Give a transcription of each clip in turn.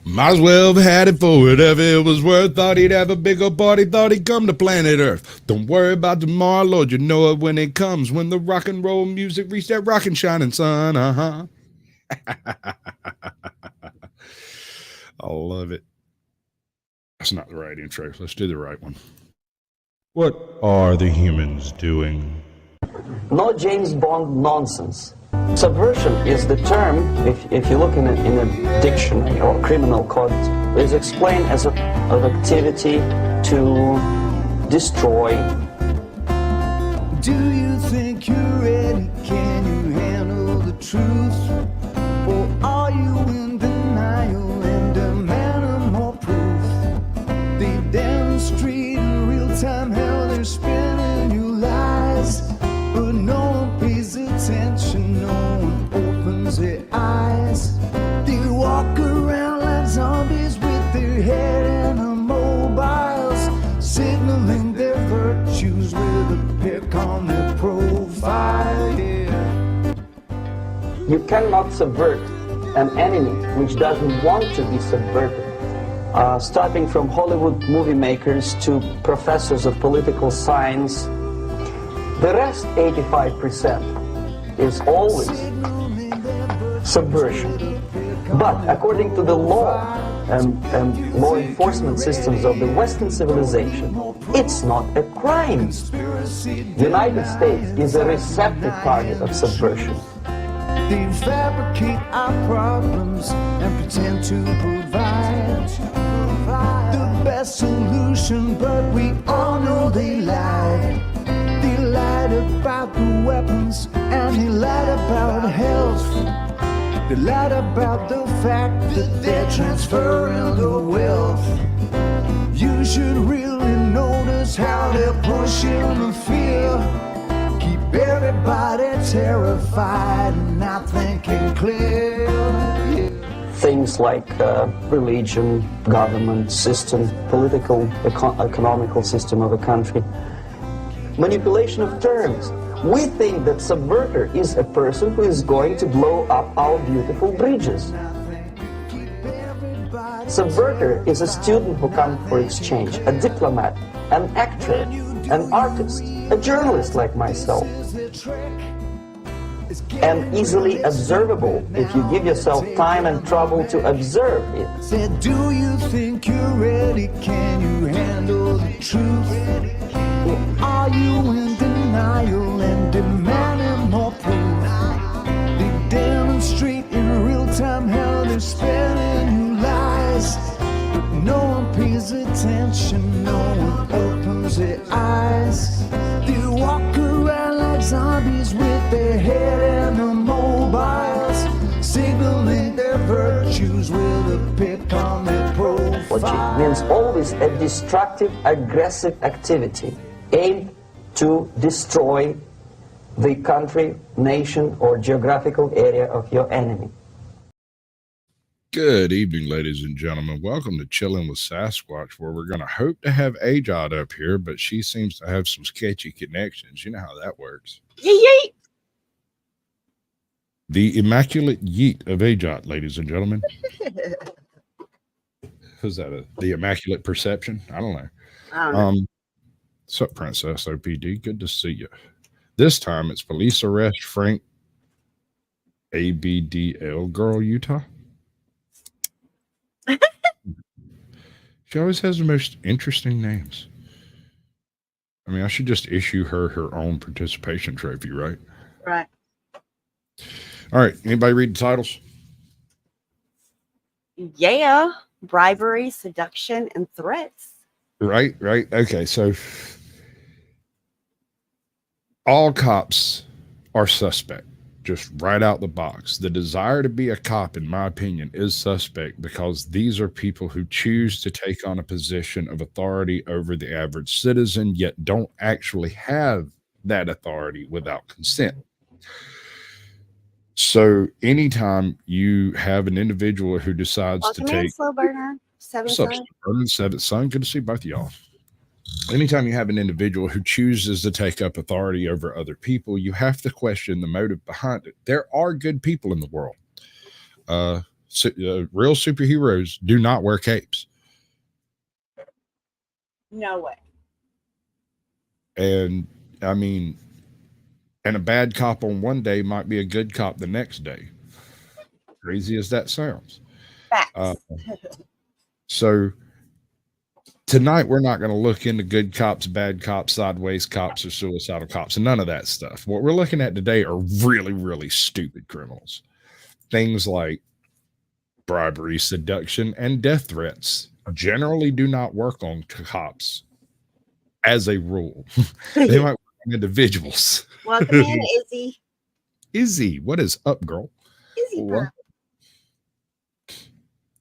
Might as well have had it for whatever it was worth. Thought he'd have a bigger party, thought he'd come to planet Earth. Don't worry about tomorrow, Lord, you know it when it comes. When the rock and roll music reached that rockin' shining sun, I love it. That's not the right intro. Let's do the right one. What are the humans doing? No James Bond nonsense. Subversion is the term, if you look in a dictionary or criminal code, is explained as an activity to destroy. Do you think you're ready? Can you handle the truth? Or are you in denial and demanding more proof? They demonstrate in real time how they're spinning you lies, but no one pays attention, no one opens their eyes. They walk around like zombies with their head in the mobiles, signaling their virtues with a pick on their profile. Yeah. You cannot subvert an enemy which doesn't want to be subverted. Starting from Hollywood movie makers to professors of political science, the rest, 85%, is always subversion. But according to the law and law enforcement systems of the Western civilization, it's not a crime. The United States is a receptive target of subversion. They fabricate our problems and pretend to provide the best solution, but we all know they lied. They lied about the weapons and they lied about health. They lied about the fact that they're transferring the wealth. You should really notice how they're pushing the fear. Keep everybody terrified and not thinking clear. Yeah. Things like religion, government system, political, economical system of a country. Manipulation of terms. We think that subverter is a person who is going to blow up our beautiful bridges. Subverter is a student who comes for exchange, a diplomat, an actor, an artist, a journalist like myself, and easily observable if you give yourself time and trouble to observe it. Said, do you think you're ready? Can you handle the truth? Or are you in denial and demanding more proof? They demonstrate in real time how they're spinning you lies, but no one pays attention, no one opens their eyes. They walk around like zombies with their head in the mobiles, signaling their virtues with a pick on their profile. Logic means always a destructive, aggressive activity aimed to destroy the country, nation, or geographical area of your enemy. Good evening, ladies and gentlemen. Welcome to Chilling with Sasquatch, where we're going to hope to have Ajod up here, but she seems to have some sketchy connections. You know how that works. Yeet. The immaculate yeet of Ajod, ladies and gentlemen. Was that the immaculate perception? I don't know. I don't know. What's up, Princess OPD? Good to see you. This time it's police arrest Frank ABDL Girl, Utah. She always has the most interesting names. I mean, I should just issue her own participation trophy, right? Right. All right. Anybody read the titles? Yeah. Bribery, seduction, and threats. Right. Okay. So all cops are suspect, just right out the box. The desire to be a cop, in my opinion, is suspect because these are people who choose to take on a position of authority over the average citizen, yet don't actually have that authority without consent. So anytime you have an individual who decides Welcome to in, take slow burner. Seventh What's up, son. Seventh Son? Good to see both of y'all. anytime you have an individual who chooses to take up authority over other people, you have to question the motive behind it. There are good people in the world. Real superheroes do not wear capes. No way. And I mean, and a bad cop on one day might be a good cop the next day. Crazy as that sounds. Facts. So tonight, we're not going to look into good cops, bad cops, sideways cops, or suicidal cops, and none of that stuff. What we're looking at today are really, really stupid criminals. Things like bribery, seduction, and death threats generally do not work on cops as a rule. They might work on individuals. Welcome in, Izzy. Izzy, what is up, girl? Izzy, What?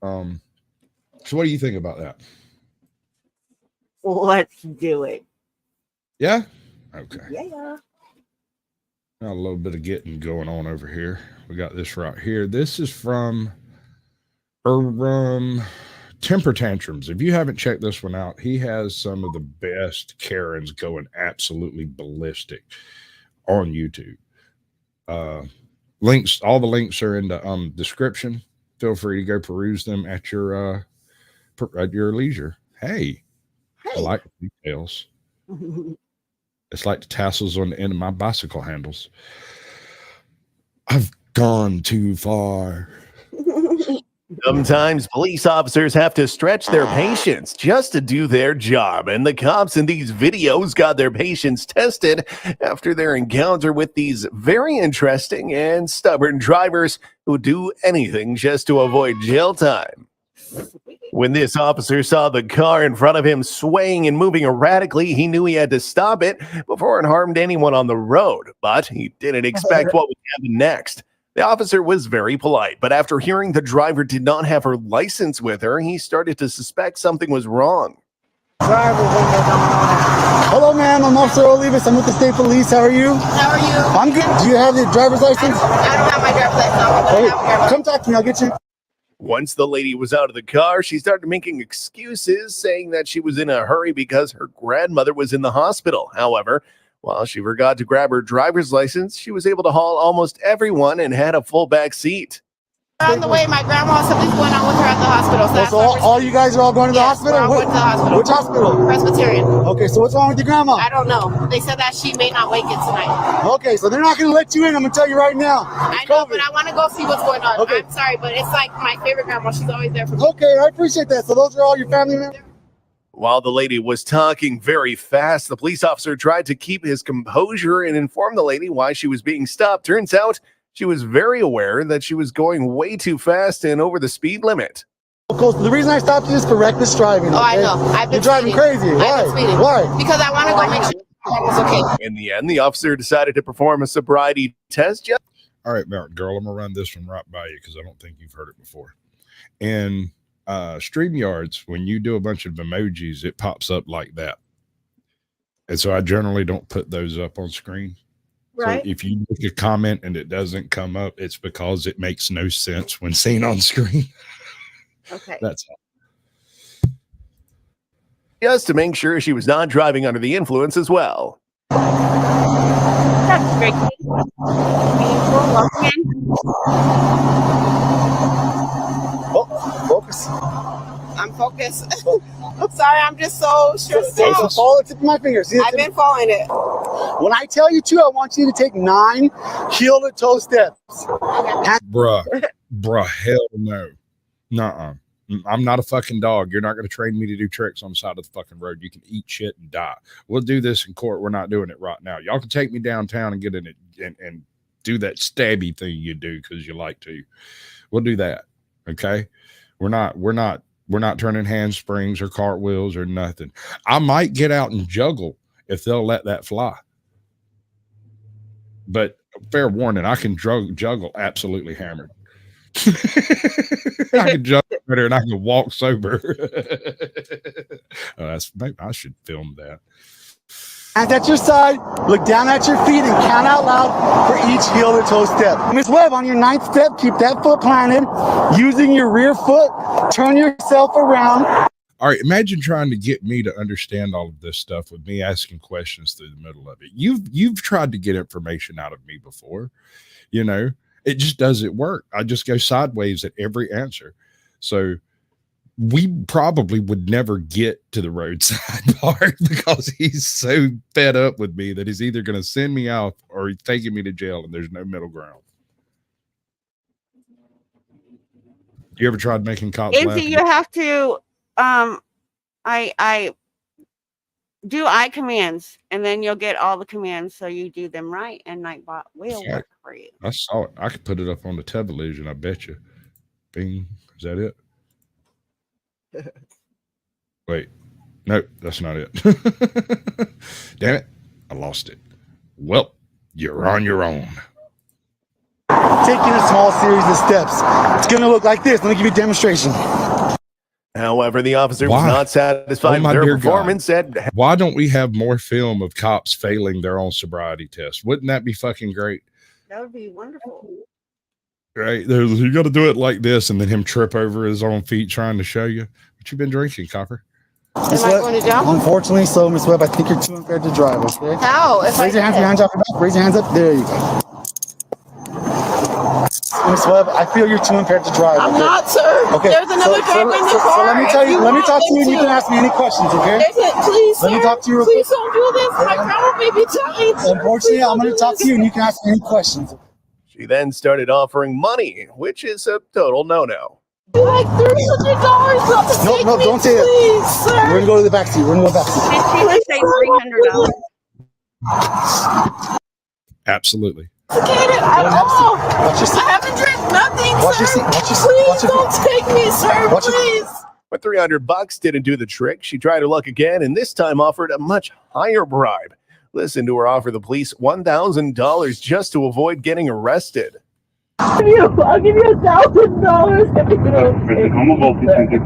So what do you think about that? let's do it. Yeah? Okay. Yeah. Got a little bit of getting going on over here. We got this right here. This is from Temper Tantrums. If you haven't checked this one out, he has some of the best Karens going absolutely ballistic on YouTube. Links, all the links are in the description. Feel free to go peruse them at your leisure. Hey. I like the details. It's like the tassels on the end of my bicycle handles. I've gone too far. Sometimes police officers have to stretch their patience just to do their job, and the cops in these videos got their patience tested after their encounter with these very interesting and stubborn drivers who do anything just to avoid jail time. When this officer saw the car in front of him swaying and moving erratically, he knew he had to stop it before it harmed anyone on the road, but he didn't expect what would happen next. The officer was very polite, but after hearing the driver did not have her license with her, he started to suspect something was wrong. Hello, ma'am. I'm Officer Olivas. I'm with the state police. How are you? How are you? I'm good. Do you have the driver's license? I don't have my driver's license. Come talk to me. I'll get you. Once the lady was out of the car, she started making excuses, saying that she was in a hurry because her grandmother was in the hospital. However, while she forgot to grab her driver's license, she was able to haul almost everyone and had a full back seat. On the way, my grandma, something's going on with her at the hospital. So, that's So why all you guys are all going to the hospital? we're all going to the hospital. Which hospital? Presbyterian. Okay, so what's wrong with your grandma? I don't know. They said that she may not make it tonight. Okay, so they're not going to let you in. I'm going to tell you right now. I know, but I want to go see what's going on. Okay. I'm sorry, but it's like my favorite grandma. She's always there for me. Okay, I appreciate that. So those are all your family members? While the lady was talking very fast, the police officer tried to keep his composure and inform the lady why she was being stopped. Turns out she was very aware that she was going way too fast and over the speed limit. The reason I stopped you is for reckless driving. Oh, I okay? know. I've been You're driving speeding. crazy. I've Why? been speeding. Why? Because I want to go make sure it's okay. In the end, the officer decided to perform a sobriety test. All right, girl, I'm gonna run this one right by you because I don't think you've heard it before. In StreamYards, when you do a bunch of emojis, it pops up like that, and so I generally don't put those up on screen. Right. So if you make a comment and it doesn't come up, it's because it makes no sense when seen on screen. Okay. That's all. Just to make sure she was not driving under the influence as well. That's great. Welcome in. Oh, focus. I'm focused. I'm sorry, I'm just so stressed So out. follow the tip of my finger. See the I've tip? been following it. When I tell you to, I want you to take 9 heel-to-toe steps. Bruh, hell no. Nuh-uh. I'm not a fucking dog. You're not going to train me to do tricks on the side of the fucking road. You can eat shit and die. We'll do this in court. We're not doing it right now. Y'all can take me downtown and get in it and do that stabby thing you do because you like to. We'll do that. Okay? We're not turning handsprings or cartwheels or nothing. I might get out and juggle if they'll let that fly. But fair warning, I can juggle absolutely hammered. I can juggle better and I can walk sober. Maybe I should film that. Hands at your side, look down at your feet, and count out loud for each heel-to-toe step. Miss Webb, on your 9th step, keep that foot planted. Using your rear foot, turn yourself around. All right, imagine trying to get me to understand all of this stuff with me asking questions through the middle of it. You've tried to get information out of me before, you know. It just doesn't work. I just go sideways at every answer. So we probably would never get to the roadside part because he's so fed up with me that he's either going to send me out or he's taking me to jail, and there's no middle ground. You ever tried making cops laugh? You have to I do eye commands, and then you'll get all the commands, so you do them right, and Nightbot will work for you. I saw it. I could put it up on the television, I bet you. Bing. Is that it? Wait. Nope, that's not it. Damn it. I lost it. Well, you're on your own. Taking a small series of steps. It's going to look like this. Let me give you a demonstration. However, the officer was not satisfied with their performance. Why don't we have more film of cops failing their own sobriety test? Wouldn't that be fucking great? That would be wonderful. Right? You got to do it like this, and then him trip over his own feet trying to show you. What you been drinking, Copper? Miss Webb, unfortunately, so Miss Webb, I think you're too impaired to drive, okay? How? Raise your hands off your back. Raise your hands up. There you go. Miss Webb, I feel you're too impaired to drive. I'm not, sir. Okay. There's another driver in the car. So let me tell you. Let me talk to you, and you can ask me any questions. Okay? Please, let me talk to you. Please don't do this. My grandma may be dying. Unfortunately, I'm going to talk to you, and you can ask me any questions. She then started offering money, which is a total no-no. Like $300. No, don't say that. Sir. We're gonna go to the back seat. We're gonna go back seat. Did she say $300? Absolutely. I haven't drank nothing, watch sir. Your seat. Watch your seat. Please watch your don't take me, sir. Watch Please. But $300 didn't do the trick. She tried her luck again, and this time offered a much higher bribe. Listen to her offer the police $1,000 just to avoid getting arrested. I'll give you $1,000 if you don't take me.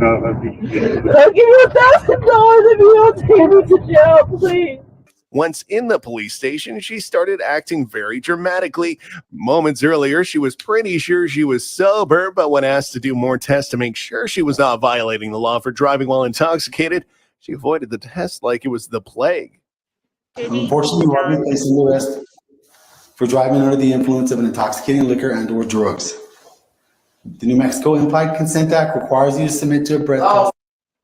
I'll give you $1,000 if you don't take me to jail, please. Once in the police station, she started acting very dramatically. Moments earlier, she was pretty sure she was sober, but when asked to do more tests to make sure she was not violating the law for driving while intoxicated, she avoided the test like it was the plague. Unfortunately, you are being placed under arrest for driving under the influence of an intoxicating liquor and/or drugs. The New Mexico Implied Consent Act requires you to submit to a breath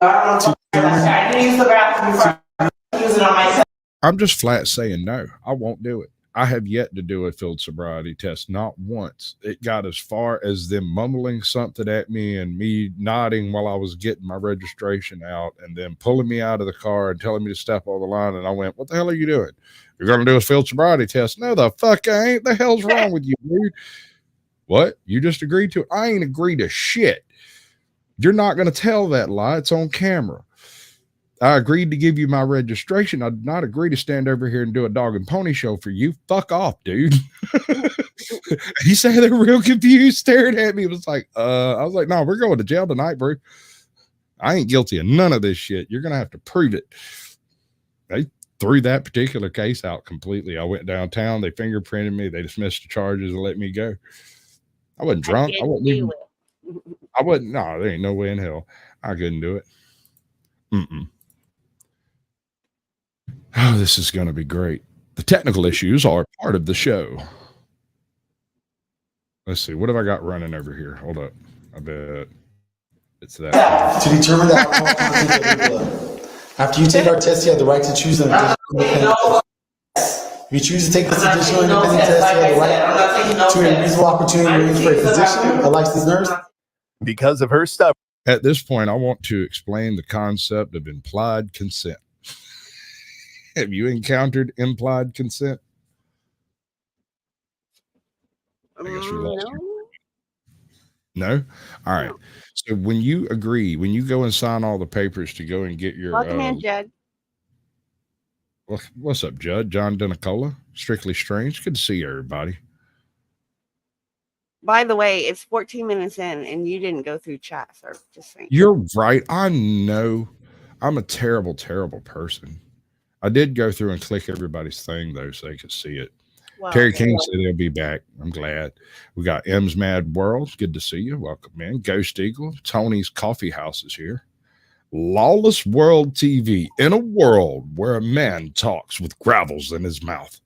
test. I can use the bathroom before I use it on myself. I'm just flat saying no. I won't do it. I have yet to do a field sobriety test, not once. It got as far as them mumbling something at me and me nodding while I was getting my registration out and then pulling me out of the car and telling me to step on the line. And I went, what the hell are you doing? You're going to do a field sobriety test? No, the fuck I ain't. The hell's wrong with you, dude? What? You just agreed to it? I ain't agreed to shit. You're not going to tell that lie. It's on camera. I agreed to give you my registration. I did not agree to stand over here and do a dog and pony show for you. Fuck off, dude. He said they were real confused, staring at me. It was like, I was like, no, we're going to jail tonight, bro. I ain't guilty of none of this shit. You're going to have to prove it. They threw that particular case out completely. I went downtown. They fingerprinted me. They dismissed the charges and let me go. I wasn't drunk. I wasn't even. I wasn't. No, there ain't no way in hell I couldn't do it. Oh, this is going to be great. The technical issues are part of the show. Let's see. What have I got running over here? Hold up. I bet it's that. To determine the alcohol content of your blood. After you take our test, you have the right to choose an additional independent test. If you choose to take this additional independent test, you have the right to a reasonable opportunity to arrange for a physician, a licensed nurse. Because of her stuff. At this point, I want to explain the concept of implied consent. Have you encountered implied consent? I guess we lost you. No? All right. So when you agree, when you go and sign all the papers to go and get your welcome in, Judd. What's up, Judd? John Denicola, Strictly Strange. Good to see you, everybody. By the way, it's 14 minutes in and you didn't go through chat, sir. Just saying. You're right. I know. I'm a terrible, terrible person. I did go through and click everybody's thing, though, so they could see it. Wow, Terry King said they'll be back. I'm glad. We got M's Mad World. Good to see you. Welcome, man. Ghost Eagle. Tony's Coffee House is here. Lawless World TV, in a world where a man talks with gravels in his mouth.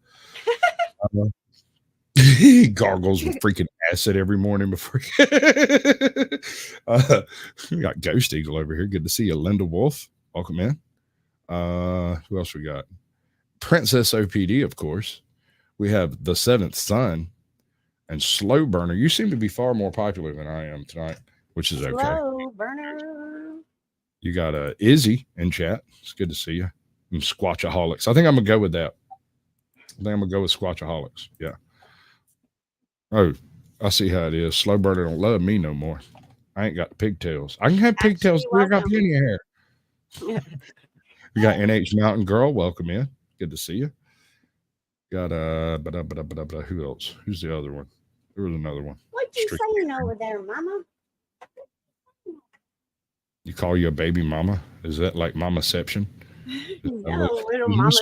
He gargles with freaking acid every morning before we got Ghost Eagle over here. Good to see you. Linda Wolf, welcome in. Who else we got? Princess OPD, of course. We have The Seventh Son and Slow Burner. You seem to be far more popular than I am tonight, which is okay. Slow burner. You got Izzy in chat. It's good to see you. And Squatchaholics. I think I'm gonna go with that. I think I'm gonna go with Squatchaholics. Yeah. Oh, I see how it is. Slow burner don't love me no more. I ain't got pigtails. I can have pigtails. I got plenty of hair. We got NH Mountain Girl. Welcome in. Good to see you. Got who else? Who's the other one? There was another one. What you saying over there, Mama? You call you a baby mama? Is that like mamaception? No, little mama's.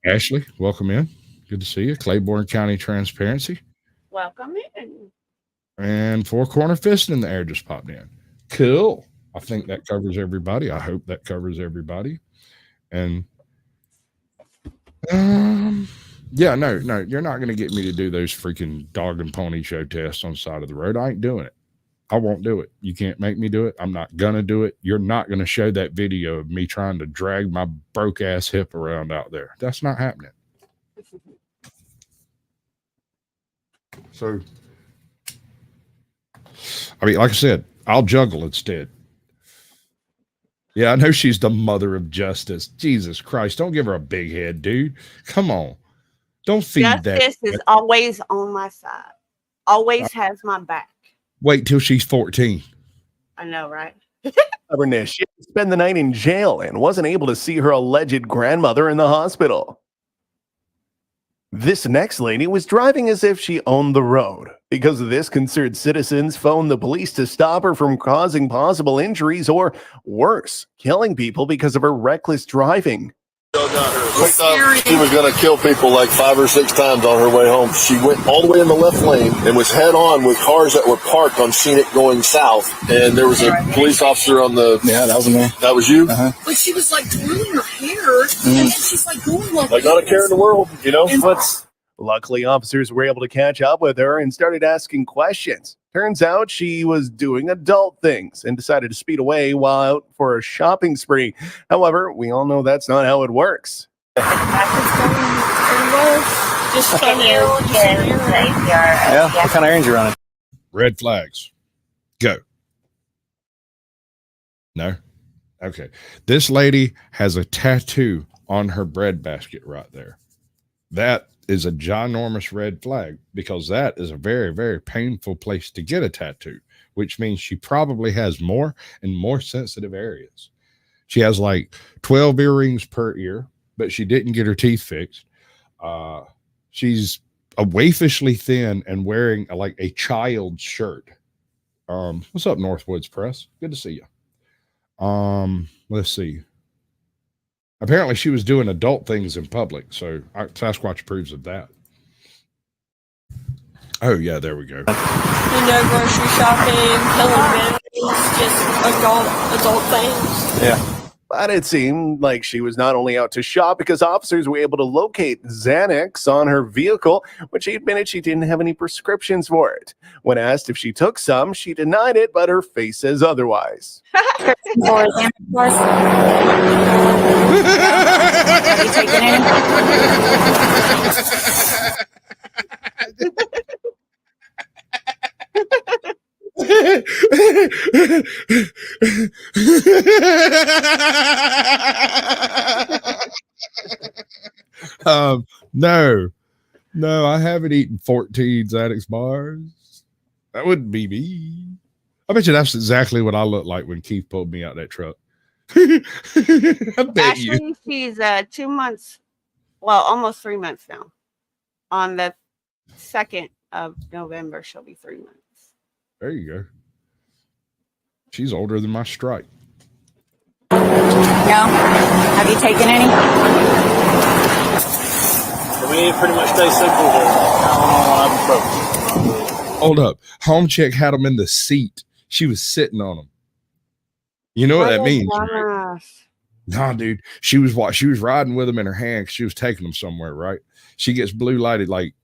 Ashley, welcome in. Good to see you. Claiborne County Transparency. Welcome in. And Four Corner Fist in the air just popped in. Cool. I think that covers everybody. I hope that covers everybody. And yeah, no, you're not going to get me to do those freaking dog and pony show tests on the side of the road. I ain't doing it. I won't do it. You can't make me do it. I'm not going to do it. You're not going to show that video of me trying to drag my broke ass hip around out there. That's not happening. So, I mean, like I said, I'll juggle instead. Yeah, I know she's the mother of justice. Jesus Christ, don't give her a big head, dude. Come on. Don't feed that. Justice is always on my side. Always has my back. Wait till she's 14. I know, right? She had to spend the night in jail and wasn't able to see her alleged grandmother in the hospital. This next lady was driving as if she owned the road. Because of this, concerned citizens phoned the police to stop her from causing possible injuries or, worse, killing people because of her reckless driving. We thought she was going to kill people like 5 or 6 times on her way home. She went all the way in the left lane and was head on with cars that were parked on Scenic going south. And there was a police officer on the... Yeah, that was me. That was you? Uh-huh. But she was like twirling her hair, and then she's like going like not a care in the world, you know? Luckily, officers were able to catch up with her and started asking questions. Turns out she was doing adult things and decided to speed away while out for a shopping spree. However, we all know that's not how it works. just Yeah, what kind of errands you running? Red flags. Go. No? Okay. This lady has a tattoo on her bread basket right there. That is a ginormous red flag because that is a very, very painful place to get a tattoo, which means she probably has more and more sensitive areas. She has like 12 earrings per ear, but she didn't get her teeth fixed. She's a waifishly thin and wearing like a child's shirt. What's up, Northwoods Press? Good to see you. Let's see. Apparently she was doing adult things in public, so Sasquatch approves of that. Oh yeah, there we go. grocery shopping, killing babies, just adult things. Yeah. But it seemed like she was not only out to shop because officers were able to locate Xanax on her vehicle, which she admitted she didn't have any prescriptions for it. When asked if she took some, she denied it, but her face says otherwise. Have you taken No, I haven't eaten 14 Xanax bars. That wouldn't be me. I bet you that's exactly what I look like when Keith pulled me out that truck. I bet you. Actually, she's 2 months, well, almost 3 months now. On the 2nd of November, she'll be 3 months. There you go. She's older than my strike. No. Have you taken any? We pretty much stay simple here. Hold up. Home chick had them in the seat. She was sitting on them. You know what that What a means? dumbass. Nah, dude. She was riding with them in her hand. She was taking them somewhere, right? She gets blue lighted, like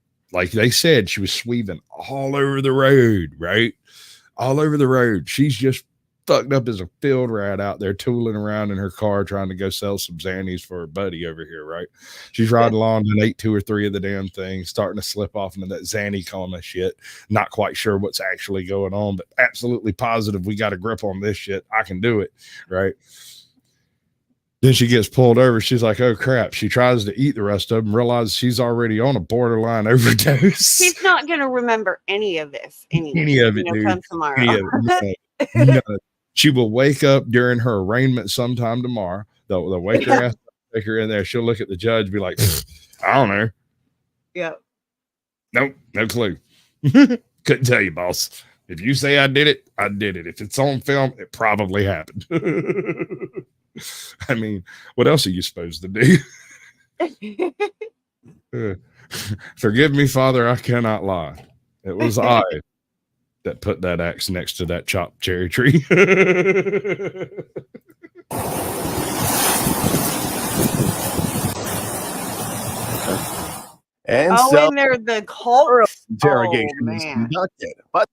they said, she was sweeping all over the road, right? All over the road. She's just fucked up as a field rat out there tooling around in her car trying to go sell some Xannies for her buddy over here, right? She's riding along and ate 2 or 3 of the damn things, starting to slip off into that Xanny coma shit. Not quite sure what's actually going on, but absolutely positive we got a grip on this shit. I can do it, right? Then she gets pulled over. She's like, oh, crap. She tries to eat the rest of them, realizes she's already on a borderline overdose. She's not going to remember any of this. Any of it, dude. Come tomorrow. Any of it. No. She will wake up during her arraignment sometime tomorrow. They'll wake her ass up, take her in there. She'll look at the judge, be like, I don't know. Yep. Nope, no clue. Couldn't tell you, boss. If you say I did it, I did it. If it's on film, it probably happened. I mean, what else are you supposed to do? Forgive me, Father, I cannot lie. It was I that put that axe next to that chopped cherry tree. And oh, so and they're the Hulks. interrogation Oh, was man. conducted. But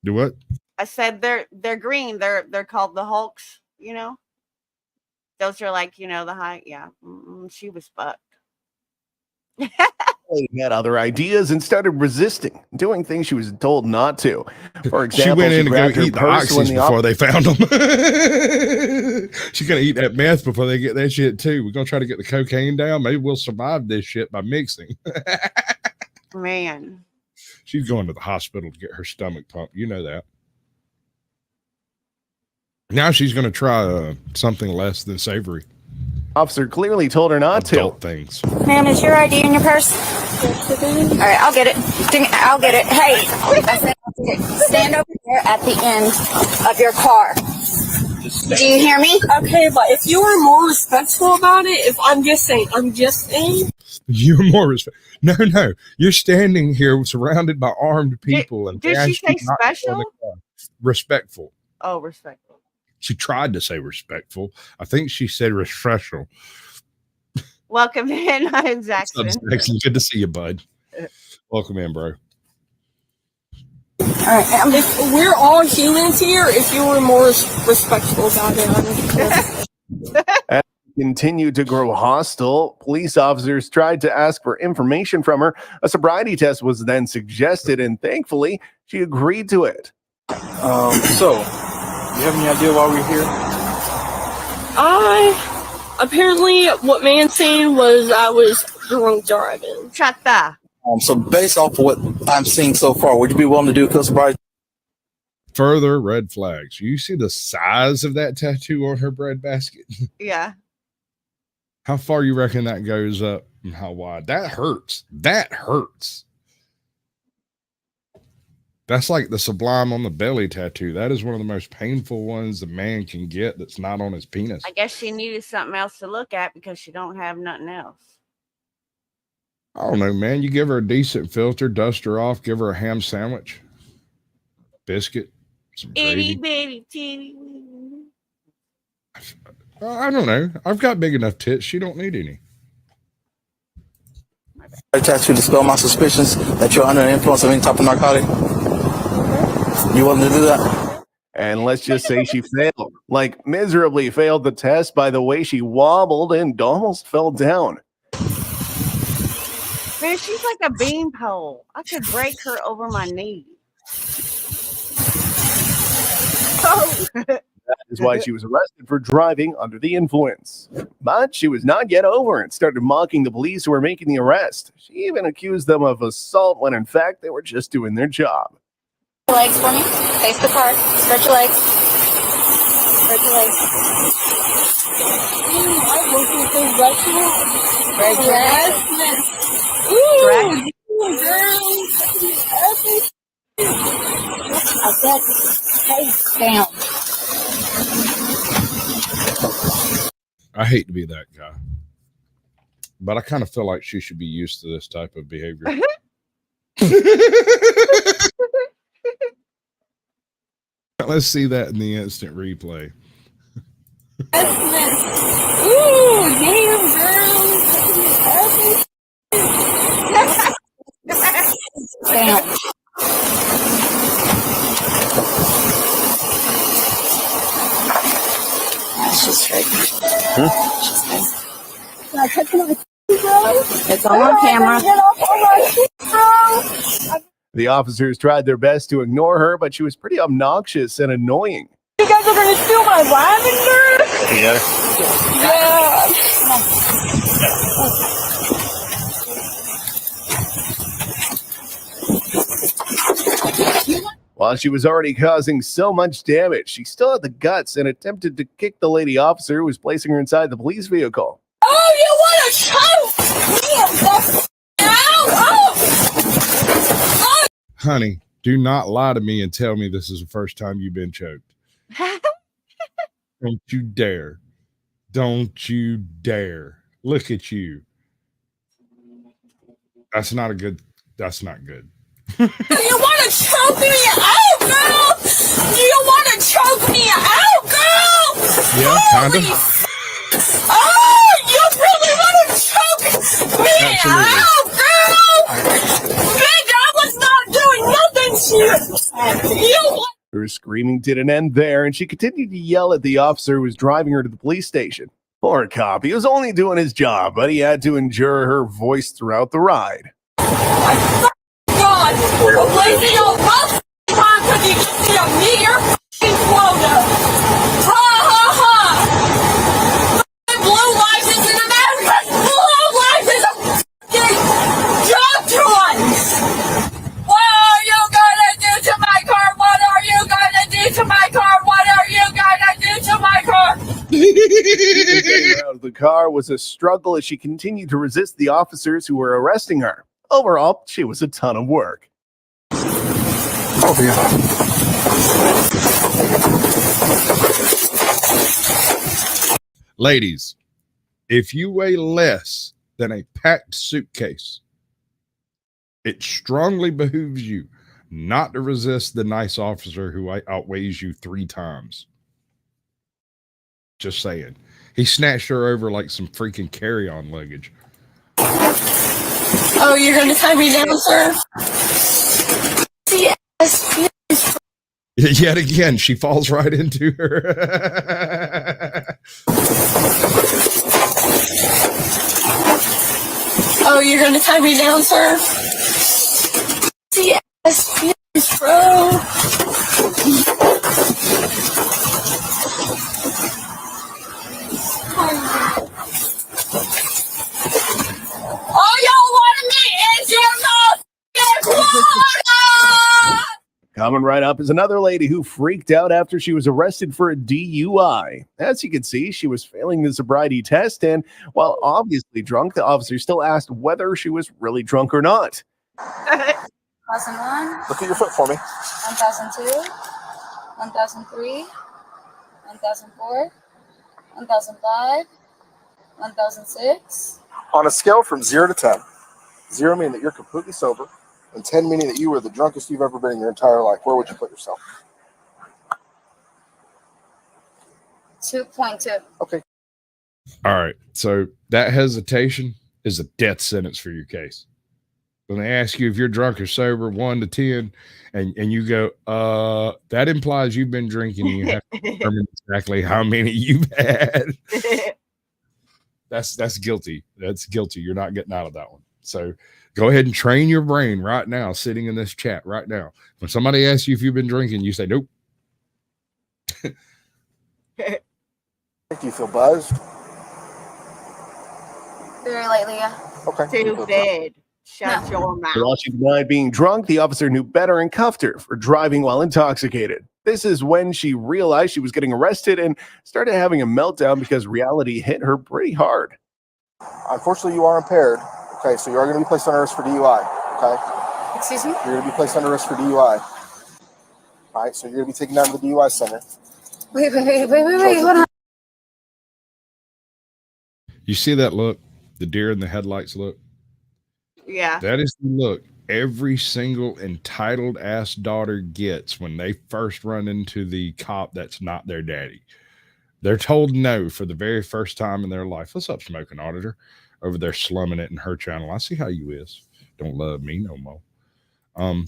Do what? I said they're green. They're called the Hulks. You know, those are like, you know, the high. Yeah, she was fucked. they had other ideas and started resisting, doing things she was told not to. For example, she went in to go grabbed her eat the purse when oxys before they found them. She's gonna eat that meth before they get that shit too. We're gonna try to get the cocaine down. Maybe we'll survive this shit by mixing. Man, she's going to the hospital to get her stomach pumped. You know that. Now she's going to try something less than savory. Officer clearly told her not Adult to. Things. Ma'am, is your ID in your purse? All right, I'll get it. I'll get it. Hey, I said stand over there at the end of your car. Do you hear me? Okay, but if you were more respectful about it, if I'm just saying. You're more respect. No. You're standing here surrounded by armed people. Did she say special? Respectful. Oh, respectful. She tried to say respectful. I think she said respectful. Welcome in, I'm Jackson. Excellent. Good to see you, bud. Welcome in, bro. All right, if we're all humans here, if you were more respectful about it. As she continued to grow hostile, police officers tried to ask for information from her. A sobriety test was then suggested, and thankfully, she agreed to it. So, you have any idea why we're here? Apparently, what man saying was I was drunk driving. Chata. So based off of what I'm seeing so far, would you be willing to do a sobriety? Further red flags. You see the size of that tattoo on her breadbasket? Yeah. How far you reckon that goes up and how wide? That hurts. That hurts. That's like the Sublime on the belly tattoo. That is one of the most painful ones the man can get that's not on his penis. I guess she needed something else to look at because she don't have nothing else. I don't know, man. You give her a decent filter, dust her off, give her a ham sandwich, biscuit, some Itty gravy. bitty titty. I don't know. I've got big enough tits. She don't need any. Tattoo to dispel my suspicions that you're under the influence of any type of narcotic. You willing to do that? And let's just say she failed, like miserably failed the test by the way she wobbled and almost fell down. Man, she's like a beanpole. I could break her over my knee. Oh. That is why she was arrested for driving under the influence. But she was not yet over and started mocking the police who were making the arrest. She even accused them of assault when in fact they were just doing their job. Legs for me. Face the car. Stretch your legs. Stretch your legs. I work with the restaurant. Harassment. Ooh, I said face down. I hate to be that guy, but I kind of feel like she should be used to this type of behavior. Let's see that in the instant replay. Ooh, damn, girl. Damn. That's just fake. It's on camera. The officers tried their best to ignore her, but she was pretty obnoxious and annoying. You guys are gonna steal my lavender? Yeah. While she was already causing so much damage, she still had the guts and attempted to kick the lady officer who was placing her inside the police vehicle. Oh, you want to choke? Honey, do not lie to me and tell me this is the first time you've been choked. Don't you dare. Don't you dare. Look at you. That's not good. Do you want to choke me out, girl? Do you want to choke me out, girl? Yeah, kind of. Oh, you really want to choke me out, girl? Bitch, I was not doing nothing to you. Her screaming didn't end there, and she continued to yell at the officer who was driving her to the police station. Poor cop, he was only doing his job, but he had to endure her voice throughout the ride. God, I'm wasting all my time because you just need to meet your f***ing quota. Ha ha ha! Blue license in America! Blue license of f***ing drug choice! What are you gonna do to my car? What are you gonna do to my car? What are you gonna do to my car? Getting her out of the car was a struggle as she continued to resist the officers who were arresting her. Overall, she was a ton of work. Ladies, if you weigh less than a packed suitcase, it strongly behooves you not to resist the nice officer who outweighs you 3 times. Just saying. He snatched her over like some freaking carry-on luggage. Oh, you're gonna tie me down, sir? Yes. Yet again, she falls right into her. Oh, you're gonna tie me down, sir? Yes, bro. All y'all wanted me is your quota! Coming right up is another lady who freaked out after she was arrested for a DUI. As you can see, she was failing the sobriety test, and while obviously drunk, the officer still asked whether she was really drunk or not. 1001. Look at your foot for me. 1002. 1003. 1004. 1005. 1006. On a scale from 0 to 10, 0 meaning that you're completely sober, and 10 meaning that you were the drunkest you've ever been in your entire life, where would you put yourself? 2.2. Okay. All right. So that hesitation is a death sentence for your case. When they ask you if you're drunk or sober, 1 to 10, and you go, that implies you've been drinking and you have to determine exactly how many you've had. That's guilty. That's guilty. You're not getting out of that one. So go ahead and train your brain right now, sitting in this chat right now. When somebody asks you if you've been drinking, you say, nope. Do you feel buzzed? Very lightly, yeah. Okay. Too bad. Shut your mouth. While she denied being drunk, the officer knew better and cuffed her for driving while intoxicated. This is when she realized she was getting arrested and started having a meltdown because reality hit her pretty hard. Unfortunately, you are impaired. Okay, so you are going to be placed under arrest for DUI. Okay? Excuse me? You're going to be placed under arrest for DUI. All right, so you're going to be taken down to the DUI center. Wait, hold on. You see that look? The deer in the headlights look? Yeah. That is the look every single entitled ass daughter gets when they first run into the cop that's not their daddy. They're told no for the very first time in their life. What's up, Smoking Auditor? Over there slumming it in her channel. I see how you is. Don't love me no more. And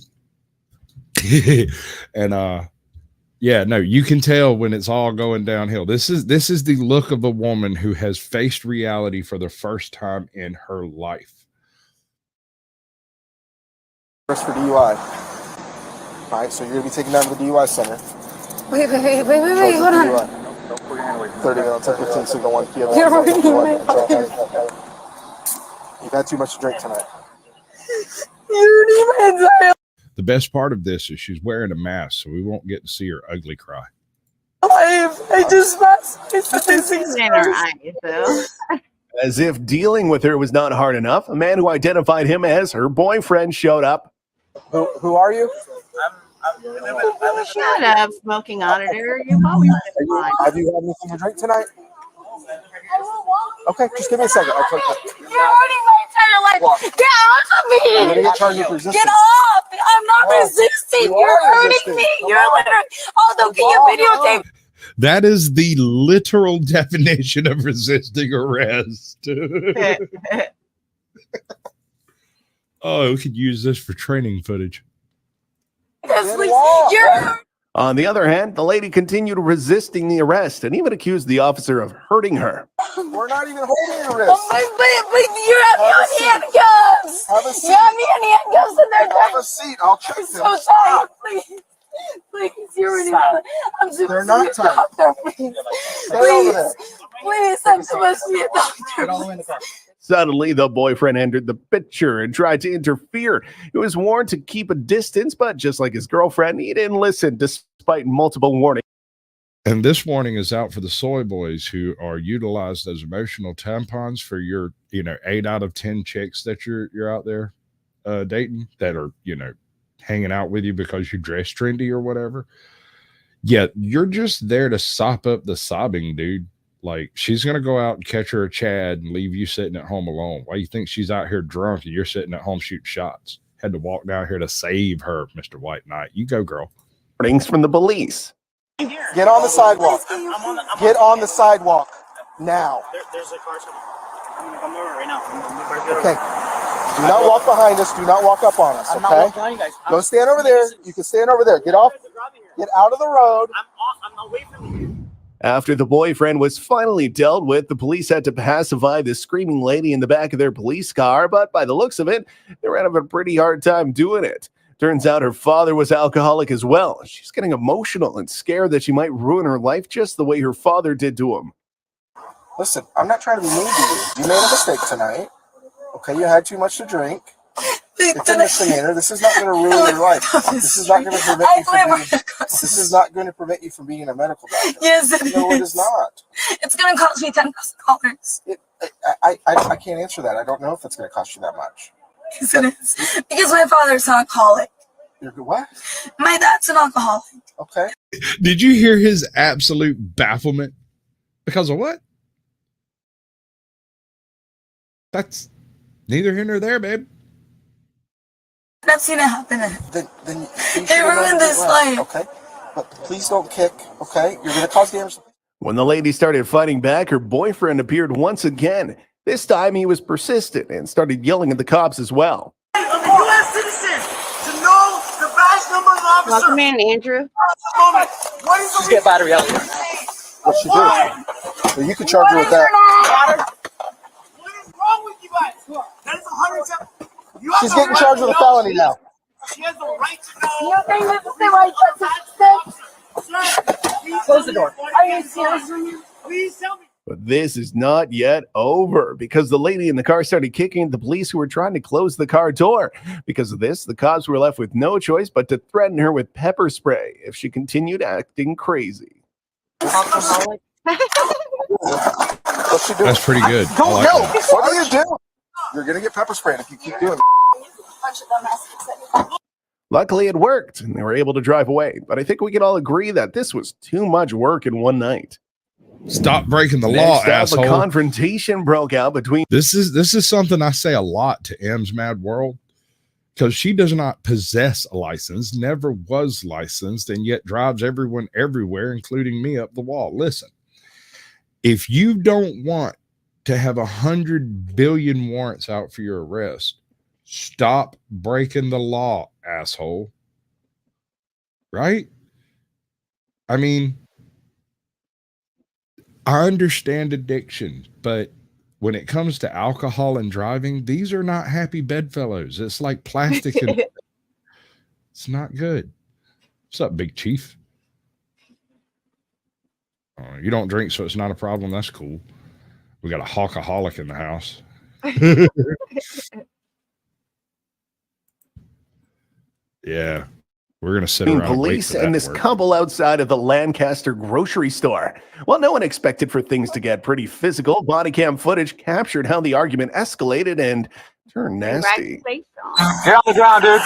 yeah, no, you can tell when it's all going downhill. This is the look of a woman who has faced reality for the first time in her life. First for DUI. All right, so you're gonna be taken down to the DUI center. Wait, hold on. 30 minutes, 15, signal 1 p.m. You're already in my You've had too much to drink tonight. The best part of this is she's wearing a mask, so we won't get to see her ugly cry. I just lost in her eyes, though. As if dealing with her was not hard enough, a man who identified him as her boyfriend showed up. Who are you? Shut up, Smoking Auditor. You've always been fine. Have you had anything to drink tonight? Okay, just give me a second. I'll take it. You're hurting my entire life. Get off of me. You're gonna get charged with resistance. Get off. I'm not resisting. You're hurting me. You're literally. Although, can you videotape? That is the literal definition of resisting arrest. Oh, we could use this for training footage. On the other hand, the lady continued resisting the arrest and even accused the officer of hurting her. We're not even holding your wrist. But you have me on handcuffs. Have a seat. You have me on handcuffs and they're Have a seat. I'll check them. so tight. Please, you're really. I'm supposed They're to not be a tight. doctor. Please, I'm supposed to be a doctor. Suddenly, the boyfriend entered the picture and tried to interfere. He was warned to keep a distance, but just like his girlfriend, he didn't listen despite multiple warnings. And this warning is out for the soy boys who are utilized as emotional tampons for your, 8 out of 10 chicks that you're out there dating that are, hanging out with you because you dress trendy or whatever. Yeah, you're just there to sop up the sobbing, dude. Like, she's going to go out and catch her a Chad and leave you sitting at home alone. Why do you think she's out here drunk and you're sitting at home shooting shots? Had to walk down here to save her, Mr. White Knight. You go, girl. Warnings from the police. Get on the sidewalk. Get on the sidewalk now. There's a car somewhere. I'm going to come over right now. Okay. Do not walk behind us. Do not walk up on us. I'm not Okay. walking behind you guys. Go stand over there. You can stand over there. Get off. Get out of the road. I'm away from you. After the boyfriend was finally dealt with, the police had to pacify the screaming lady in the back of their police car, but by the looks of it, they were having a pretty hard time doing it. Turns out her father was alcoholic as well. She's getting emotional and scared that she might ruin her life just the way her father did to him. Listen, I'm not trying to be mean to you. You made a mistake tonight. Okay, you had too much to drink. It's a misdemeanor. This is not going to ruin your life. This is not going to prevent you from being. This is not going to prevent you from being a medical doctor. Yes, it No, it is. is not. It's going to cost me $10,000. I can't answer that. I don't know if it's going to cost you that much. Yes, it is. Because my father's an alcoholic. You're what? My dad's an alcoholic. Okay. Did you hear his absolute bafflement? Because of what? That's neither here nor there, babe. I've seen it happen. Then They ruined this life. Okay. But please don't kick. Okay. You're going to cause damage. When the lady started fighting back, her boyfriend appeared once again. This time he was persistent and started yelling at the cops as well. I'm a U.S. citizen. To know the badge number of the officer. Welcome in, Andrew. What is the Get battery out here. What she did. Well, you could charge her with that. What is wrong with you guys? That is 100%. She's getting charged with a felony now. She has the right to know. You think this is the right person? Close the door. Are you serious? Please tell me. But this is not yet over because the lady in the car started kicking at the police who were trying to close the car door. Because of this, the cops were left with no choice but to threaten her with pepper spray if she continued acting crazy. Alcoholic. What's she doing? That's pretty good. I Don't like know. that. What are you doing? You're going to get pepper sprayed if you keep doing it. Luckily, it worked and they were able to drive away. But I think we can all agree that this was too much work in one night. Stop breaking the law, Next up, asshole. a confrontation broke out between. This is something I say a lot to M's Mad World. because she does not possess a license, never was licensed, and yet drives everyone everywhere, including me, up the wall. Listen, if you don't want to have 100 billion warrants out for your arrest, stop breaking the law, asshole. Right? I mean, I understand addiction, but when it comes to alcohol and driving, these are not happy bedfellows. It's like plastic and it's not good. What's up, Big Chief? You don't drink, so it's not a problem. That's cool. We got a hawkaholic in the house. Yeah. We're going to sit around police and this couple outside of the Lancaster grocery store. Well, no one expected for things to get pretty physical. Body cam footage captured how the argument escalated and turned nasty. Get on the ground, dude.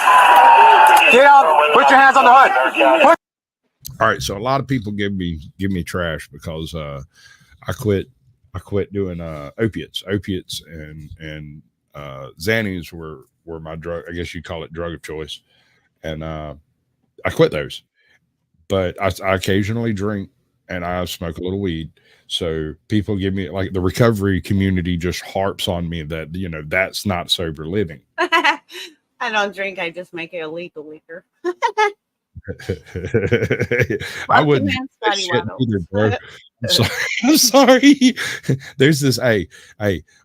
Get on. Put your hands on the hood. All right, so a lot of people give me trash because I quit doing opiates and Xannies were my drug. I guess you call it drug of choice, and I quit those. But I occasionally drink and I smoke a little weed. So people give me, like, the recovery community just harps on me that, you know, that's not sober living. I don't drink. I just make it illegal liquor. I wouldn't either, bro. I'm sorry. There's this, hey,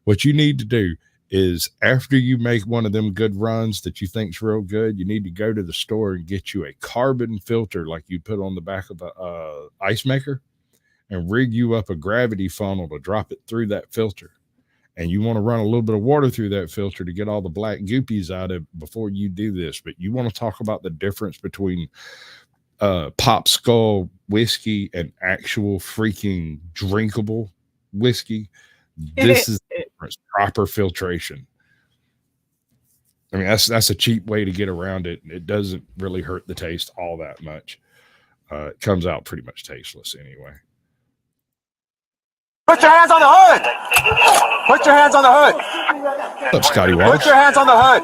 what you need to do is after you make one of them good runs that you think's real good, you need to go to the store and get you a carbon filter like you put on the back of the ice maker and rig you up a gravity funnel to drop it through that filter. And you want to run a little bit of water through that filter to get all the black goopies out of it before you do this. But you want to talk about the difference between pop skull whiskey and actual freaking drinkable whiskey. This is the difference. Proper filtration. I mean, that's a cheap way to get around it. It doesn't really hurt the taste all that much. It comes out pretty much tasteless anyway. Put your hands on the hood. Put your hands on the hood. What's up, Scotty Wallace? Put your hands on the hood.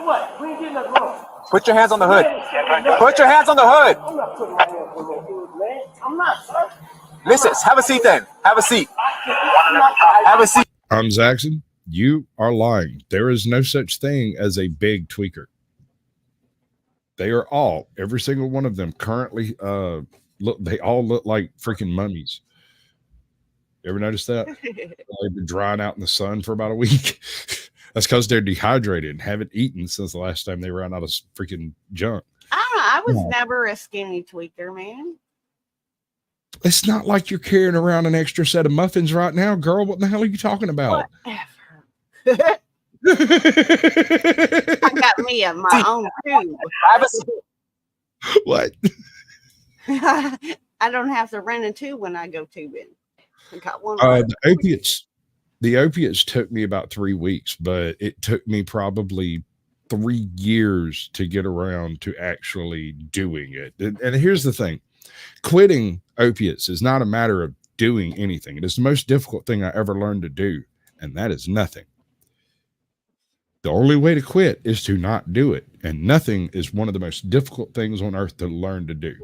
Put your hands on the hood. Put your hands on the hood. Missus, have a seat then. Have a seat. Have a seat. I'm Zaxxon. You are lying. There is no such thing as a big tweaker. They are all, every single one of them currently, they all look like freaking mummies. You ever notice that? They've been drying out in the sun for about a week. That's because they're dehydrated and haven't eaten since the last time they ran out of freaking junk. I was never a skinny tweaker, man. It's not like you're carrying around an extra set of muffins right now, girl. What the hell are you talking about? Whatever. I got me my own tube. What? I don't have to rent a tube when I go tubing. I got one. The opiates took me about 3 weeks, but it took me probably 3 years to get around to actually doing it. And here's the thing. Quitting opiates is not a matter of doing anything. It is the most difficult thing I ever learned to do, and that is nothing. The only way to quit is to not do it, and nothing is one of the most difficult things on earth to learn to do.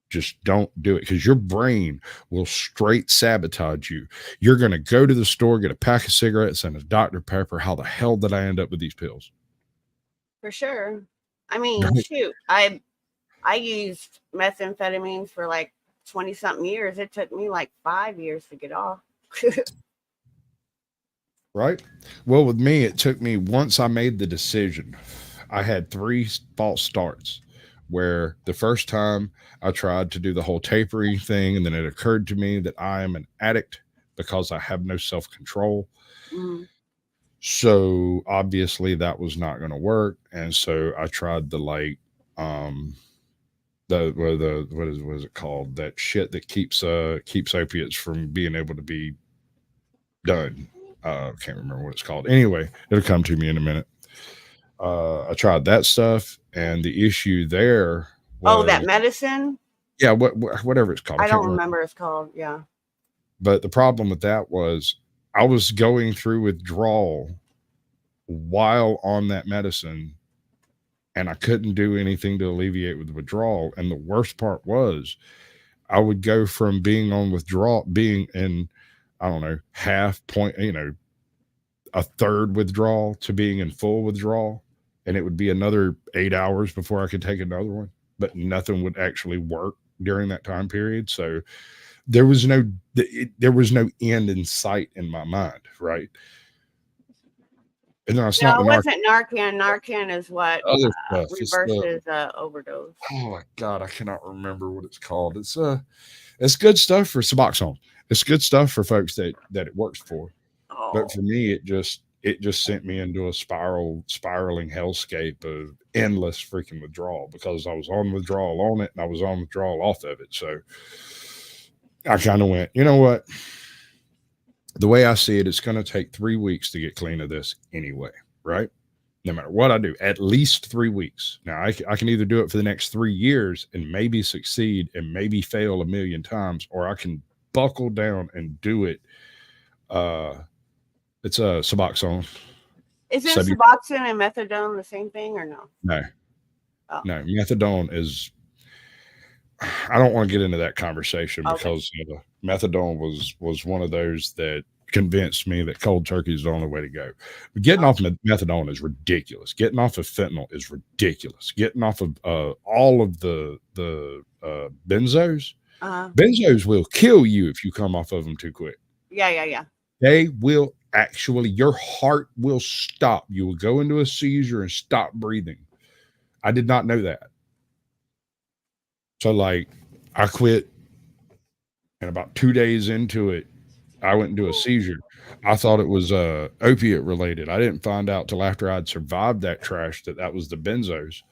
Just don't do it, because your brain will straight sabotage you. You're going to go to the store, get a pack of cigarettes and a Dr. Pepper. How the hell did I end up with these pills? For sure. I mean, shoot, I used methamphetamine for like 20 something years. It took me like 5 years to get off. Right? Well, with me, it took me, once I made the decision, I had 3 false starts, where the first time I tried to do the whole tapering thing, and then it occurred to me that I am an addict because I have no self-control. Mm-hmm. So obviously that was not going to work. And so I tried the, like, what is it called? That shit that keeps opiates from being able to be done. I can't remember what it's called. Anyway, it'll come to me in a minute. I tried that stuff, and the issue there was, that medicine? Yeah, whatever it's called. I don't remember it's called, yeah. But the problem with that was I was going through withdrawal while on that medicine and I couldn't do anything to alleviate with withdrawal. And the worst part was I would go from being on withdrawal, being in, I don't know, half point, a third withdrawal to being in full withdrawal. And it would be another 8 hours before I could take another one, but nothing would actually work during that time period. So there was no end in sight in my mind. Right. And no, it's not No, it the wasn't Narcan. Narcan is what other stuff. It's reverses overdose. Oh my God, I cannot remember what it's called. It's good stuff for Suboxone. It's good stuff for folks that it works for. But for me, it just sent me into a spiraling hellscape of endless freaking withdrawal, because I was on withdrawal on it and I was on withdrawal off of it. So I kind of went, you know what? The way I see it, it's going to take 3 weeks to get clean of this anyway, right? No matter what I do, at least 3 weeks. Now, I can either do it for the next 3 years and maybe succeed and maybe fail a million times, or I can buckle down and do it. It's a Suboxone. Isn't Suboxone and methadone the same thing or no? No. Oh. No, methadone is, I don't want to get into that conversation because methadone was one of those that convinced me that cold turkey is the only way to go. But getting off of methadone is ridiculous. Getting off of fentanyl is ridiculous. Getting off of all of the benzos. Benzos will kill you if you come off of them too quick. Yeah. They will actually, your heart will stop. You will go into a seizure and stop breathing. I did not know that. So like I quit, and about 2 days into it, I went into a seizure. I thought it was opiate related. I didn't find out till after I'd survived that trash that was the benzos.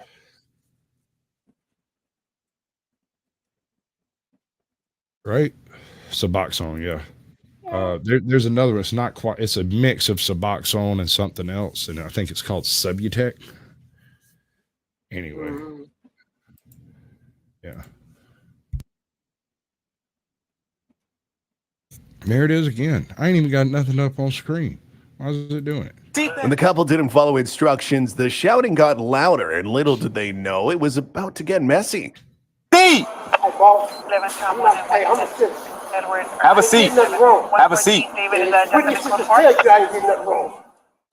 Right? Suboxone, yeah. There's another one. It's not quite, it's a mix of Suboxone and something else, and I think it's called Subutex. Anyway. Yeah. There it is again. I ain't even got nothing up on screen. Why is it doing it? When the couple didn't follow instructions, the shouting got louder, and little did they know it was about to get messy. Hey, have a seat. Have a seat.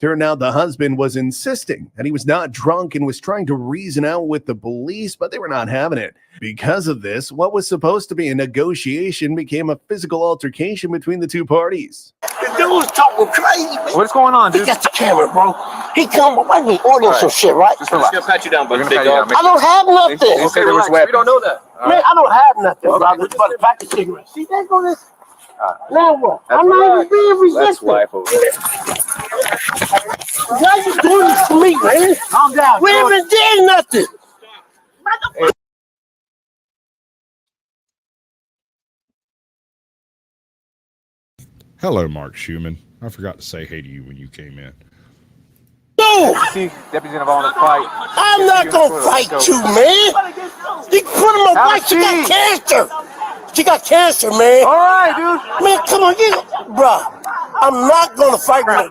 Turned out the husband was insisting that he was not drunk and was trying to reason out with the police, but they were not having it. Because of this, what was supposed to be a negotiation became a physical altercation between the two parties. The dude's talking crazy, man. What's going on, dude? He got the camera, bro. He come up, I need order some shit, right? Just relax. Just gonna pat you down, buddy. I don't have nothing. Okay, relax. We don't know that. Man, I don't have nothing, brother, but a pack of cigarettes. See, there go this. Now what? I'm not even being resistant. Why you doing this to me, man? Calm down. We haven't did nothing. Hello, Mark Schumann. I forgot to say hey to you when you came in. No! See, deputy's involved in a fight. I'm not gonna fight you, man. You put him on fight. She got cancer. She got cancer, man. All right, dude. Man, come on, bro. I'm not gonna fight you.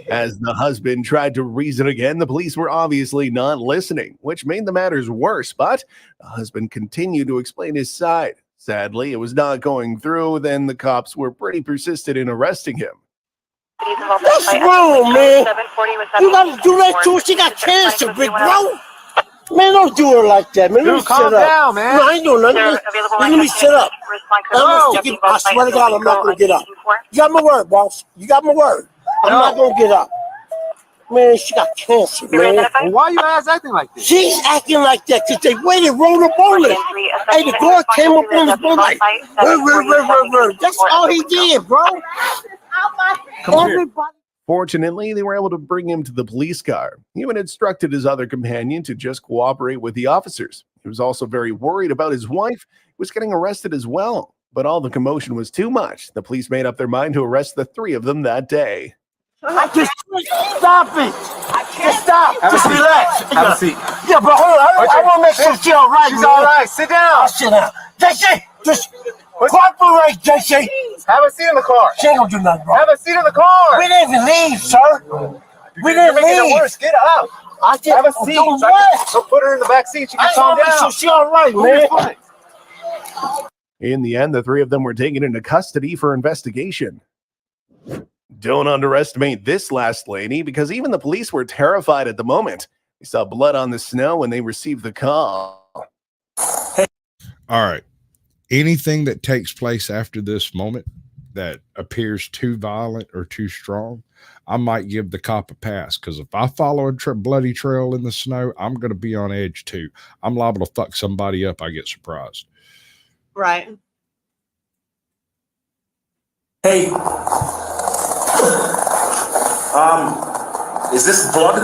As the husband tried to reason again, the police were obviously not listening, which made the matters worse, but the husband continued to explain his side. Sadly, it was not going through. Then the cops were pretty persistent in arresting him. That's wrong, man. You gotta do that to her. She got cancer, big bro. Man, don't do her like that, man. Dude, calm down, man. No, I ain't doing nothing. Let me sit up. I swear to God, I'm not gonna get up. You got my word, boss. You got my word. I'm not gonna get up. Man, she got cancer, man. Well, why are you guys acting like this? She's acting like that because they waited, rolled up on it. Hey, the guard came up on his boat like, that's all he did, bro. Everybody. Fortunately, they were able to bring him to the police car. He even instructed his other companion to just cooperate with the officers. He was also very worried about his wife, who was getting arrested as well. But all the commotion was too much. The police made up their mind to arrest the three of them that day. Just stop it. Just stop. Just relax. Have a seat. Yeah, but hold on. I want to make sure she's all right. She's all right. Sit down. I'll sit down. JC, just cooperate, JC. Have a seat in the car. She ain't gonna do nothing, bro. Have a seat in the car. We didn't even leave, sir. We didn't You're making leave. it worse. Get up. I just Have a seat. So put her in the back seat. She can calm down. So she all right, man. In the end, the three of them were taken into custody for investigation. Don't underestimate this last lady, because even the police were terrified at the moment. They saw blood on the snow when they received the call. All right. Anything that takes place after this moment that appears too violent or too strong, I might give the cop a pass, because if I follow a bloody trail in the snow, I'm going to be on edge too. I'm liable to fuck somebody up. I get surprised. Right. Hey. Is this blood?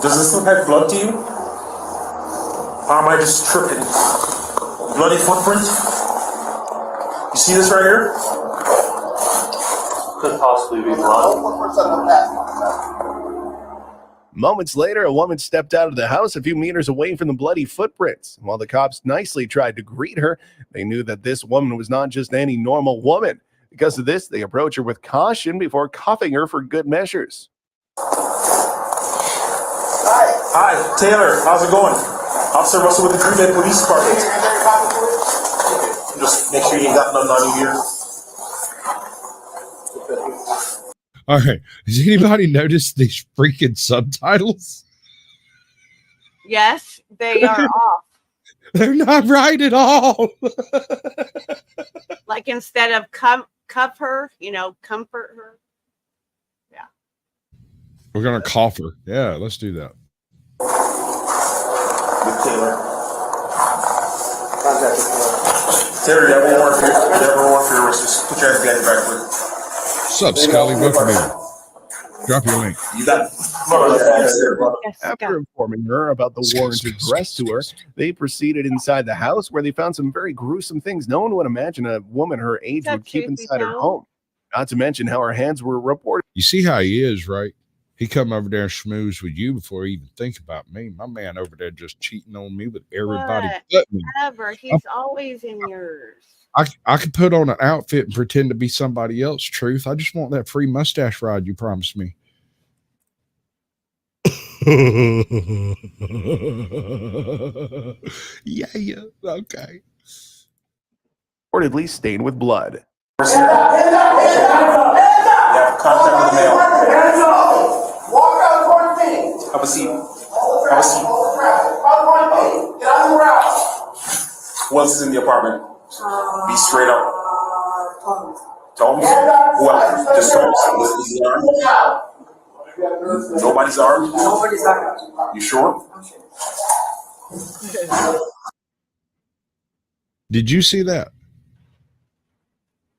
Does this look like blood to you? Or am I just tripping? Bloody footprint? You see this right here? Could possibly be blood. Moments later, a woman stepped out of the house a few meters away from the bloody footprints. While the cops nicely tried to greet her, they knew that this woman was not just any normal woman. Because of this, they approached her with caution before cuffing her for good measures. Hi, Taylor. How's it going? Officer Russell with the Green Bay Police Department. Just make sure you ain't got nothing on you here. All right. Has anybody noticed these freaking subtitles? Yes, they are off. They're not right at all. Like instead of cuff her, comfort her. Yeah. We're going to cough her. Yeah, let's do that. With Taylor. Taylor, you have one more for your wrist. Just put your hands behind your back, please. What's up, Scully? Welcome in. Drop your link. You got After informing her about the warranted arrest to her, they proceeded inside the house, where they found some very gruesome things no one would imagine a woman her age would keep inside her home. Not to mention how her hands were reported. You see how he is, right? He come over there and schmooze with you before he even think about me. My man over there just cheating on me with everybody but me. Whatever. He's always in yours. I could put on an outfit and pretend to be somebody else, Truth. I just want that free mustache ride you promised me. Yeah. Okay. Reportedly stained with blood. Contact with the mail. Walk out towards me. Have a seat. Get on the ground. Who else is in the apartment? Be straight up. Tomes? Who else? Just Tomes. Is he armed? Nobody's armed? Nobody's armed. You sure? Did you see that?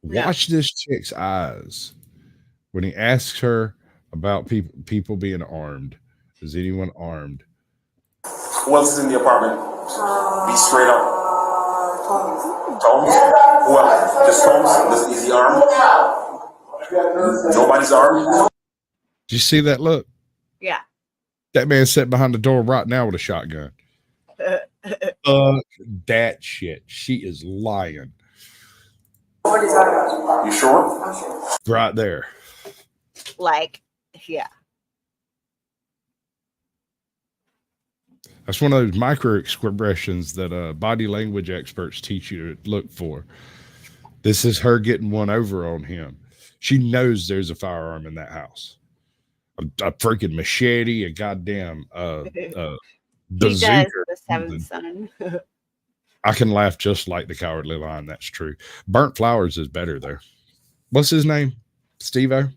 Yeah. Watch this chick's eyes when he asks her about people being armed. Is anyone armed? Who else is in the apartment? Be straight up. Tomes? Who else? Just Tomes? Is he armed? Nobody's armed? Did you see that look? Yeah. That man sitting behind the door right now with a shotgun. That shit. She is lying. You sure? Right there. Like, yeah. That's one of those micro expressions that body language experts teach you to look for. This is her getting one over on him. She knows there's a firearm in that house. A freaking machete, a goddamn bazooka. He does, the seventh son. I can laugh just like the Cowardly Lion. That's true. Burnt Flowers is better though. What's his name? Steve-O?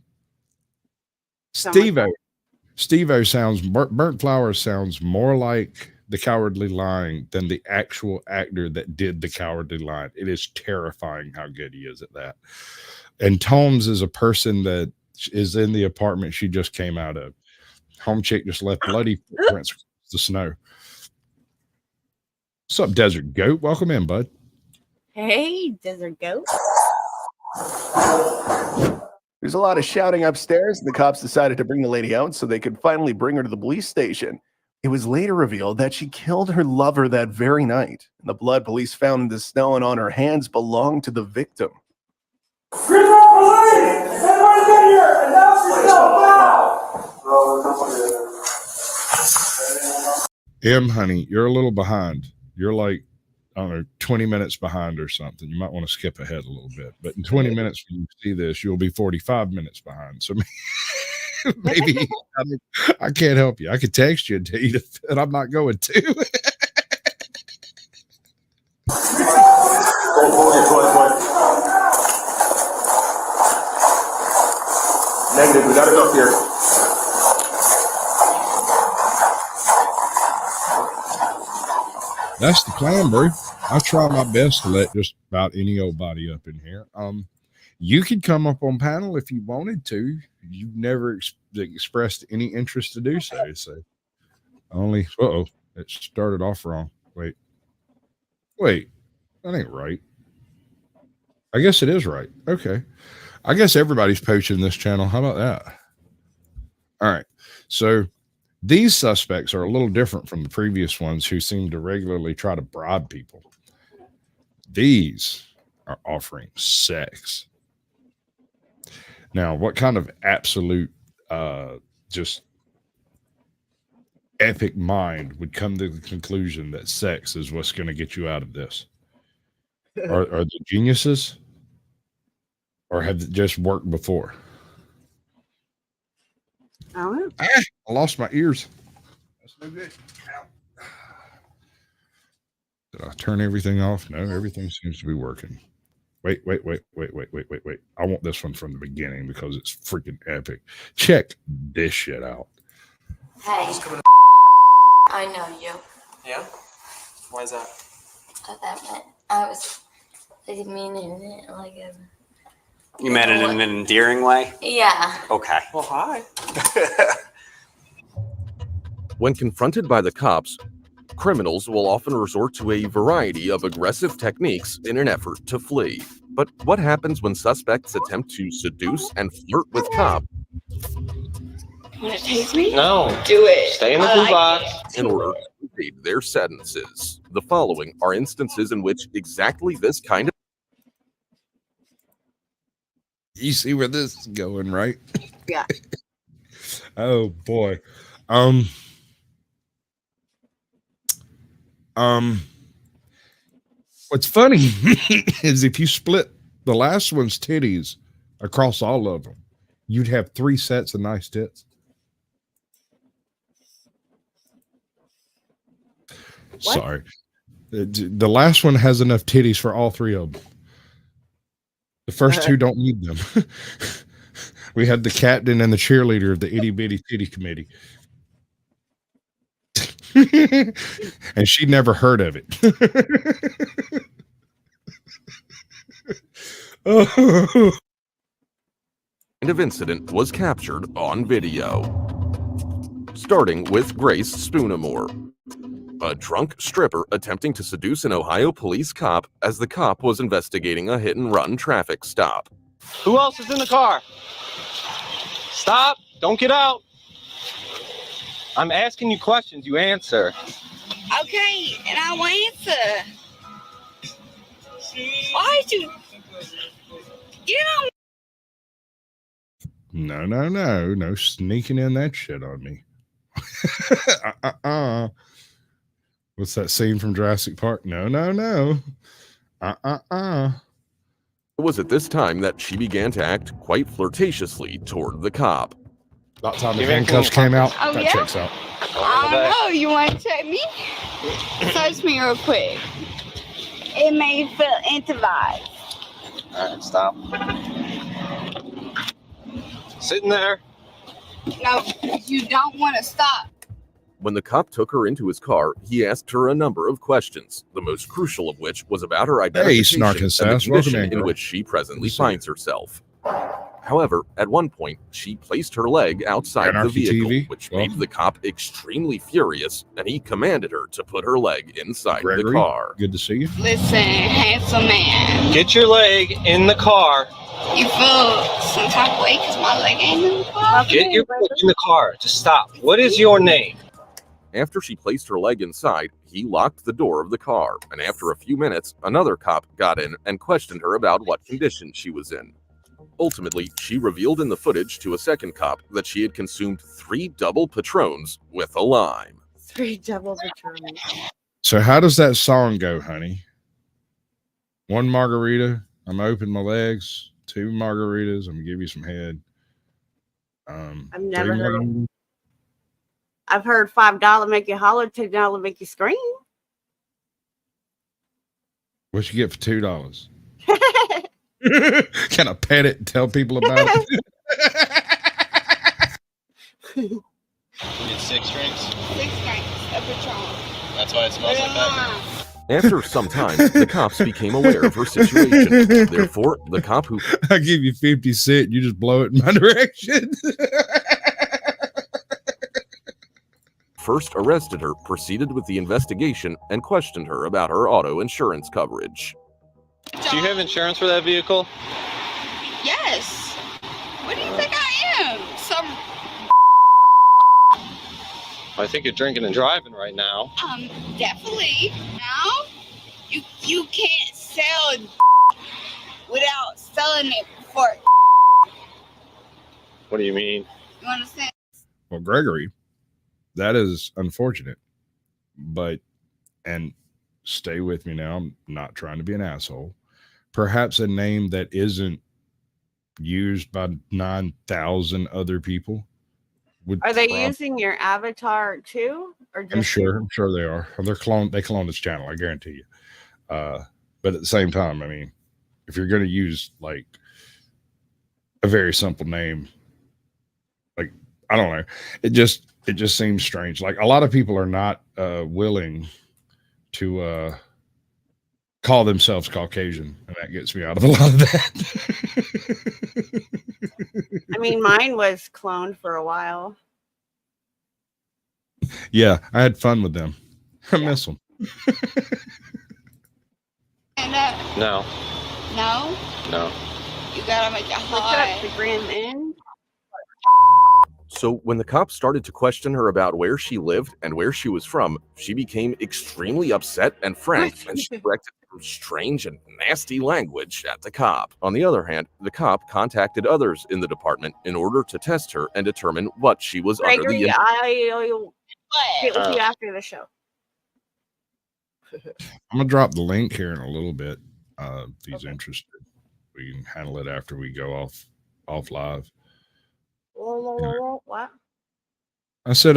Steve-O sounds, Burnt Flowers sounds more like the Cowardly Lion than the actual actor that did the Cowardly Lion. It is terrifying how good he is at that. And Tomes is a person that is in the apartment she just came out of. Home chick just left bloody footprints across the snow. What's up, Desert Goat? Welcome in, bud. Hey, Desert Goat. There's a lot of shouting upstairs, and the cops decided to bring the lady out so they could finally bring her to the police station. It was later revealed that she killed her lover that very night, and the blood police found in the snow and on her hands belonged to the victim. Police! Everybody get here! Announce yourself now! Honey, you're a little behind. You're like, I don't know, 20 minutes behind or something. You might want to skip ahead a little bit. But in 20 minutes when you see this, you'll be 45 minutes behind. So maybe I can't help you. I could text you and tell you that I'm not going to. Negative, we got enough here. That's the plan, bro. I try my best to let just about any old body up in here. You could come up on panel if you wanted to. You've never expressed any interest to do so. So only, it started off wrong. Wait, that ain't right. I guess it is right. Okay. I guess everybody's poaching this channel. How about that? All right. So these suspects are a little different from the previous ones who seem to regularly try to bribe people. These are offering sex. Now, what kind of absolute, just epic mind would come to the conclusion that sex is what's going to get you out of this? Are they geniuses? Or have it just worked before? I don't know. I lost my ears. That's no good. Ow. Did I turn everything off? No, everything seems to be working. Wait. I want this one from the beginning because it's freaking epic. Check this shit out. Hey, I know you. Yeah? Why is that? That meant I was meaning it like a... You meant it in an endearing way? Yeah. Okay. Well, hi. When confronted by the cops, criminals will often resort to a variety of aggressive techniques in an effort to flee. But what happens when suspects attempt to seduce and flirt with cops? Want to taste me? No. Do it. Stay in the blue box. In order to evade their sentences. The following are instances in which exactly this kind of... You see where this is going, right? Yeah. Oh boy. What's funny is if you split the last one's titties across all of them, you'd have 3 sets of nice tits. What? Sorry. The last one has enough titties for all 3 of them. The first 2 don't need them. We had the captain and the cheerleader of the itty bitty titty committee. And she never heard of it. Kind of incident was captured on video. Starting with Grace Spoonamore, a drunk stripper attempting to seduce an Ohio police cop as the cop was investigating a hit-and-run traffic stop. Who else is in the car? Stop! Don't get out! I'm asking you questions, you answer. Okay, and I'll answer. Why did you get on? No sneaking in that shit on me. What's that scene from Jurassic Park? No. It was at this time that she began to act quite flirtatiously toward the cop. About time the handcuffs came out. Oh, that yeah? checks out. I don't know. You want to check me? Search me real quick. It may feel intimate. All right, stop. Sitting there. No, you don't want to stop. When the cop took her into his car, he asked her a number of questions, the most crucial of which was about her identification Snark and and the Sass. condition Welcome in, in girl. which she presently finds herself. However, at one point, she placed her leg outside Anarchy the vehicle, TV. which made the cop extremely furious, and he commanded her to put her leg inside the Gregory, car. good to see you. Listen, handsome man. Get your leg in the car. You feel some type of way because my leg ain't in the car? Get your leg in the car. Just stop. What is your name? After she placed her leg inside, he locked the door of the car, and after a few minutes, another cop got in and questioned her about what condition she was in. Ultimately, she revealed in the footage to a second cop that she had consumed 3 double Patrons with a lime. 3 double Patrons. So how does that song go, honey? 1 margarita, I'm gonna open my legs. 2 margaritas, I'm gonna give you some head. I've never 3 heard it. margaritas. I've heard $5 make you holler, $2 make you scream. What you get for $2? Can I pet it and tell people about it? You get 6 drinks? 6 drinks of Patron. That's why it smells like that? After some time, the cops became aware of her situation. Therefore, the cop who I give you 50 cents, you just blow it in my direction. first arrested her proceeded with the investigation and questioned her about her auto insurance coverage. Do you have insurance for that vehicle? Yes. What do you think I am? Some I think you're drinking and driving right now. definitely. Now you can't sell without selling it for. What do you mean? You understand? Well, Gregory, that is unfortunate, but, and stay with me now, I'm not trying to be an asshole. Perhaps a name that isn't used by 9,000 other people would. Are they using your avatar too, or just I'm sure they are. They cloned this channel, I guarantee you. But at the same time, I mean, if you're going to use like a very simple name, like, I don't know, it just seems strange. Like, a lot of people are not willing to call themselves Caucasian, and that gets me out of a lot of that. I mean, mine was cloned for a while. Yeah, I had fun with them. I miss them. And No. no, No. you gotta make it What's hard. up, the Grim Inn? So when the cops started to question her about where she lived and where she was from, she became extremely upset and frank, and she directed some strange and nasty language at the cop. On the other hand, the cop contacted others in the department in order to test her and determine what she was under the Gregory, I'll get with you after the show. I'm gonna drop the link here in a little bit. If he's interested, we can handle it after we go off live. What? I said,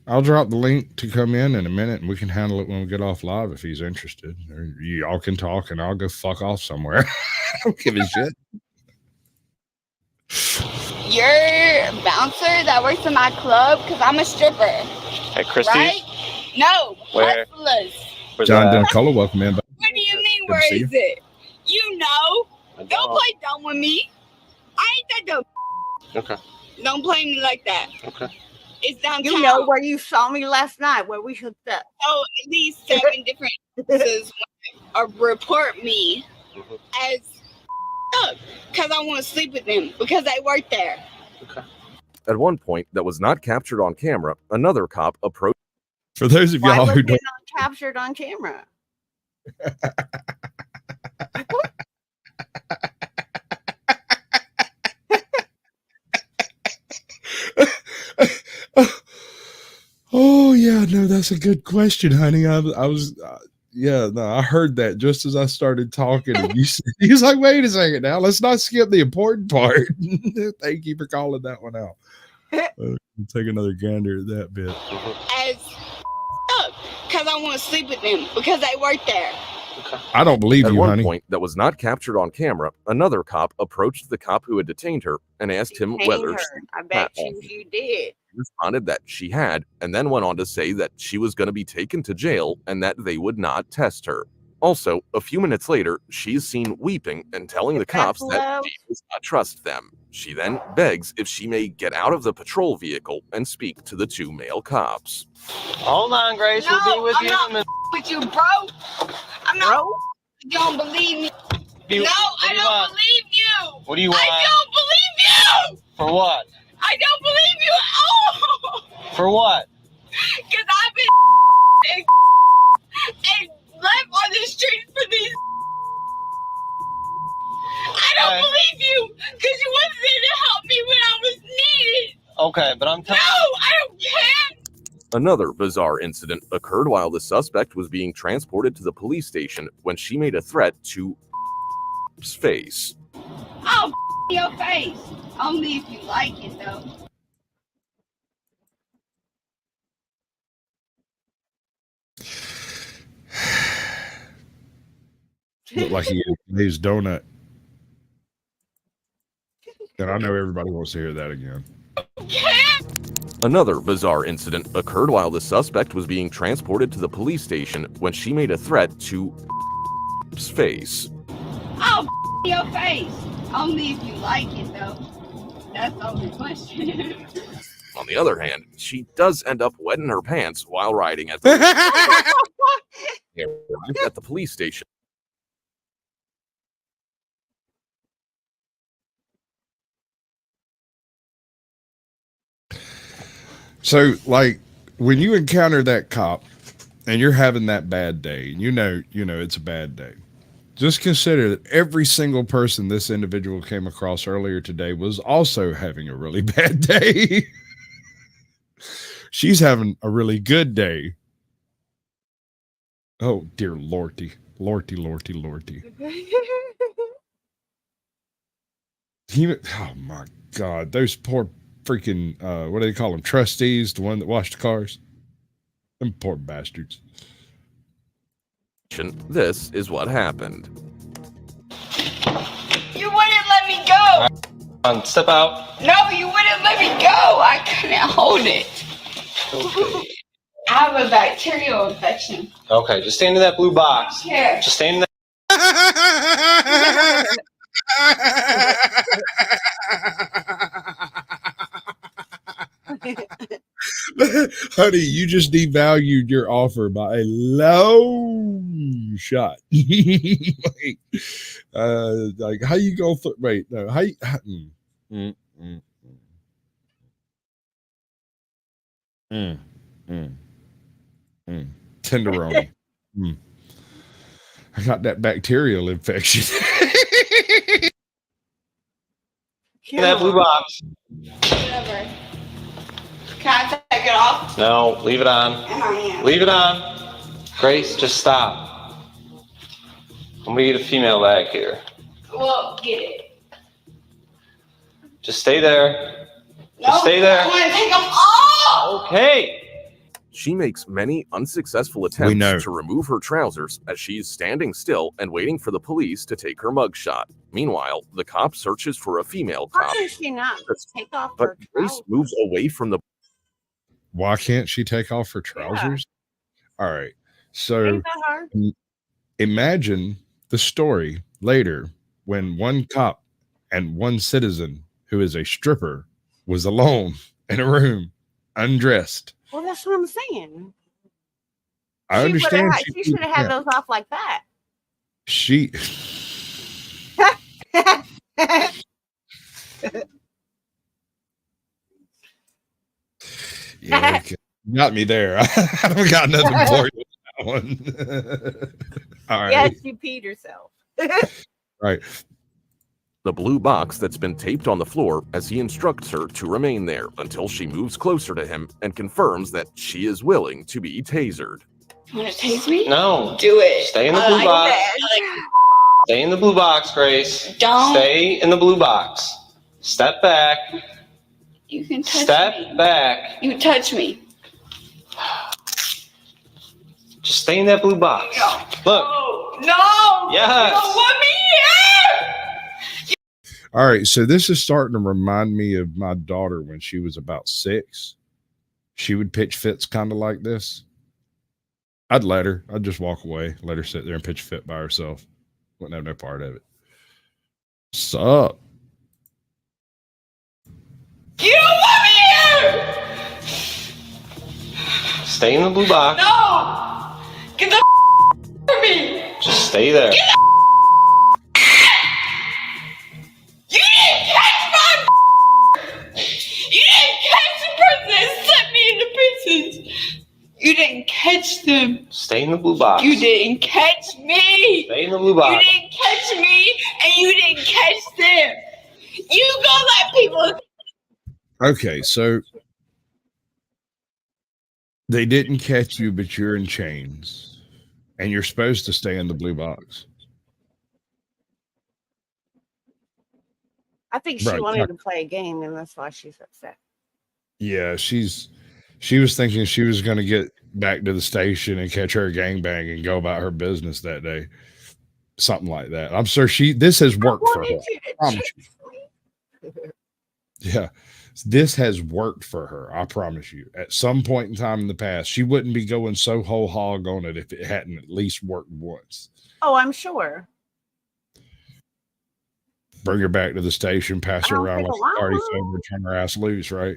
I'll drop the link to come in a minute, and we can handle it when we get off live if he's interested. Or y'all can talk, and I'll go fuck off somewhere. I don't give a shit. You're a bouncer that works in my club because I'm a stripper. At Christie's? Right? No, Where? Hustlers. Where's John that? Dencollo, welcome in. What do you mean, Good where to see is you. it? You know. I Don't play dumb with me. I ain't that dumb. Okay. Don't play me like that. Okay. It's downtown. You know where you saw me last night, where we hooked up. So at least 7 different places report me as up because I want to sleep with them because I work there. At one point that was not captured on camera, another cop approached. For those of Why y'all was who it don't, not captured on camera? oh yeah, no, that's a good question, honey. I was, yeah, no, I heard that just as I started talking, and he was like, "Wait a second, now let's not skip the important part." Thank you for calling that one out. Take another gander at that bit. As up because I want to sleep with them because I work there. I don't believe At you, one honey. point that was not captured on camera, another cop approached the cop who had detained her and asked him Detained whether her. she I bet had. you did. Responded that she had, and then went on to say that she was going to be taken to jail and that they would not test her. Also, a few minutes later, she is seen weeping and telling the cops that she does not trust them. She then begs if she may get out of the patrol vehicle and speak to the 2 male cops. Hold on, Grace. No, We'll be with I'm you. not with you, bro. I'm not. Bro? You don't believe me. You- No, what do I you don't want? believe you. What do you I want? don't believe you. For what? I don't believe you at all. For what? Because I've been and left on the streets for these. I don't believe you because you wasn't there to help me when I was needed. Okay, but I'm No, telling I don't care. Another bizarre incident occurred while the suspect was being transported to the police station when she made a threat to face. I'll your face. Only if you like it, though. Looked like he ate his donut. And I know everybody wants to hear that again. Another bizarre incident occurred while the suspect was being transported to the police station when she made a threat to face. I'll your face. Only if you like it, though. That's the only question. On the other hand, she does end up wetting her pants while riding at the at the police station. So, like, when you encounter that cop and you're having that bad day, you know it's a bad day. Just consider that every single person this individual came across earlier today was also having a really bad day. She's having a really good day. Oh, dear Lordy. Lordy. Oh, my God. Those poor freaking, what do they call them? Trustees, the one that washed the cars. Them poor bastards. This is what happened. You wouldn't let me go. Step out. No, you wouldn't let me go. I couldn't hold it. Okay. I have a bacterial infection. Okay, just stay in that blue box. Here. Just stay in that. Honey, you just devalued your offer by a low shot. Like how you go? Wait, no. How? Tenderoni. I got that bacterial infection. That blue box. Whatever. Can I take it off? No, leave it on. And I am. Leave it on. Grace, just stop. I'm gonna get a female lag here. Well, get it. Just stay there. No, Just stay there. I want to take them off. Okay. She makes many unsuccessful attempts to remove her trousers as she's standing still and waiting for the police to take her mugshot. Meanwhile, the cop searches for a female Why cop, can she not take off but her Grace moves away from the. Why can't she take off her trousers? All right. So Ain't that hard? imagine the story later when one cop and one citizen who is a stripper was alone in a room, undressed. Well, that's what I'm saying. I understand. She should have had those off like that. She. Yeah, okay. You got me there. I don't got nothing for you on that one. All right. Yes, you peed yourself. Right. The blue box that's been taped on the floor as he instructs her to remain there until she moves closer to him and confirms that she is willing to be tasered. You want to tase me? No. Do it. Stay in the blue box. Stay in the blue box, Grace. Don't. Stay in the blue box. Step back. You can touch me. Step back. You touch me. Just stay in that blue box. No. Look. No. Yes. You don't want me here. All right. So this is starting to remind me of my daughter when she was about 6. She would pitch fits kind of like this. I'd let her. I'd just walk away, let her sit there and pitch a fit by herself. Wouldn't have no part of it. Sup? You don't want me here. Stay in the blue box. No. Get the from me. Just stay there. Get the You didn't catch my You didn't catch the person that sent me into prison. You didn't catch them. Stay in the blue box. You didn't catch me. Stay in the blue box. You didn't catch me, and you didn't catch them. You gonna let people. Okay. So They didn't catch you, but you're in chains. And you're supposed to stay in the blue box. I think she Right. wanted to play a game, and that's why she's upset. Yeah, she was thinking she was going to get back to the station and catch her gangbang and go about her business that day. Something like that. I'm sure this has worked for her. I promise you. Yeah. This has worked for her. I promise you. At some point in time in the past, she wouldn't be going so whole hog on it if it hadn't at least worked once. Oh, I'm sure. Bring her back to the station, pass her around like a party sober, turn her ass loose, right?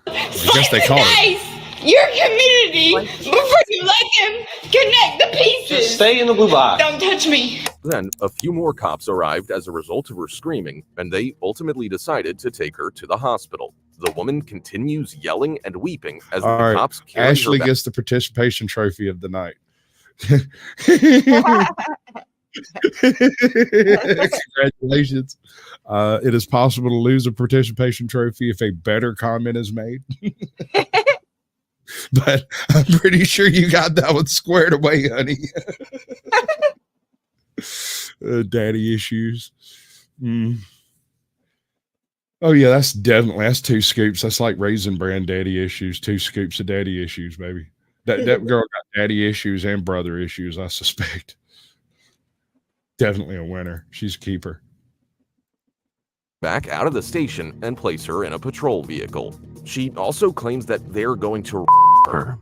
I guess they call it. Your community before you let them connect the pieces. Just stay in the blue box. Don't touch me. Then a few more cops arrived as a result of her screaming, and they ultimately decided to take her to the hospital. The woman continues yelling and weeping as the cops carry Ashley her back. gets the participation trophy of the night. Congratulations. It is possible to lose a participation trophy if a better comment is made. But I'm pretty sure you got that one squared away, honey. Daddy issues. Oh yeah, that's 2 scoops. That's like Raisin Bran daddy issues. 2 scoops of daddy issues, baby. That girl got daddy issues and brother issues, I suspect. Definitely a winner. She's a keeper. Back out of the station and place her in a patrol vehicle. She also claims that they're going to her.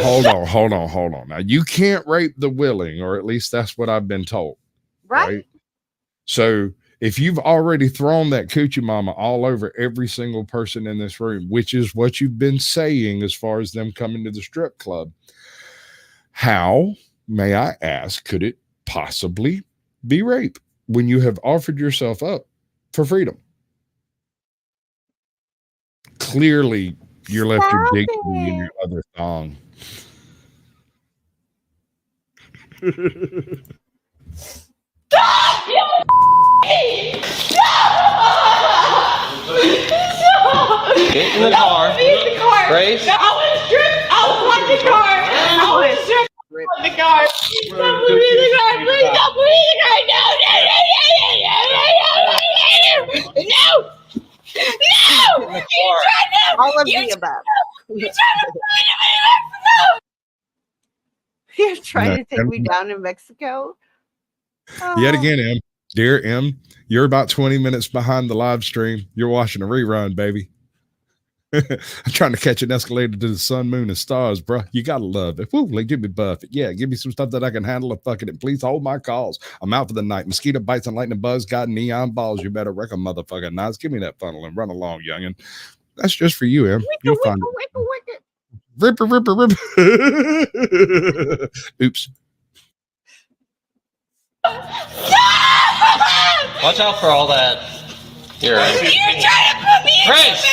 Hold on. Now, you can't rape the willing, or at least that's what I've been told. Right? So if you've already thrown that coochie mama all over every single person in this room, which is what you've been saying as far as them coming to the strip club, how, may I ask, could it possibly be rape when you have offered yourself up for freedom? Clearly, you left your dignity in your other thong. Stop! Get in the car. Grace. I want to strip. I want the car. I want to strip. The car. Don't put me in the car. Please don't put me in the car. No. All of the above. You're trying to take me down to Mexico? Yet again, M. Dear M, you're about 20 minutes behind the live stream. You're watching a rerun, baby. I'm trying to catch an escalator to the sun, moon, and stars, bro. You gotta love it. Woo, like, give me buff it. Yeah, give me some stuff that I can handle. Fucking it. Please hold my calls. I'm out for the night. Mosquito bites and lightning buzz got neon balls. You better wreck a motherfucking nice. Give me that funnel and run along, youngin. That's just for you, M. You'll find it. Ripper. Oops. Watch out for all that. You're trying to put me in Mexico.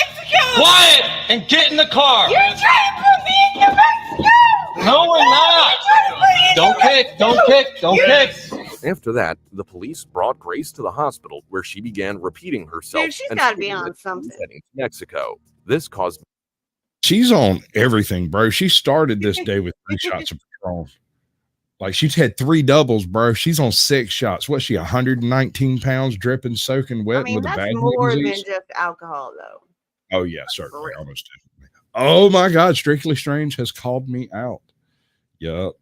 Quiet and get in the car. You're trying to put me in Mexico. No, we're not. Don't kick. After that, the police brought Grace to the hospital where she began repeating herself. Dude, she's and got to be stating on that she was something. heading to Mexico. This caused. She's on everything, bro. She started this day with 3 shots of Patron. Like, she's had 3 doubles, bro. She's on 6 shots. What's she, 119 pounds, dripping, soaking wet, I mean, with a that's bag more than disease? just alcohol, though. Oh yeah, certainly, almost definitely. Oh my God, Strictly Strange has called me out. Yup.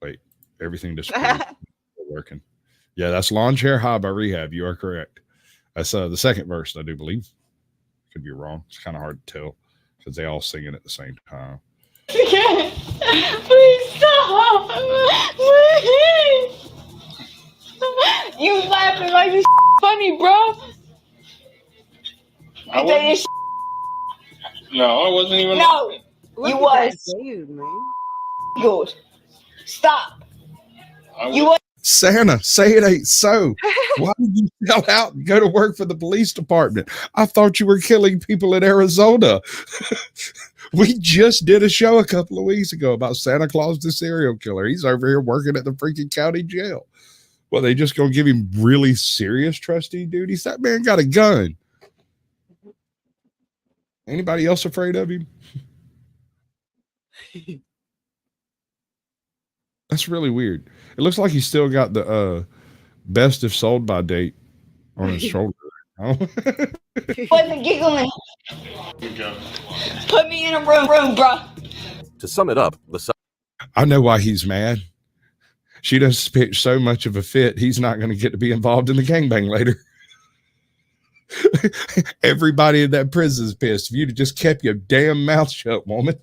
Wait, everything just working. Yeah, that's Lawn Chair High by Rehab. You are correct. That's the second verse, I do believe. Could be wrong. It's kind of hard to tell because they all sing it at the same time. Please stop. Please. You laughing like this funny, bro. No, I wasn't even. No, you was. Dude, man. Good. Stop. You was. Santa, say it ain't so. Why did you sell out and go to work for the police department? I thought you were killing people in Arizona. We just did a show a couple of weeks ago about Santa Claus the serial killer. He's over here working at the freaking county jail. Well, they just gonna give him really serious trustee duties? That man got a gun. Anybody else afraid of him? That's really weird. It looks like he's still got the best if sold by date on his shoulder. Wasn't giggling. Put me in a room, bro. To sum it up, I know why he's mad. She does pitch so much of a fit, he's not going to get to be involved in the gangbang later. Everybody in that prison is pissed. If you'd have just kept your damn mouth shut, woman.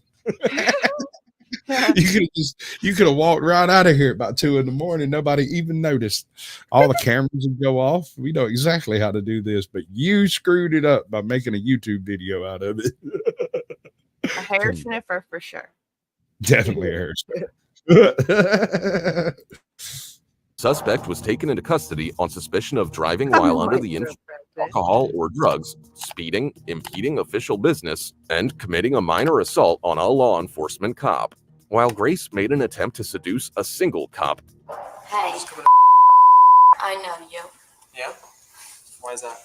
You could have walked right out of here about 2 a.m. Nobody even noticed. All the cameras would go off. We know exactly how to do this, but you screwed it up by making a YouTube video out of it. A hair sniffer for sure. Definitely a hair sniffer. Suspect was taken into custody on suspicion of driving while under the influence of alcohol or drugs, speeding, impeding official business, and committing a minor assault on a law enforcement cop. While Grace made an attempt to seduce a single cop, Hey. I know you. Yeah? Why is that?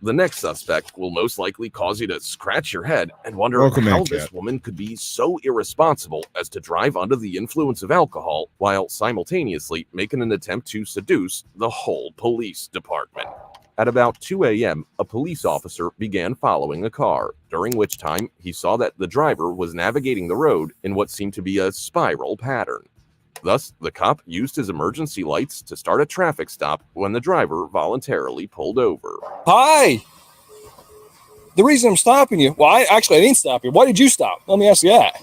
the next suspect will most likely cause you to scratch your head and wonder Welcome how in, this Kat. woman could be so irresponsible as to drive under the influence of alcohol while simultaneously making an attempt to seduce the whole police department. At about 2 a.m., a police officer began following a car, during which time he saw that the driver was navigating the road in what seemed to be a spiral pattern. Thus, the cop used his emergency lights to start a traffic stop when the driver voluntarily pulled over. Hi. The reason I'm stopping you, well, I didn't stop you. Why did you stop? Let me ask you that.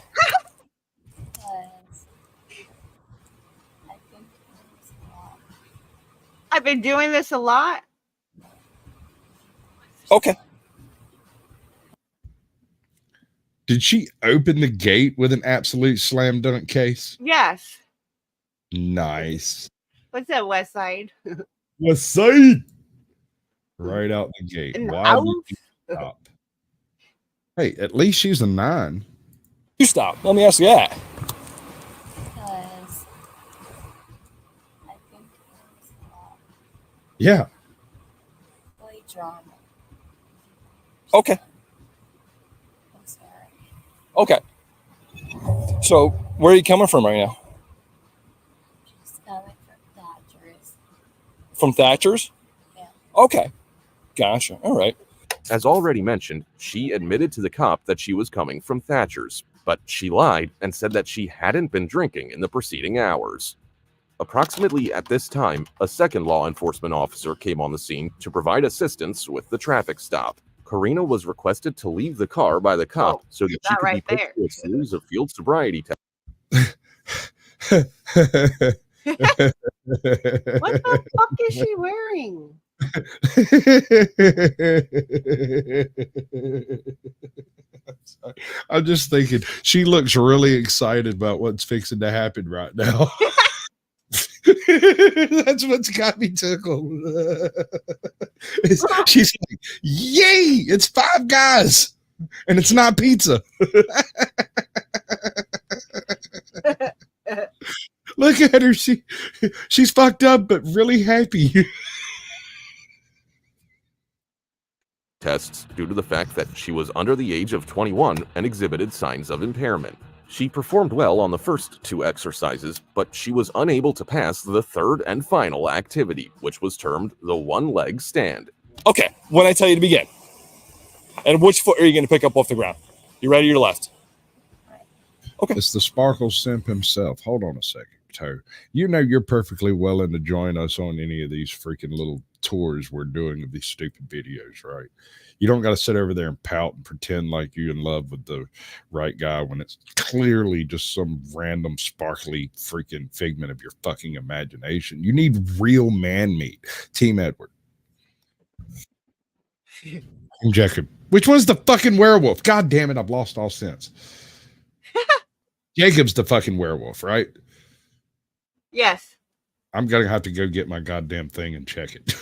I've been doing this a lot. Okay. Did she open the gate with an absolute slam dunk case? Yes. Nice. What's that, West Side? West Side. Right out the gate. Why did you stop? Hey, at least she's a 9. You stop. Let me ask you that. Because I think it's Yeah. really drama. Okay. I'm sorry. Okay. So, where are you coming from right now? Just coming from Dodgers. From Thatcher's? Yeah. Okay. Gotcha. All right. As already mentioned, she admitted to the cop that she was coming from Thatcher's, but she lied and said that she hadn't been drinking in the preceding hours. Approximately at this time, a second law enforcement officer came on the scene to provide assistance with the traffic stop. Karina was requested to leave the car by the cop so that she could be put through a series of field sobriety tests. What the fuck is she wearing? I'm just thinking she looks really excited about what's fixing to happen right now. That's what's got me tickled. She's like, yay, it's 5 guys and it's not pizza. Look at her. She's fucked up but really happy. Tests due to the fact that she was under the age of 21 and exhibited signs of impairment. She performed well on the first 2 exercises, but she was unable to pass the third and final activity, which was termed the one-leg stand. Okay. When I tell you to begin. And which foot are you going to pick up off the ground? You right or your left? Okay. It's the Sparkle Simp himself. Hold on a second, Toe. You know you're perfectly willing to join us on any of these freaking little tours we're doing of these stupid videos, right? You don't got to sit over there and pout and pretend like you're in love with the right guy when it's clearly just some random sparkly freaking figment of your fucking imagination. You need real man meat. Team Edward. And Jacob. Which one's the fucking werewolf? God damn it, I've lost all sense. Jacob's the fucking werewolf, right? Yes. I'm going to have to go get my goddamn thing and check it.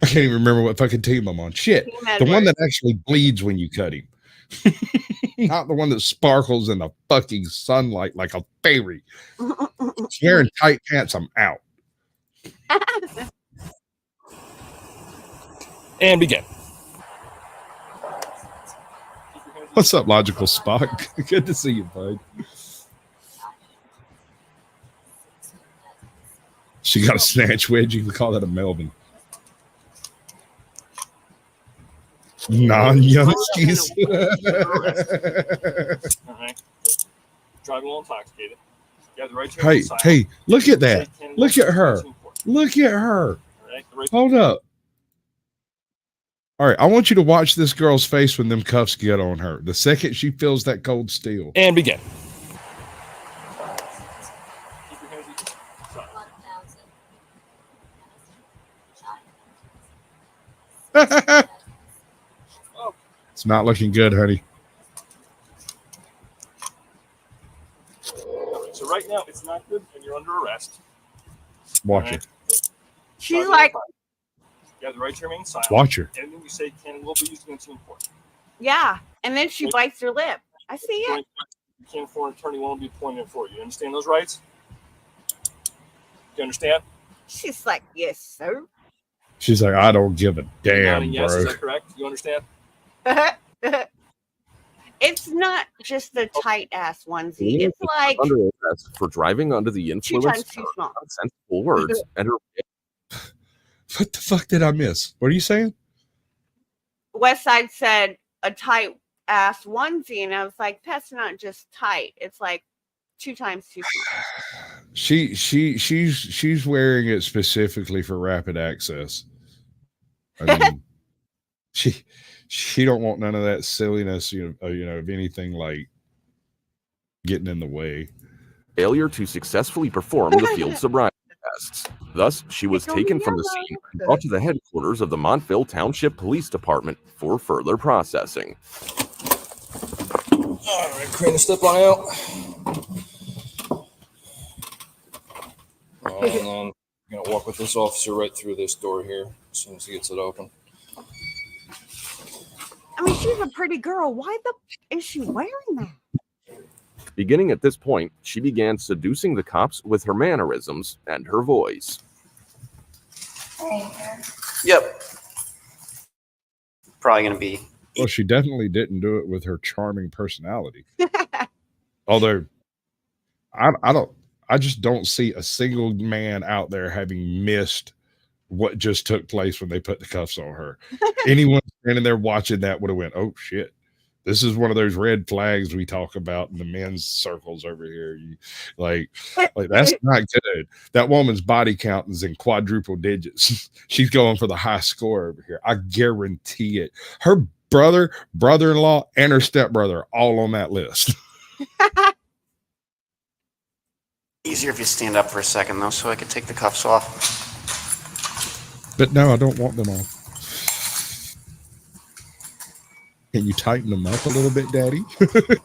I can't even remember what fucking team I'm on. Shit. The one that actually bleeds when you cut him. Not the one that sparkles in the fucking sunlight like a fairy. Wearing tight pants, I'm out. And begin. What's up, Logical Spock? Good to see you, bud. She got a snatch wedge. You can call that a Melvin. Non-Youngskies. All right. Driving while intoxicated. You have the right to Hey, remain silent. hey, look at that. Look at her. Look at her. All right. The right Hold up. All right, I want you to watch this girl's face when them cuffs get on her. The second she feels that cold steel. And begin. It's not looking good, honey. So right now it's not good, and you're under arrest. Watch her. She's like, You have the right to remain silent. Watch her. Anything you say can and will be used against you in court. yeah. And then she bites her lip. I see it. You can't afford an attorney won't be appointed for you. You understand those rights? You understand? She's like, yes, sir. She's like, I don't give a damn, Nodding yes, bro. is that correct? You understand? It's not just the tight ass onesie. Leah It's is like under arrest for driving under the influence times of too small. unsensible words and her What the fuck did I miss? What are you saying? Westside said a tight ass onesie, and I was like, that's not just tight. It's like 2 times too small. She's wearing it specifically for rapid access. I mean, she don't want none of that silliness, of anything like getting in the way. failure to successfully perform the field sobriety tests. Thus, she was taken from the scene and brought to the headquarters of the Montville Township Police Department for further processing. All right, Karina, step on out. And then I'm gonna walk with this officer right through this door here as soon as he gets it open. I mean, she's a pretty girl. Why the is she wearing that? Beginning at this point, she began seducing the cops with her mannerisms and her voice. Yep. Probably gonna be. Well, she definitely didn't do it with her charming personality. Although I just don't see a single man out there having missed what just took place when they put the cuffs on her. Anyone standing there watching that would have went, oh shit. This is one of those red flags we talk about in the men's circles over here. Like that's not good. That woman's body count is in quadruple digits. She's going for the high score over here. I guarantee it. Her brother, brother-in-law, and her stepbrother are all on that list. Easier if you stand up for a second, though, so I could take the cuffs off. But no, I don't want them off. Can you tighten them up a little bit, Daddy? Okay.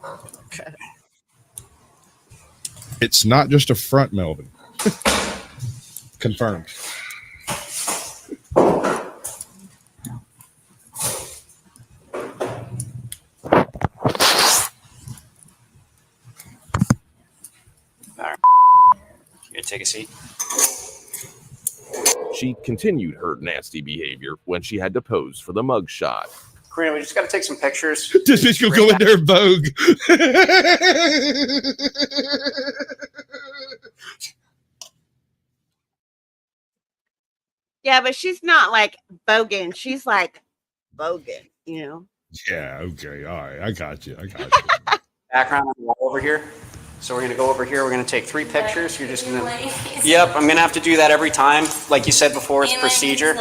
It's not just a front, Melvin. Confirmed. Take a seat. She continued her nasty behavior when she had to pose for the mugshot. Karina, we just got to take some pictures. This bitch will go in there in Vogue. Yeah, but she's not like bogan. She's like bogan, Yeah, okay. All right. I got you. Background on the wall over here. So we're going to go over here. We're going to take 3 pictures. You're just going to... Yep, I'm going to have to do that every time. Like you said before, it's procedure.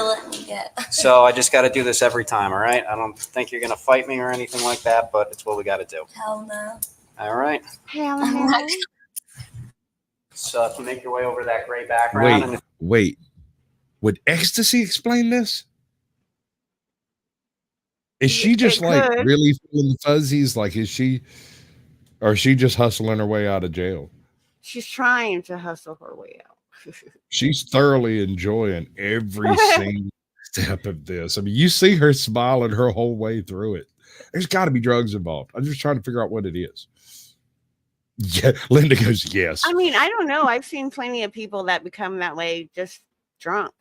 So I just got to do this every time, all right? I don't think you're going to fight me or anything like that, but it's what we got to do. Hell no. All right. Hell no. So if you make your way over that gray background... Wait. Would ecstasy explain this? Is she just really feeling the fuzzies? Like, or is she just hustling her way out of jail? She's trying to hustle her way out. She's thoroughly enjoying every single step of this. I mean, you see her smiling her whole way through it. There's got to be drugs involved. I'm just trying to figure out what it is. Yeah, Linda goes, yes. I mean, I don't know. I've seen plenty of people that become that way just drunk.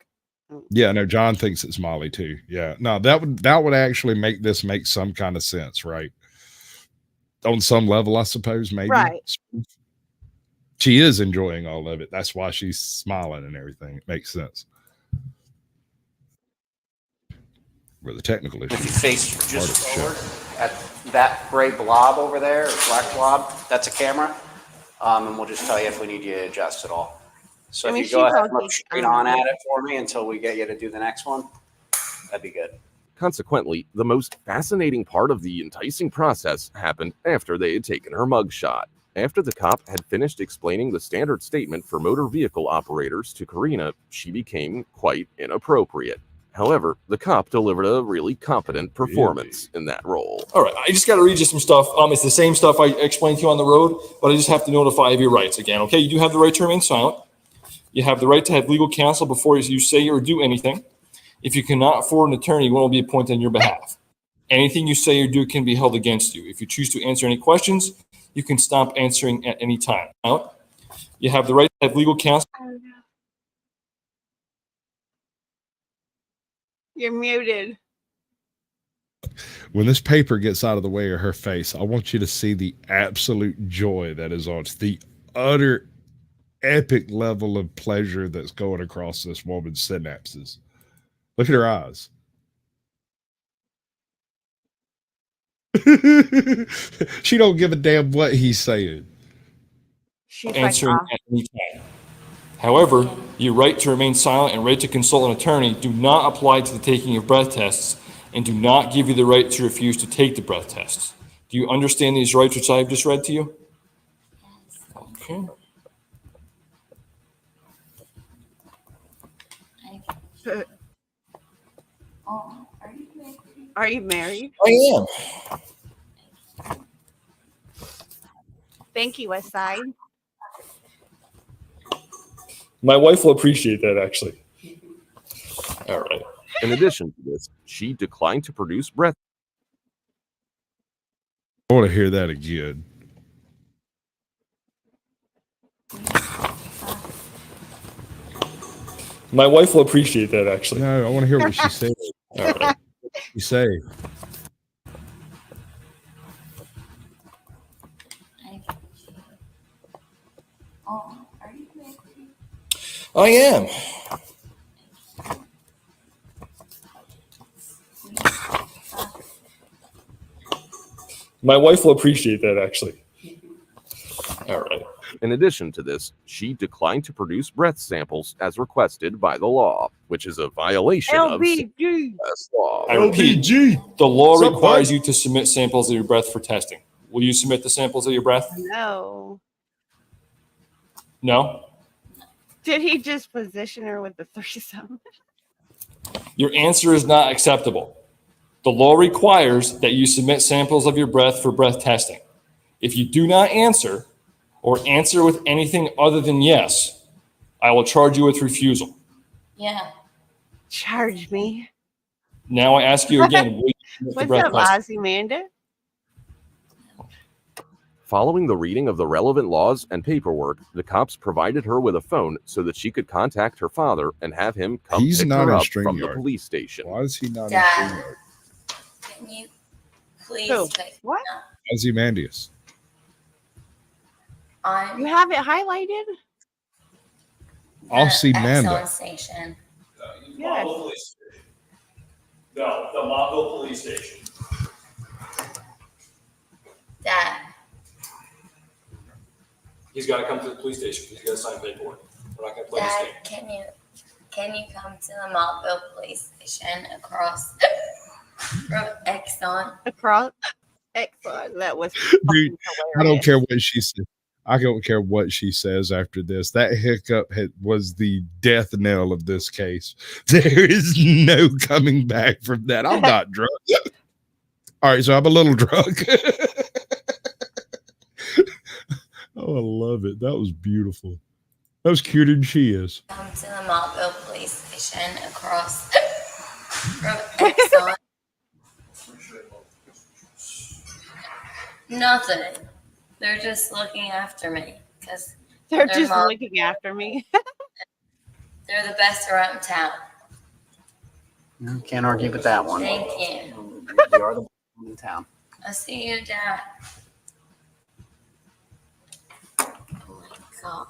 Yeah, no, John thinks it's Molly too. Yeah, no, that would actually make this make some kind of sense, right? On some level, I suppose, maybe. Right. She is enjoying all of it. That's why she's smiling and everything. It makes sense. Where the technical issue. If you face just forward at that gray blob over there, or black blob, that's a camera. And we'll just tell you if we need you to adjust at all. So if you go ahead and look straight on at it for me until we get you to do the next one, that'd be good. Consequently, the most fascinating part of the enticing process happened after they had taken her mugshot. After the cop had finished explaining the standard statement for motor vehicle operators to Karina, she became quite inappropriate. However, the cop delivered a really competent performance in that role. All right, I just got to read you some stuff. It's the same stuff I explained to you on the road, but I just have to notify of your rights again, okay? You do have the right to remain silent. You have the right to have legal counsel before you say or do anything. If you cannot afford an attorney, one will be appointed on your behalf. Anything you say or do can be held against you. If you choose to answer any questions, you can stop answering at any time. You have the right to have legal counsel. You're muted. When this paper gets out of the way of her face, I want you to see the absolute joy that is on. It's the utter epic level of pleasure that's going across this woman's synapses. Look at her eyes. She don't give a damn what he's saying. She's Answering at any time. However, your right to remain silent and right to consult an attorney do not apply to the taking of breath tests and do not give you the right to refuse to take the breath tests. Do you understand these rights which I have just read to you? Okay. Are you married? I am. Thank you, Westside. My wife will appreciate that, actually. All right. In addition to this, she declined to produce breath. I want to hear that again. My wife will appreciate that, actually. No, I want to hear what she said. All right. What you say? I am. My wife will appreciate that, actually. All right. In addition to this, she declined to produce breath samples as requested by the law, which is a violation of CwS law. I repeat, the law requires you to submit samples of your breath for testing. Will you submit the samples of your breath? No. No? Did he just position her with the threesome? Your answer is not acceptable. The law requires that you submit samples of your breath for breath testing. If you do not answer, or answer with anything other than yes, I will charge you with refusal. Yeah. Charge me. Now I ask you again, will you submit the What's breath up, test? Amanda? Following the reading of the relevant laws and paperwork, the cops provided her with a phone so that she could contact her father and have him come He's pick not her in up from the StreamYard. police station. Why is he not Dad. in StreamYard? Can you please Who? pick What? Ozymandias. You have it highlighted? Ozymandias. Exxon station? Yes. No, the Montville Police Station. Dad, He's got to come to the police station because he's got to sign paperwork. We're not going to play this Dad, game. can you come to the Montville Police Station across from Exxon? Across Exxon. That was Dude, I don't care what she said. I don't care what she says after this. That hiccup was the death knell of this case. There is no coming back from that. I'm not drunk. All right, so I'm a little drunk. Oh, I love it. That was beautiful. That was cuter than she is. Come to the Montville Police Station across from Exxon. Nothing. They're just looking after me because They're just looking after me. they're the best around town. Can't argue with that one. Thank you. You are the best in town. I'll see you, Dad. God.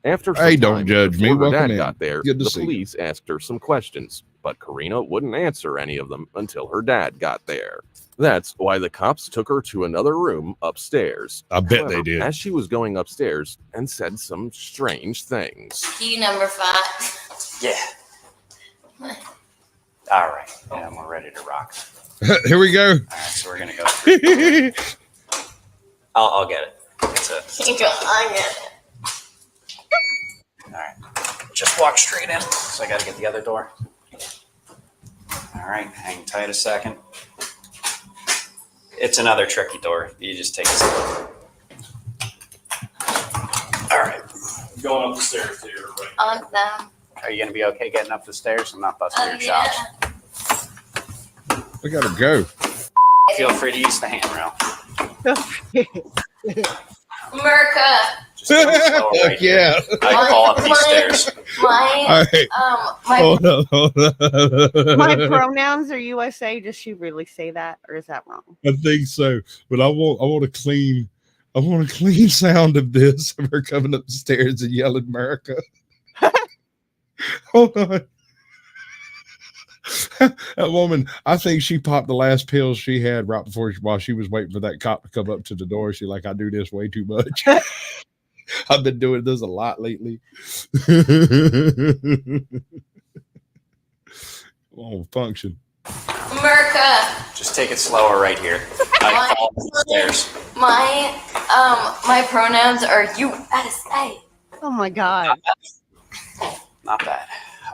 After some Hey, don't time, judge me. before her Welcome dad in. got there, Good to the see you. police asked her some questions, but Karina wouldn't answer any of them until her dad got there. That's why the cops took her to another room upstairs. I bet However, they did. as she was going upstairs and said some strange things. Key number 5. Yeah. All right. Yeah, we're ready to rock. Here we go. All right, so we're gonna go through. I'll get it. It's a. I get it. All right. Just walk straight in. So I got to get the other door. All right. Hang tight a second. It's another tricky door. You just take a second. All right. Going up the stairs here, right? On them. Are you going to be okay getting up the stairs? I'm not busting your chops. We gotta go. Feel free to use the handrail. Merca. Just go slow right Yeah. here. I call up these stairs. My, All right. my, Hold on. My pronouns are USA. Does she really say that, or is that wrong? I think so, but I want a clean sound of this of her coming up the stairs and yelling America. Hold on. That woman, I think she popped the last pills she had right before while she was waiting for that cop to come up to the door. She like, I do this way too much. I've been doing this a lot lately. Won't function. Merca. Just take it slower right here. I call up the stairs. My pronouns are USA. Oh my God. Not bad.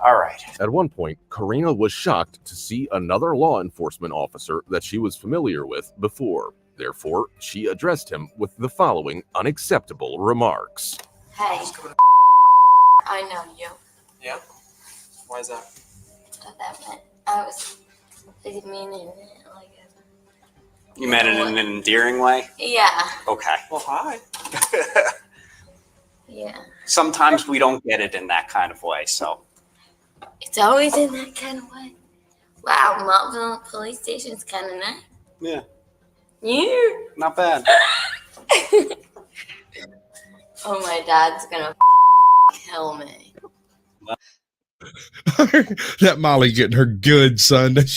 All right. At one point, Karina was shocked to see another law enforcement officer that she was familiar with before. Therefore, she addressed him with the following unacceptable remarks. Hey. I know you. Yeah? Why is that? What that meant. I was meaning it like You meant it in an endearing way? yeah. Okay. Well, hi. Yeah. Sometimes we don't get it in that kind of way, so. It's always in that kind of way. Wow, Montville police station's kind of nice. Yeah. Yeah. Not bad. Oh, my dad's gonna kill me. That Molly getting her good, son. That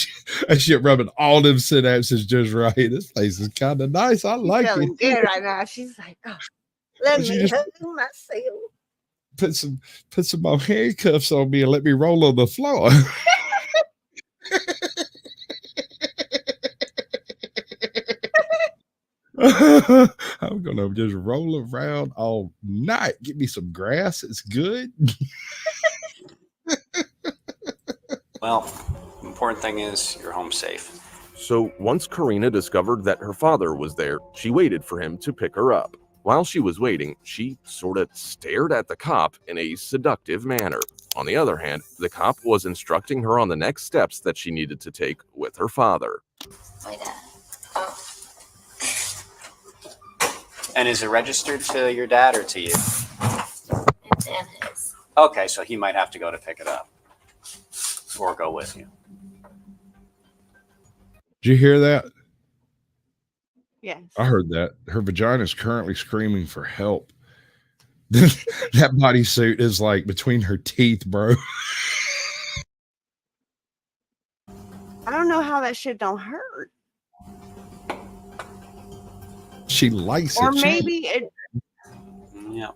shit rubbing all them synapses just right. This place is kind of nice. I like Feeling it. good right now. She's like, oh, let She me just- hug myself. Put some more handcuffs on me and let me roll on the floor. I'm gonna just roll around all night. Get me some grass. It's good. Well, the important thing is you're home safe. So once Karina discovered that her father was there, she waited for him to pick her up. While she was waiting, she sort of stared at the cop in a seductive manner. On the other hand, the cop was instructing her on the next steps that she needed to take with her father. My dad. Oh. And is it registered to your dad or to you? It's in his. Okay, so he might have to go to pick it up. Or go with you. Did you hear that? Yes. I heard that. Her vagina is currently screaming for help. That bodysuit is like between her teeth, bro. I don't know how that shit don't hurt. She likes Or it. maybe it. Yeah.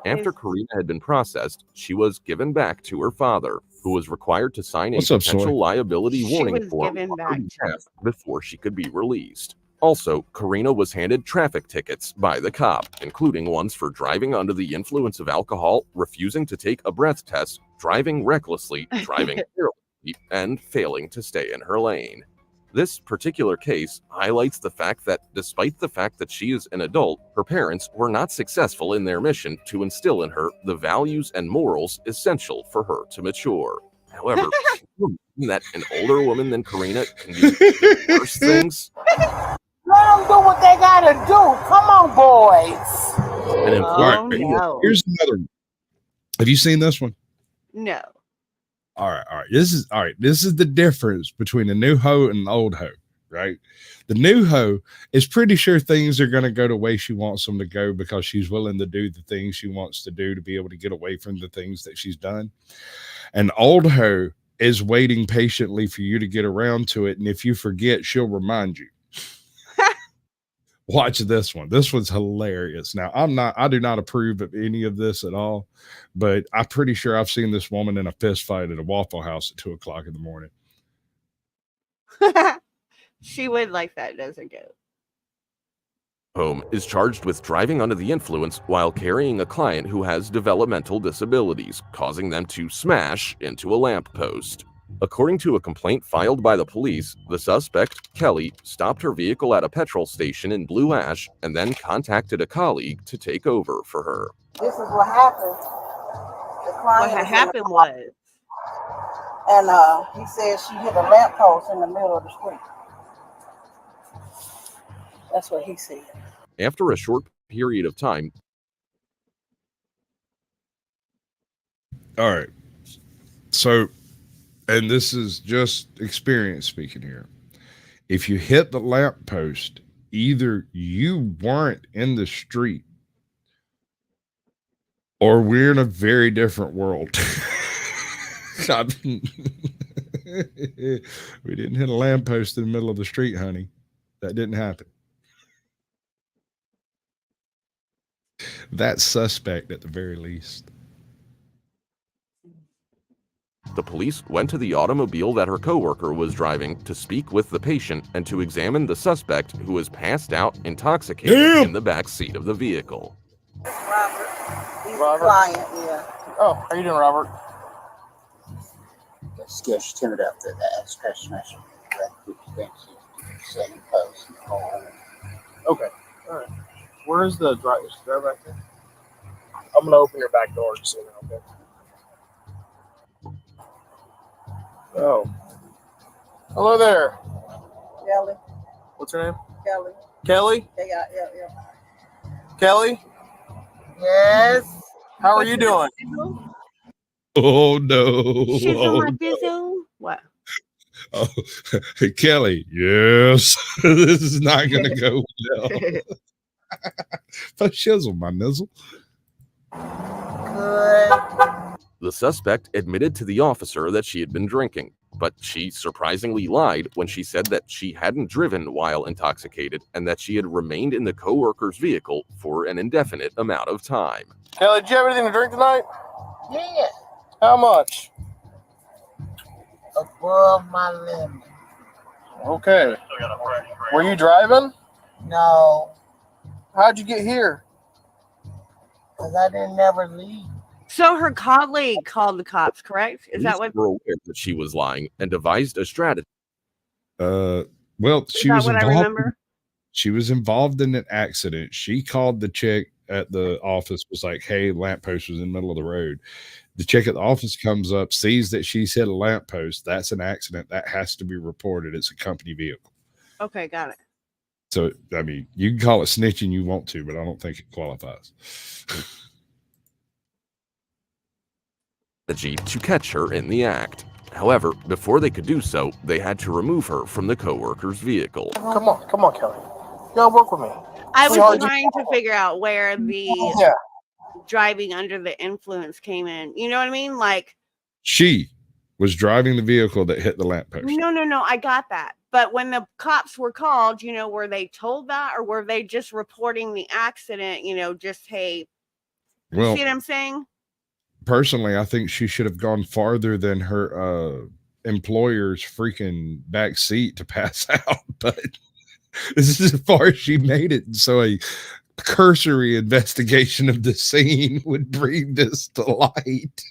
After Karina had been processed, she was given back to her father, who was required to sign a What's up, potential Soy? liability She warning was form given on her back to behalf before she could be released. Also, Karina was handed traffic tickets by the cop, including ones for driving under the influence of alcohol, refusing to take a breath test, driving recklessly, driving carelessly, and failing to stay in her lane. This particular case highlights the fact that despite the fact that she is an adult, her parents were not successful in their mission to instill in her the values and morals essential for her to mature. However, that an older woman than Karina can do worse things. Let them do what they gotta do. Come on, boys. And in All right, no. here's another one. Have you seen this one? No. All right. This is the difference between a new hoe and an old hoe. right? The new hoe is pretty sure things are going to go the way she wants them to go because she's willing to do the things she wants to do to be able to get away from the things that she's done. An old hoe is waiting patiently for you to get around to it. And if you forget, she'll remind you. Watch this one. This one's hilarious. Now, I do not approve of any of this at all, but I'm pretty sure I've seen this woman in a fist fight at a Waffle House at 2:00 in the morning. She would like that, doesn't it? Home is charged with driving under the influence while carrying a client who has developmental disabilities, causing them to smash into a lamppost. According to a complaint filed by the police, the suspect, Kelly, stopped her vehicle at a petrol station in Blue Ash and then contacted a colleague to take over for her. This is what happened. What had happened was, and he said she hit a lamppost in the middle of the street. That's what he said. After a short period of time. All right. So, and this is just experience speaking here. If you hit the lamppost, either you weren't in the street or we're in a very different world. We didn't hit a lamppost in the middle of the street, honey. That didn't happen. That's suspect at the very least. The police went to the automobile that her coworker was driving to speak with the patient and to examine the suspect, who was passed out intoxicated in the back seat of the vehicle. Robert. He's Robert? a client, yeah. Oh, how you doing, Robert? Scared she turned out the express smash. Same post. Okay. All right. Where's the driver? Is the driver back there? I'm gonna open your back door just so you know, okay? Oh. Hello there. Kelly. What's her name? Kelly. Kelly? Yeah. Kelly? Yes. How are you doing? Oh no. She's on my bizzle. What? Oh, Kelly, yes. This is not going to go well. But shizzle, my nizzle. The suspect admitted to the officer that she had been drinking, but she surprisingly lied when she said that she hadn't driven while intoxicated and that she had remained in the coworker's vehicle for an indefinite amount of time. Kelly, did you have anything to drink tonight? Yeah. How much? Above my limit. Okay. Were you driving? No, How'd you get here? because I didn't never leave. So her colleague called the cops, correct? Is that what? Police were aware that she was lying and devised a strategy. Well, Is that what I remember? She was involved in an accident. She called the chick at the office, was like, hey, lamppost was in the middle of the road. The chick at the office comes up, sees that she's hit a lamppost. That's an accident. That has to be reported. It's a company vehicle. Okay, got it. So, I mean, you can call it snitching you want to, but I don't think it qualifies. To catch her in the act. However, before they could do so, they had to remove her from the coworker's vehicle. Come on, Kelly. You gotta work with me. I was Sweetheart, trying to figure out where the Yeah. driving under the influence came in. You know what I mean? Like, She was driving the vehicle that hit the lamppost. no, I got that. But when the cops were called, were they told that, or were they just reporting the accident? Just, hey, Well, see what I'm saying? Personally, I think she should have gone farther than her employer's freaking back seat to pass out. But this is as far as she made it. So a cursory investigation of the scene would bring this to light.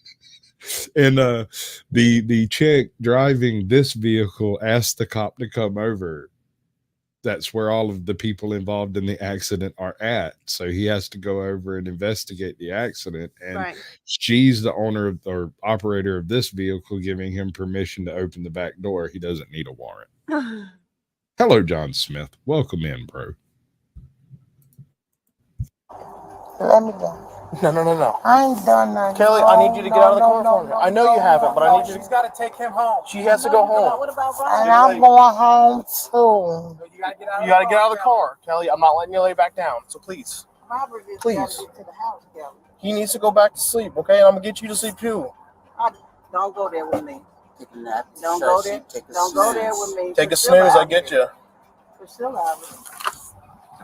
And the chick driving this vehicle asked the cop to come over. That's where all of the people involved in the accident are at. So he has to go over and investigate the accident. And Right. she's the owner of, or operator of this vehicle, giving him permission to open the back door. He doesn't need a warrant. Hello, John Smith. Welcome in, bro. Let me go. No. I ain't done nothing. Kelly, I need you to get out of the car for me. I know you haven't, but I need you to. She's got to take him home. She has to go home. And I'm going home too. You got to get out of the car, Kelly. I'm not letting you lay back down. So please. Please. He needs to go back to sleep, okay? And I'm going to get you to sleep too. Don't go there with me. Don't go there. Don't go there with me. Take a snooze, I get you. Priscilla.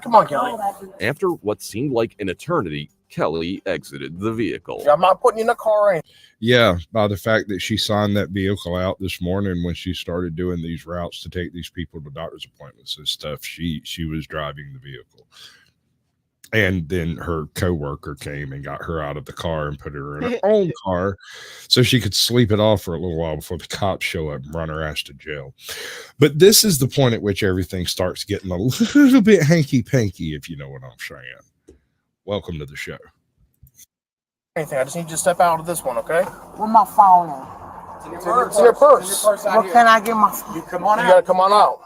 Come on, Kelly. After what seemed like an eternity, Kelly exited the vehicle. I'm not putting you in the car. Yeah, by the fact that she signed that vehicle out this morning when she started doing these routes to take these people to doctor's appointments and stuff, she was driving the vehicle. And then her coworker came and got her out of the car and put her in her own car so she could sleep it off for a little while before the cops show up and run her ass to jail. But this is the point at which everything starts getting a little bit hanky-panky, if you know what I'm saying. Welcome to the show. Anything, I just need you to step out of this one, okay? With my phone in. It's in your purse. Well, can I get my phone? You got to come on out.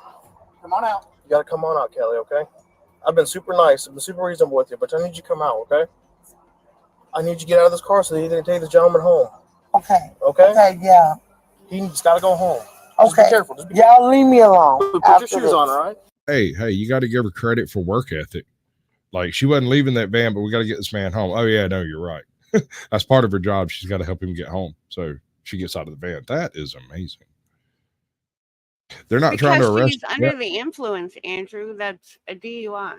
Come on out. You got to come on out, Kelly, okay? I've been super nice. I've been super reasonable with you, but I need you to come out, okay? I need you to get out of this car so that you can take this gentleman home. Okay. Okay? Okay, yeah. He's got to go home. Just Okay. be careful. Just be Y'all leave me alone. Put your shoes on, all right? Hey, you got to give her credit for work ethic. Like, she wasn't leaving that van, but we got to get this man home. Oh, yeah, no, you're right. That's part of her job. She's got to help him get home. So she gets out of the van. That is amazing. They're not trying to arrest. She's under the influence, Andrew. That's a DUI.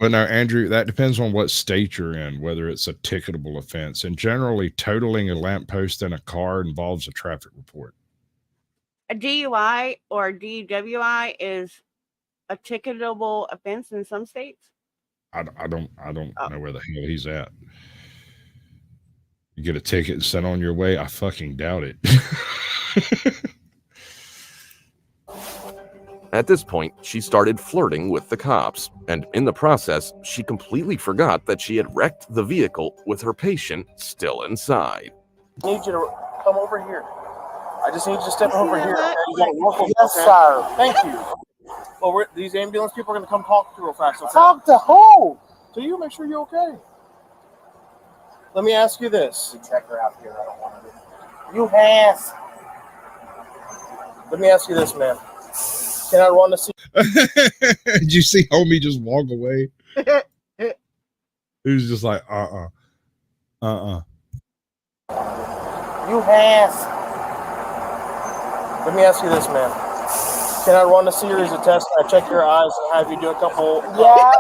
But no, Andrew, that depends on what state you're in, whether it's a ticketable offense. And generally, totaling a lamppost in a car involves a traffic report. A DUI or DWI is a ticketable offense in some states. I don't know where the hell he's at. You get a ticket and sent on your way? I fucking doubt it. At this point, she started flirting with the cops, and in the process, she completely forgot that she had wrecked the vehicle with her patient still inside. I need you to come over here. I just need you to step over here. Okay? You gotta walk over, Yes, okay? sir. Thank you. Well, these ambulance people are going to come talk to you real fast, okay? Talk to who? To you, make sure you're okay. Let me ask you this. Check her out here. I don't want to. You hands. Let me ask you this, man. Can I run the scene? Did you see homie just walk away? He was just like, You hands. Let me ask you this, man. Can I run a series of tests? I check your eyes and have you do a couple. Yeah.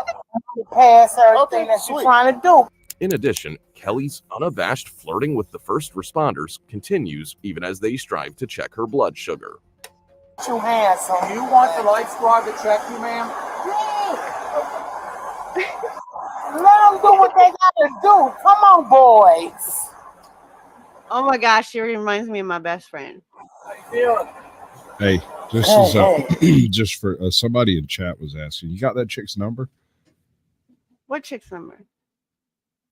Pass everything that you're trying to do. In addition, Kelly's unabashed flirting with the first responders continues even as they strive to check her blood sugar. You handsome. Do you want the light squad to check you, ma'am? Let them do what they gotta do. Come on, boys. Oh my gosh, she reminds me of my best friend. How you feeling? hey, this is just for somebody in chat was asking, you got that chick's number? What chick's number?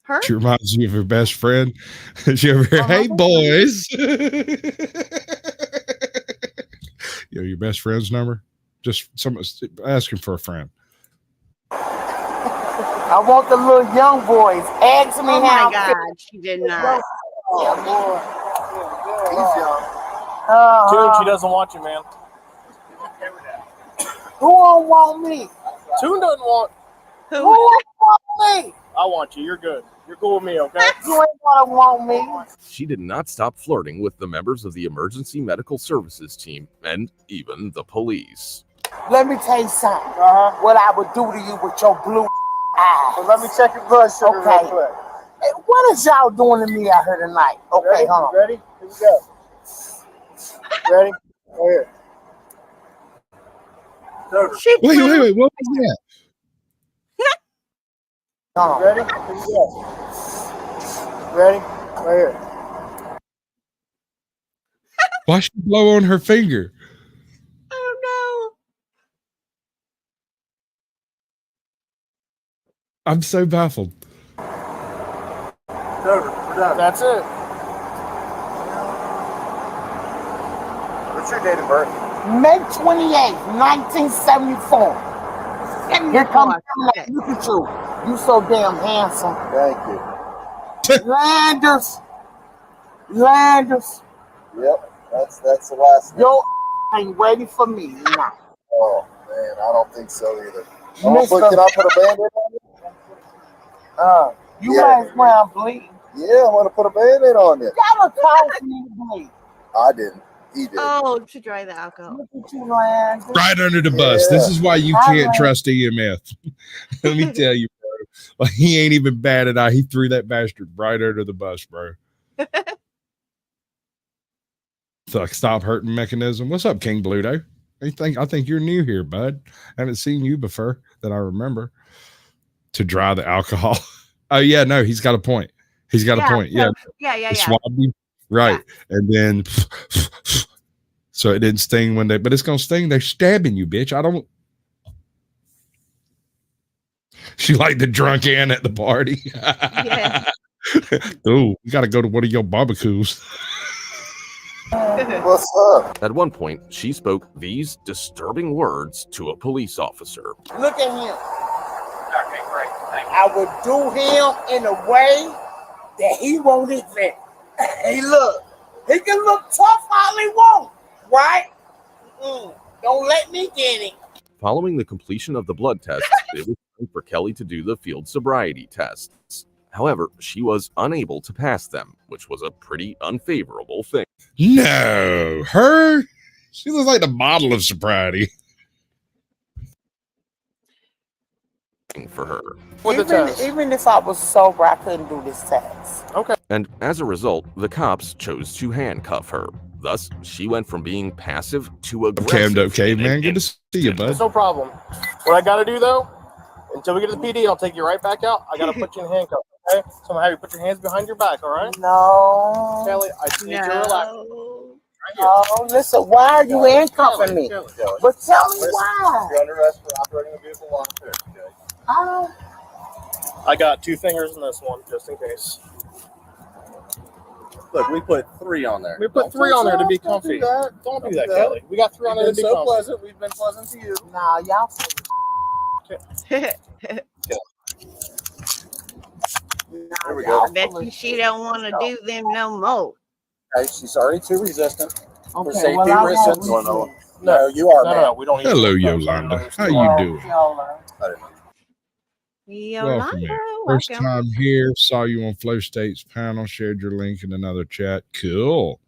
Her? She reminds me of her best friend. She over here, hey boys. You know your best friend's number? Just someone asking for a friend. I want the little young boys. Ask me Oh how. my God, she did not. Yeah, boy. Dude, she doesn't want you, man. Who don't want me? Toon doesn't want. Who don't want me? I want you. You're good. You're cool with me, okay? You ain't gonna want me. She did not stop flirting with the members of the emergency medical services team and even the police. Let me tell you something. What I would do to you with your blue eyes. Well, let me check your blood sugar Okay. real quick. Hey, what is y'all doing to me out here tonight? Okay, Ready? hold on. Ready? Here we go. Ready? Right here. Wait, what was that? Ready? Here we go. Ready? Right here. Why she blow on her finger? Oh I'm so baffled. It's over. We're done. That's it. What's your date of birth? May 28th, 1974. Here comes look at you. You so damn handsome. Thank you. Landers. Yep, that's the last name. Yo, ain't ready for me now. Oh man, I don't think so either. Can I put a band-aid on it? You might as well bleed. Yeah, I want to put a band-aid on it. Gotta talk to me to bleed. I didn't. He did. Oh, to dry the alcohol. Look at you, Landers. Right under the bus. This is why you can't trust EMF. Let me tell you, bro. Like, he ain't even batted eye. He threw that bastard right under the bus, bro. So, like, stop hurting mechanism. What's up, King Bluto? I think you're new here, bud. I haven't seen you before that I remember. To dry the alcohol. Oh yeah, no, he's got a point. He's got a point. Yeah. Yeah. Swab you. Right. Yeah. And then so it didn't sting when but it's gonna sting. They're stabbing you, bitch. I don't. She like the drunk Ann at the party. Yeah. Oh, you gotta go to one of your barbecues. What's up? At one point, she spoke these disturbing words to a police officer. Look at him. I would do him in a way that he won't admit. Hey, look, he can look tough all he wants, right? Don't let me get it. Following the completion of the blood test, it was time for Kelly to do the field sobriety tests. However, she was unable to pass them, which was a pretty unfavorable thing. No, her? She looks like the model of sobriety. For her. Even if I was sober, I couldn't do this test. Okay. And as a result, the cops chose to handcuff her. Thus, she went from being passive to aggressive. Okay, man. Good to see you, bud. No problem. What I got to do, though, until we get to the PD, I'll take you right back out. I got to put you in handcuffs, okay? So I'm going to have you put your hands behind your back, all right? No. Kelly, I just need you to relax. Oh, listen, why are you handcuffing me? But tell me why. You're under arrest for operating a vehicle while impaired, okay? I got 2 fingers in this one, just in case. Look, we put 3 on there. We put 3 on there to be comfy. Don't do that, Kelly. We got 3 on there to be comfy. Pleasant. We've been pleasant to you. Nah, y'all. There we go. I bet you she don't want to do them no more. Okay, she's already too resistant. For Okay, safety well, reasons. No, you are, man. No, we don't. Hello, Yolanda. How you doing? Welcome here. First time here. Saw you on Flow State's panel. Shared your link in another chat. Cool.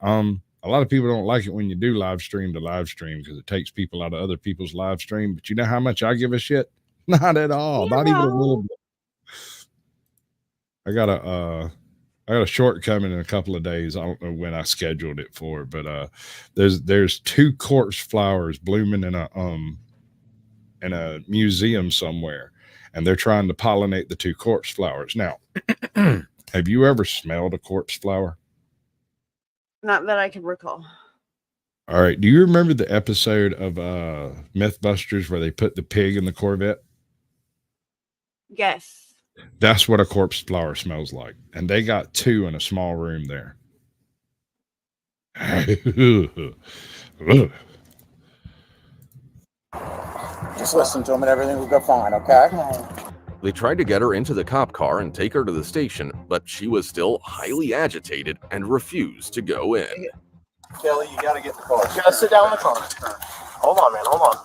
A lot of people don't like it when you do live stream to live stream because it takes people out of other people's live stream. But you know how much I give a shit? Not at all. Not even a little bit. I got a short coming in a couple of days. I don't know when I scheduled it for, but there's 2 corpse flowers blooming in a museum somewhere, and they're trying to pollinate the 2 corpse flowers. Now, have you ever smelled a corpse flower? Not that I can recall. All right. Do you remember the episode of Mythbusters where they put the pig in the Corvette? Yes. That's what a corpse flower smells like. And they got 2 in a small room there. Just listen to him and everything will go fine, okay? They tried to get her into the cop car and take her to the station, but she was still highly agitated and refused to go in. Kelly, you got to get in the car. You got to sit down in the car. Hold on, man. Hold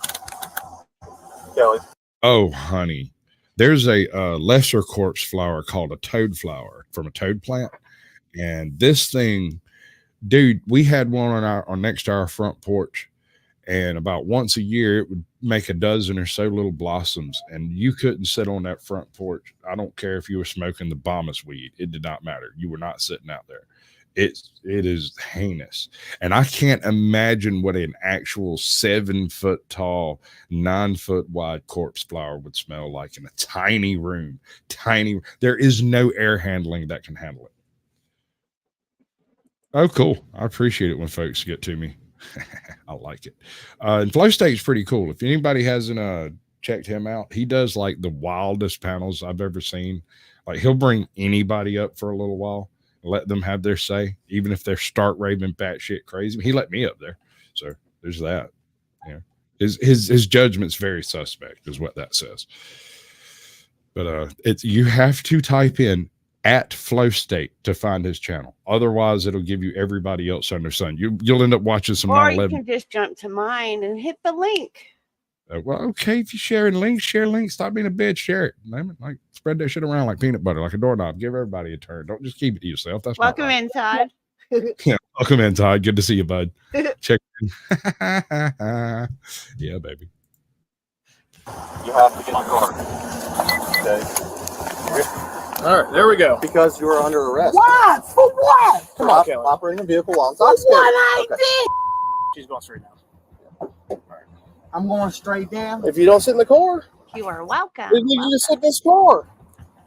on. Kelly. Oh, honey. There's a lesser corpse flower called a toad flower from a toad plant. And this thing, dude, we had one on next to our front porch. And about once a year, it would make a dozen or so little blossoms. And you couldn't sit on that front porch. I don't care if you were smoking the bombas weed. It did not matter. You were not sitting out there. It is heinous. And I can't imagine what an actual 7-foot tall, 9-foot wide corpse flower would smell like in a tiny room. There is no air handling that can handle it. Oh, cool. I appreciate it when folks get to me. I like it. And Flow State's pretty cool. If anybody hasn't checked him out, he does like the wildest panels I've ever seen. Like he'll bring anybody up for a little while, let them have their say, even if they're stark raving batshit crazy. He let me up there, so there's that. Yeah, his judgment's very suspect, is what that says. But you have to type in at Flow State to find his channel. Otherwise, it'll give you everybody else under sun. You'll end up watching some Or you 9/11. can just jump to mine and hit the link. Well, okay, if you're sharing links, share links. Stop being a bitch. Share it. Like spread that shit around like peanut butter, like a doorknob. Give everybody a turn. Don't just keep it to yourself. That's not Welcome right. in, Todd. Yeah, welcome in, Todd. Good to see you, bud. Check in. Yeah, baby. You have to get on guard. Okay. All right, there we go. Because you were under arrest. What? For what? Come on, Kelly. Operating a vehicle while For intoxicated. what I Okay. did? She's going straight down. I'm going straight down. If you don't sit in the car, You are welcome. then you can just sit in this car.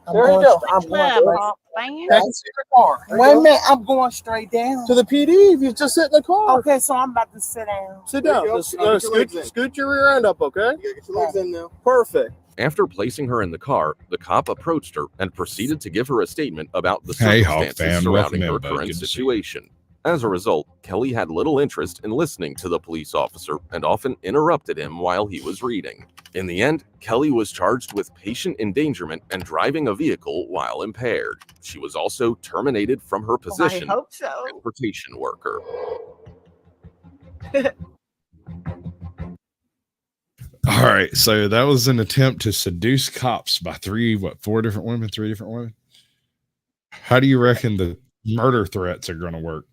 I'm There you going go. I'm Club, going straight. Hawk fan. That's in the car. There you Wait a go. minute, I'm going straight down. To the PD, if you just sit in the car. Okay, so I'm about to sit down. Sit There down. you go. Just, Now get your legs in. scoot your rear end up, okay? You gotta get your legs in now. Perfect. After placing her in the car, the cop approached her and proceeded to give her a statement about the Hey, Hawk circumstances fam. Welcome surrounding in, her bud. current Good to see you. situation. As a result, Kelly had little interest in listening to the police officer and often interrupted him while he was reading. In the end, Kelly was charged with patient endangerment and driving a vehicle while impaired. She was also terminated from her position I hope so. as a transportation worker. All right, so that was an attempt to seduce cops by three different women. How do you reckon the murder threats are going to work?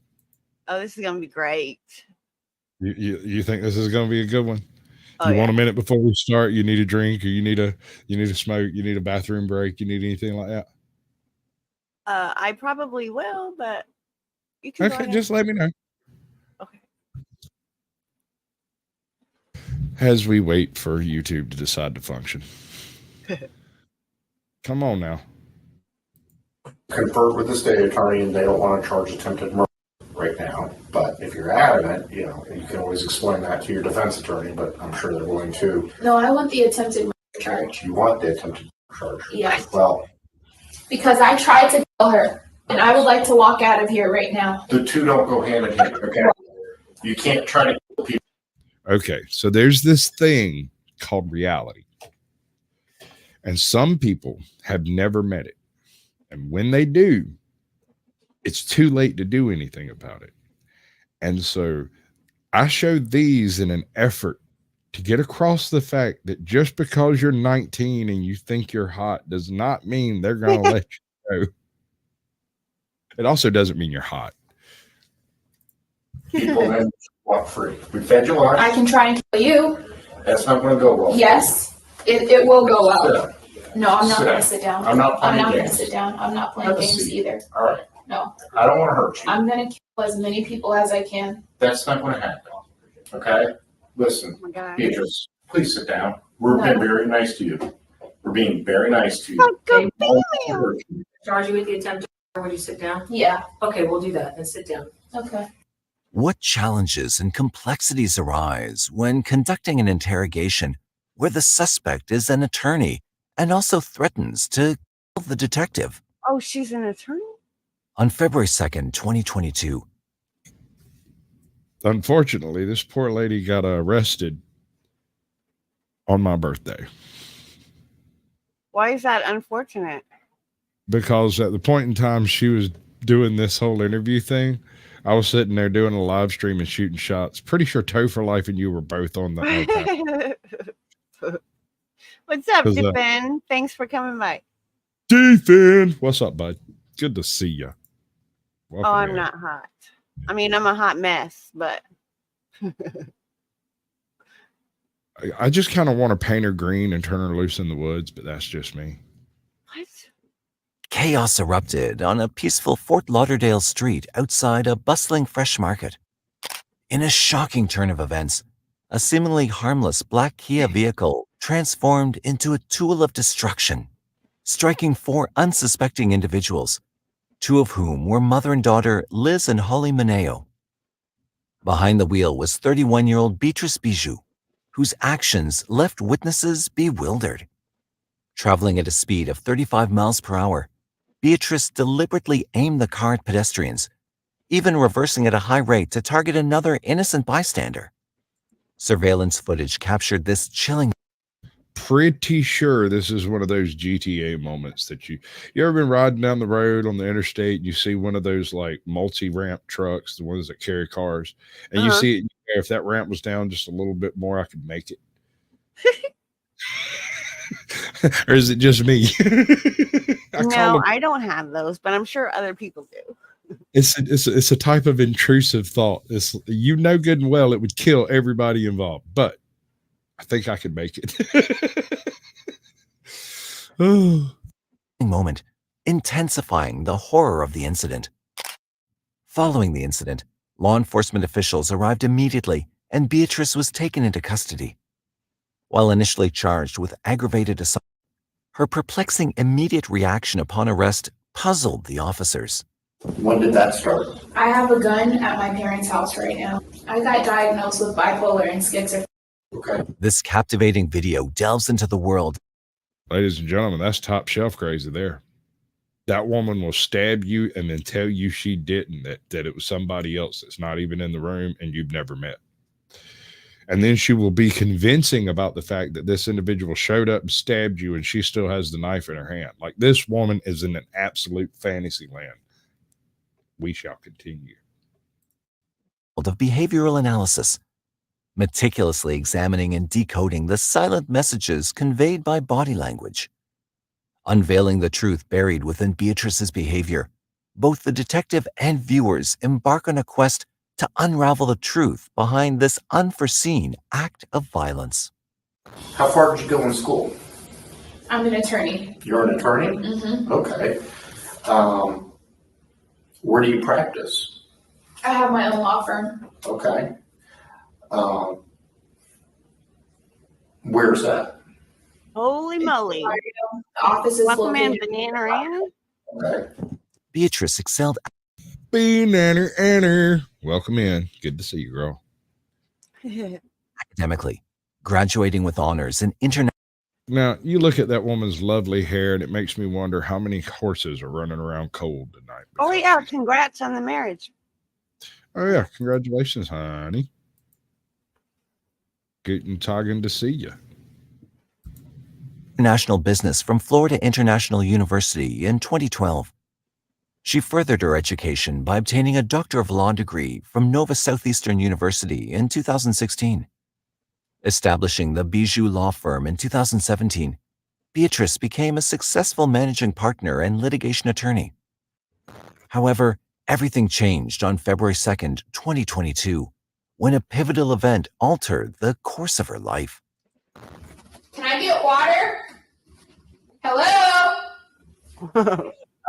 Oh, this is gonna be great. You think this is going to be a good one? Oh, You yeah. want a minute before we start? You need a drink, or you need a smoke? You need a bathroom break? You need anything like that? I probably will, but you can go Okay, ahead. just let me know. Okay. As we wait for YouTube to decide to function. Come on now. Conferred with the state attorney, and they don't want to charge attempted murder right now. But if you're adamant, you can always explain that to your defense attorney, but I'm sure they're willing to. No, I want the attempted murder charge. You want the attempted murder charge? Yeah. Well, Because I tried to kill her, and I would like to walk out of here right now. the two don't go hand in hand, okay? You can't try to kill people. Okay, so there's this thing called reality. And some people have never met it. And when they do, it's too late to do anything about it. And so I showed these in an effort to get across the fact that just because you're 19 and you think you're hot does not mean they're going to let you go. It also doesn't mean you're hot. People then walk free. We fed you lunch. I can try and kill you. That's not going to go well. Yes, it will go Sit well. down. No, I'm not Sit going down. to sit down. I'm not playing going to games. sit down. I'm not playing Have a games seat. either. All right. No, I don't want to hurt you. I'm going to kill as many people as I can. That's not going to happen. Okay? Listen, Oh my God. Beatrice, please sit down. We're No. being very nice to you. We're being very nice to you. Good Charge you with the attempted murder. Would you sit down? Yeah. Okay, we'll do that. Then sit down. Okay. What challenges and complexities arise when conducting an interrogation where the suspect is an attorney and also threatens to kill the detective? Oh, she's an attorney? On February 2nd, 2022, Unfortunately, this poor lady got arrested on my birthday Why is that unfortunate? because at the point in time she was doing this whole interview thing, I was sitting there doing a live stream and shooting shots. Pretty sure Toe for Life and you were both on the What's up, 'Cause, Defend? Thanks for coming by. Defend. What's up, bud? Good to see you. Oh, I'm not hot. I mean, I'm a hot mess, but I just kind of want to paint her green and turn her loose in the woods, but that's just me. chaos erupted on a peaceful Fort Lauderdale street outside a bustling fresh market. In a shocking turn of events, a seemingly harmless black Kia vehicle transformed into a tool of destruction, striking 4 unsuspecting individuals, 2 of whom were mother and daughter Liz and Holly Mineo. Behind the wheel was 31-year-old Beatrice Bijou, whose actions left witnesses bewildered. Traveling at a speed of 35 miles per hour, Beatrice deliberately aimed the car at pedestrians, even reversing at a high rate to target another innocent bystander. Surveillance footage captured this chilling. pretty sure this is one of those GTA moments that you ever been riding down the road on the interstate and you see one of those like multi-ramp trucks, the ones that carry cars, and you see it, if that ramp was down just a little bit more, I could make it. Or is it just me? No, I don't have those, but I'm sure other people do. It's a type of intrusive thought. It's, you know good and well it would kill everybody involved, but I think I could make it. Moment, intensifying the horror of the incident. Following the incident, law enforcement officials arrived immediately and Beatrice was taken into custody. While initially charged with aggravated assault, her perplexing immediate reaction upon arrest puzzled the officers. When did that start? I have a gun at my parents' house right now. I got diagnosed with bipolar and schizophrenia. Okay. This captivating video delves into the world. Ladies and gentlemen, that's top shelf crazy there. That woman will stab you and then tell you she didn't, that it was somebody else that's not even in the room and you've never met. And then she will be convincing about the fact that this individual showed up and stabbed you and she still has the knife in her hand. Like, this woman is in an absolute fantasy land. We shall continue. Of behavioral analysis, meticulously examining and decoding the silent messages conveyed by body language. Unveiling the truth buried within Beatrice's behavior, both the detective and viewers embark on a quest to unravel the truth behind this unforeseen act of violence. How far did you go in school? I'm an attorney. You're an attorney? Mm-hmm. Okay. Where do you practice? I have my own law firm. Okay. Where's that? Holy moly. The office is Welcome in, located Banana Anna. Okay. Beatrice excelled. Banana. Welcome in. Good to see you, girl. Academically, graduating with honors in international. Now, you look at that woman's lovely hair, and it makes me wonder how many horses are running around cold tonight. Oh, yeah. Congrats on the marriage. Oh, yeah. Congratulations, honey. Guten Tagen to see you. International business from Florida International University in 2012. She furthered her education by obtaining a Doctor of Law degree from Nova Southeastern University in 2016. Establishing the Bijou Law Firm in 2017, Beatrice became a successful managing partner and litigation attorney. However, everything changed on February 2nd, 2022, when a pivotal event altered the course of her life. Can I get water? Hello?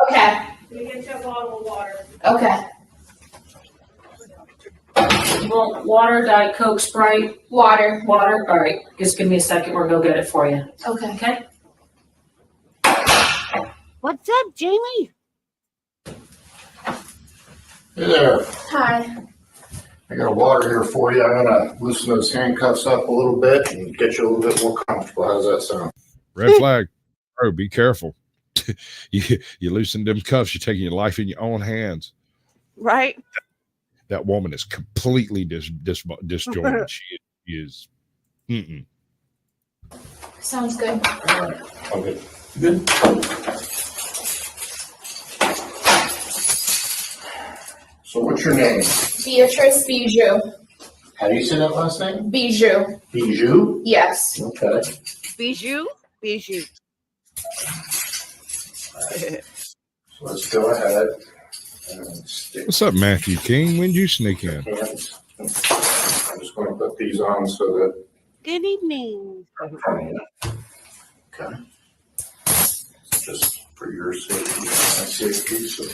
Okay. You get a bottle of water. Okay. You want water, Diet Coke, Sprite? Water. Water? All right. Just give me a second. We'll go get it for you. Okay. Okay? What's up, Jamie? Hey there. Hi. I got a water here for you. I'm going to loosen those handcuffs up a little bit and get you a little bit more comfortable. How's that sound? Red flag. Oh, be careful. You loosen them cuffs, you're taking your life in your own hands. Right? That woman is completely disjointed. She is. Sounds good. All right. Okay. Good. So what's your name? Beatrice Bijou. How do you say that last name? Bijou. Bijou? Yes. Okay. Bijou? Bijou. So let's go ahead and stick. What's up, Matthew King? When did you sneak in? I'm just going to put these on so that. Good evening. Okay. Just for your safety and my safety. So.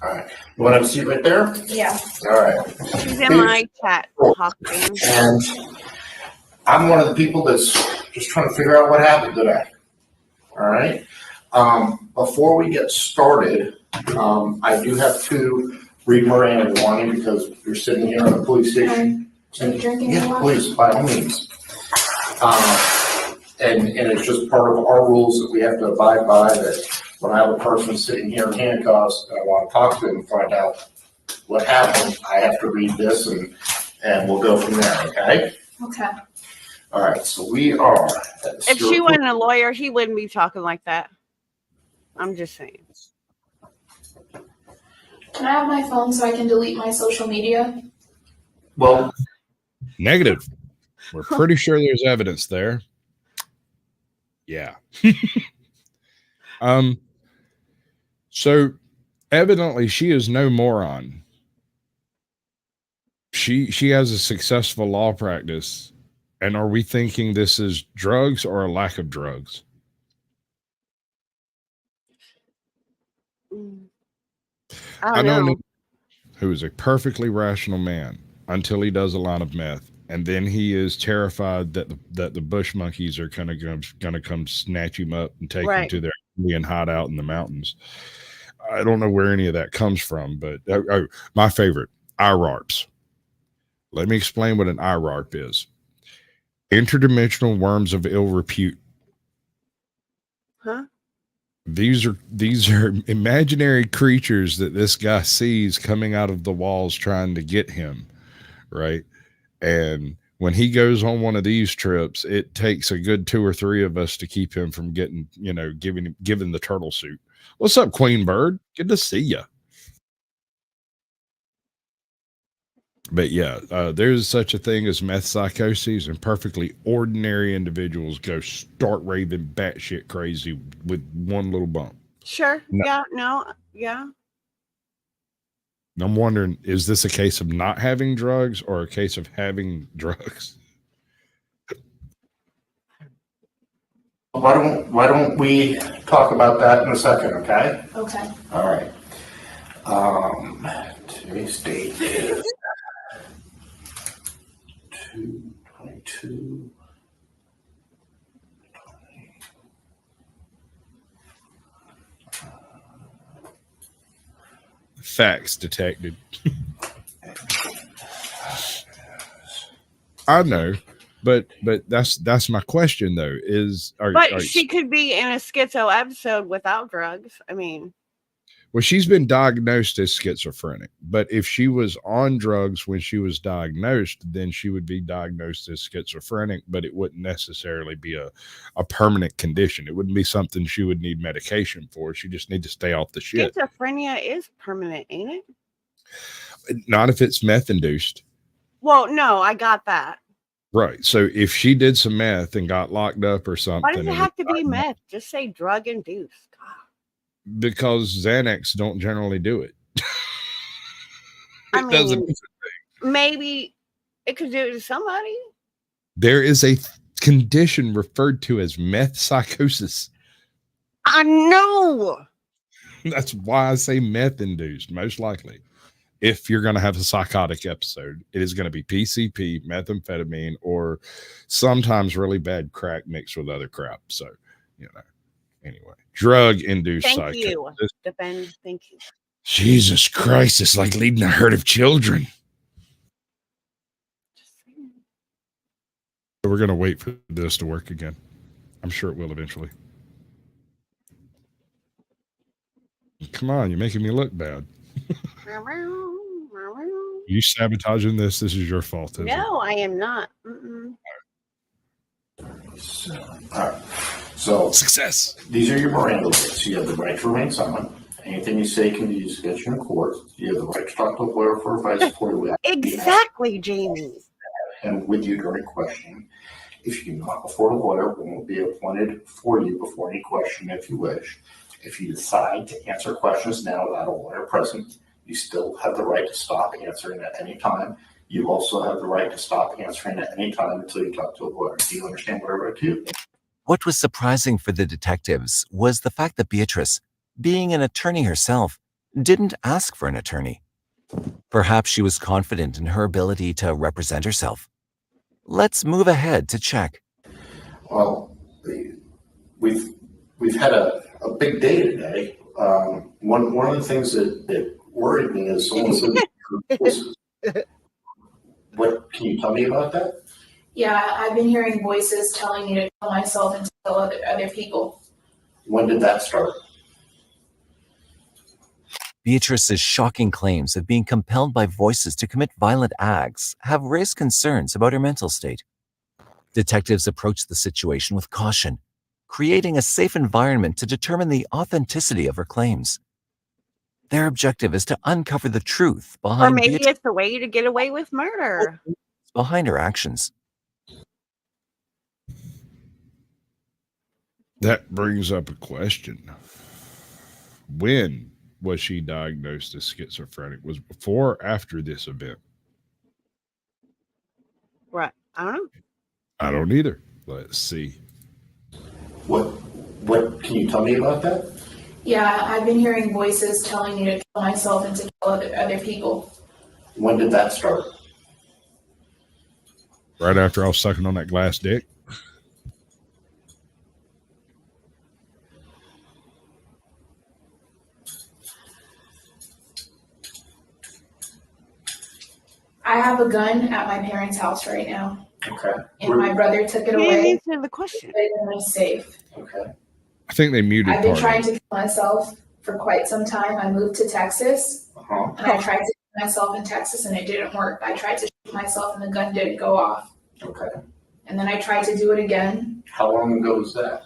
All right. You want to have a seat right there? Yeah. All right. She's in my chat. And I'm one of the people that's just trying to figure out what happened today. All right. Before we get started, I do have to read Miranda warning because you're sitting here in the police station. Yeah, please, by all means. And it's just part of our rules that we have to abide by, that when I have a person sitting here in handcuffs and I want to talk to them and find out what happened. I have to read this and we'll go from there, okay? Okay. All right, so we are. If she wasn't a lawyer, he wouldn't be talking like that. I'm just saying. Can I have my phone so I can delete my social media? Well, negative. We're pretty sure there's evidence there. Yeah. So evidently she is no moron. She has a successful law practice. And are we thinking this is drugs or a lack of drugs? I don't know. Who is a perfectly rational man until he does a line of meth. And then he is terrified that the bush monkeys are gonna come snatch him up and take him to their Indian hideout in the mountains. I don't know where any of that comes from, but my favorite, IRARPs. Let me explain what an IRARP is. Interdimensional worms of ill repute. Huh? These are imaginary creatures that this guy sees coming out of the walls trying to get him, right? And when he goes on one of these trips, it takes a good 2 or 3 of us to keep him from getting, given the turtle suit. What's up, Queen Bird? Good to see you. But yeah, there's such a thing as meth psychoses, and perfectly ordinary individuals go start raving batshit crazy with one little bump. Sure. No. Yeah. No. Yeah. I'm wondering, is this a case of not having drugs or a case of having drugs? Why don't we talk about that in a second, okay? Okay. All right. Today's date is 2/22. Facts detected. I know, but that's my question though. She could be in a schizo episode without drugs. I mean, well, she's been diagnosed as schizophrenic, but if she was on drugs when she was diagnosed, then she would be diagnosed as schizophrenic, but it wouldn't necessarily be a permanent condition. It wouldn't be something she would need medication for. She just need to stay off the shit. schizophrenia is permanent, ain't it? Not if it's meth induced. Well, no, I got that. Right. So if she did some meth and got locked up or something. Why does it have to be meth? Just say drug induced. Because Xanax don't generally do it. I mean, maybe it could do it to somebody. There is a condition referred to as meth psychosis. I know. That's why I say meth induced, most likely. If you're going to have a psychotic episode, it is going to be PCP, methamphetamine, or sometimes really bad crack mixed with other crap. So, anyway, drug-induced psychosis. Thank you. Jesus Christ, it's like leading a herd of children. We're going to wait for this to work again. I'm sure it will eventually. Come on, you're making me look bad. You sabotaging this? This is your fault, isn't it? No, I am not. All right. So success. These are your Miranda rights. You have the right to remain silent. Anything you say can be used against you in court. You have the right to talk to a lawyer for advice before you Exactly, Jamie. And with you during questioning. If you not afford a lawyer, one will be appointed for you before any question if you wish. If you decide to answer questions now without a lawyer present, you still have the right to stop answering at any time. You also have the right to stop answering at any time until you talk to a lawyer. Do you understand what I'm about to do? What was surprising for the detectives was the fact that Beatrice, being an attorney herself, didn't ask for an attorney. Perhaps she was confident in her ability to represent herself. Let's move ahead to check. Well, we've had a big day today. One of the things that worried me is someone said voices. What can you tell me about that? Yeah, I've been hearing voices telling me to kill myself and tell other people. When did that start? Beatrice's shocking claims of being compelled by voices to commit violent acts have raised concerns about her mental state. Detectives approached the situation with caution, creating a safe environment to determine the authenticity of her claims. Their objective is to uncover the truth Or behind maybe it's a way to get away with murder. behind her actions. That brings up a question. When was she diagnosed as schizophrenic? Was before or after this event? Right. I don't know. I don't either. Let's see. What can you tell me about that? Yeah, I've been hearing voices telling me to kill myself and to kill other people. When did that start? Right after I was sucking on that glass dick. I have a gun at my parents' house right now. Okay. And my brother took it You didn't away. answer the question. Put it in my safe. Okay. I think they muted I've been part trying of to it. kill myself for quite some time. I moved to Texas, and I tried to kill myself in Texas, and it didn't work. I tried to shoot myself, and the gun didn't go off. Okay. And then I tried to do it again How long ago was that?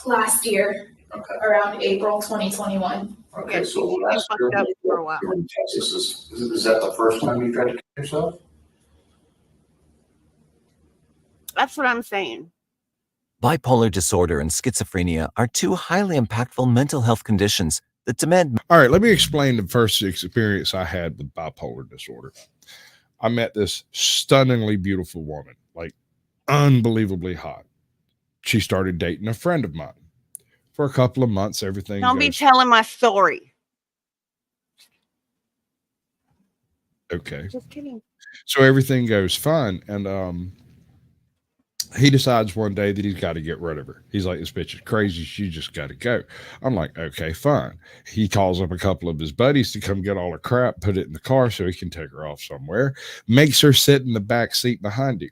last year, around April 2021. Okay, so last year for a while. you were in Texas. Is that the first time you tried to kill yourself? That's what I'm saying. Bipolar disorder and schizophrenia are two highly impactful mental health conditions that demand. All right, let me explain the first experience I had with bipolar disorder. I met this stunningly beautiful woman, like unbelievably hot. She started dating a friend of mine. For a couple of months, everything Don't be goes telling my story. okay. Just kidding. So everything goes fine. And he decides one day that he's got to get rid of her. He's like, this bitch is crazy. She just got to go. I'm like, okay, fine. He calls up a couple of his buddies to come get all her crap, put it in the car so he can take her off somewhere, makes her sit in the back seat behind him.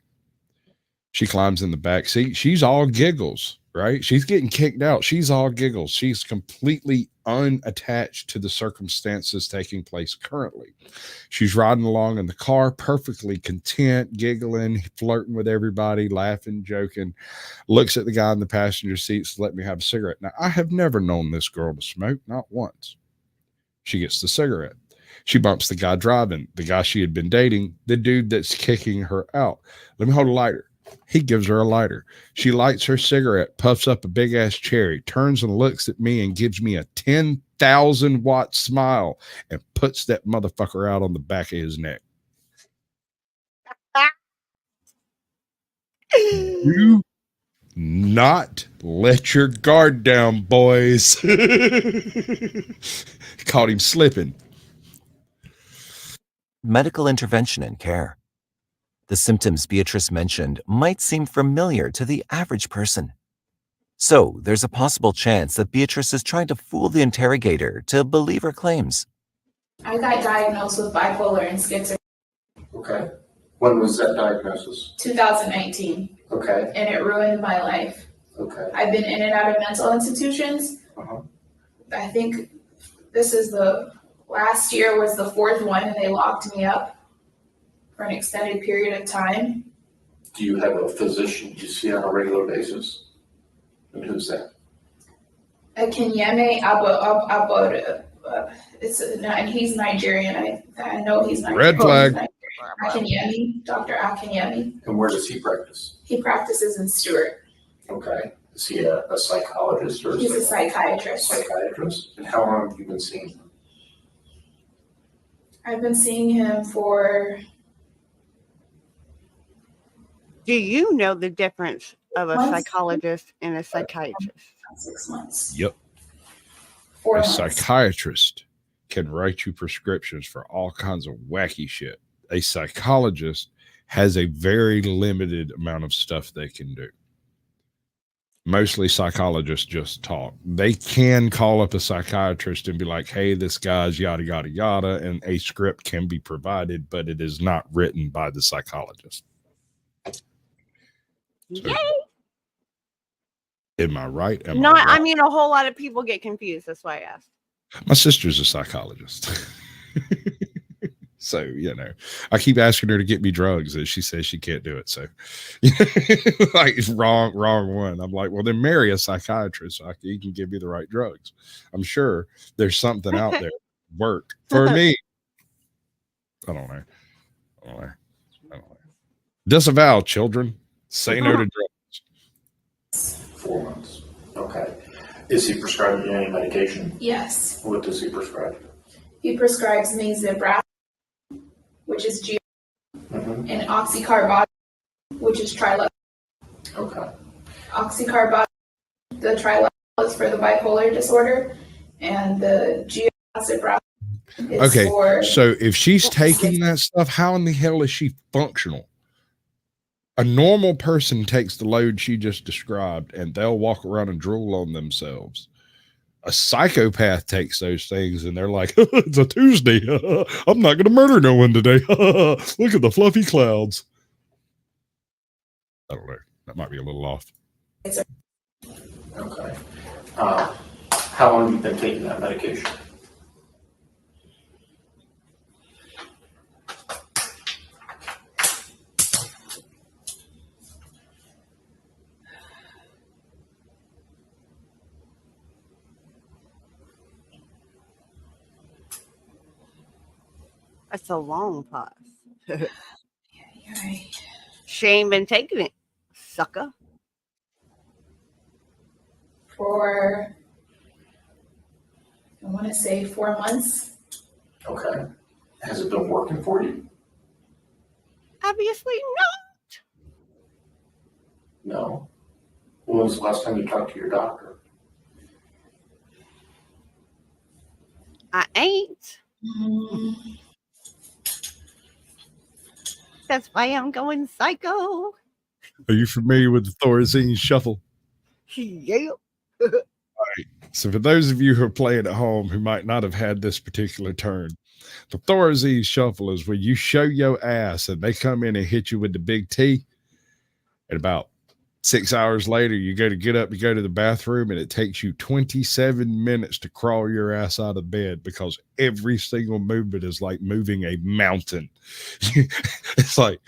She climbs in the back seat. She's all giggles, right? She's getting kicked out. She's all giggles. She's completely unattached to the circumstances taking place currently. She's riding along in the car, perfectly content, giggling, flirting with everybody, laughing, joking, looks at the guy in the passenger seat to let me have a cigarette. Now, I have never known this girl to smoke, not once. She gets the cigarette. She bumps the guy driving, the guy she had been dating, the dude that's kicking her out. Let me hold a lighter. He gives her a lighter. She lights her cigarette, puffs up a big ass cherry, turns and looks at me and gives me a 10,000 watt smile and puts that motherfucker out on the back of his neck. Do not let your guard down, boys. Caught him slipping. Medical intervention and care. The symptoms Beatrice mentioned might seem familiar to the average person. So there's a possible chance that Beatrice is trying to fool the interrogator to believe her claims. I got diagnosed with bipolar and schizophrenia. Okay. When was that diagnosis? 2019. Okay. And it ruined my life. Okay. I've been in and out of mental institutions. I think this is last year was the fourth one, and they locked me up for an extended period of time. Do you have a physician you see on a regular basis? And who's that? Akinyemi and he's Nigerian. I know he's Nigerian. Red flag. Akinyemi, Dr. Akinyemi. And where does he practice? He practices in Stewart. Okay. Is he a psychologist or He's a psychiatrist. Psychiatrist. And how long have you been seeing him? I've been seeing him for. Do you know the difference of a psychologist and a psychiatrist? 6 months. Yep. 4 A months. psychiatrist can write you prescriptions for all kinds of wacky shit. A psychologist has a very limited amount of stuff they can do. Mostly psychologists just talk. They can call up a psychiatrist and be like, hey, this guy's yada, yada, yada, and a script can be provided, but it is not written by the psychologist. So, Yay! Am I right? Am No, I wrong? I mean, a whole lot of people get confused. That's why I asked. My sister's a psychologist. So, I keep asking her to get me drugs and she says she can't do it. So, like, it's wrong one. I'm like, well, then marry a psychiatrist so he can give you the right drugs. I'm sure there's something out there work for me. I don't know. Disavow, children. Say no to drugs. 4 months. Okay. Is he prescribing you any medication? Yes. What does he prescribe? He prescribes me Zibrac, which is G, and oxycarbazepine, which is Trilux. Okay. Oxycarbazepine, the Trilux is for the bipolar disorder, and the Zibrac is Okay, for... so if she's taking that stuff, how in the hell is she functional? A normal person takes the load she just described and they'll walk around and drool on themselves. A psychopath takes those things and they're like, it's a Tuesday. I'm not going to murder no one today. Look at the fluffy clouds. I don't know. That might be a little off. Okay. How long have you been taking that medication? That's a long pause. She ain't been taking it, sucker. For, I want to say 4 months. Okay. Has it been working for you? Obviously not. No. When was the last time you talked to your doctor? I ain't. That's why I'm going psycho. Are you familiar with the Thorazine shuffle? Yeah. All right. So for those of you who are playing at home who might not have had this particular turn, the Thorazine shuffle is where you show your ass and they come in and hit you with the big T. And about 6 hours later, you get up, you go to the bathroom, and it takes you 27 minutes to crawl your ass out of bed because every single movement is like moving a mountain. It's like,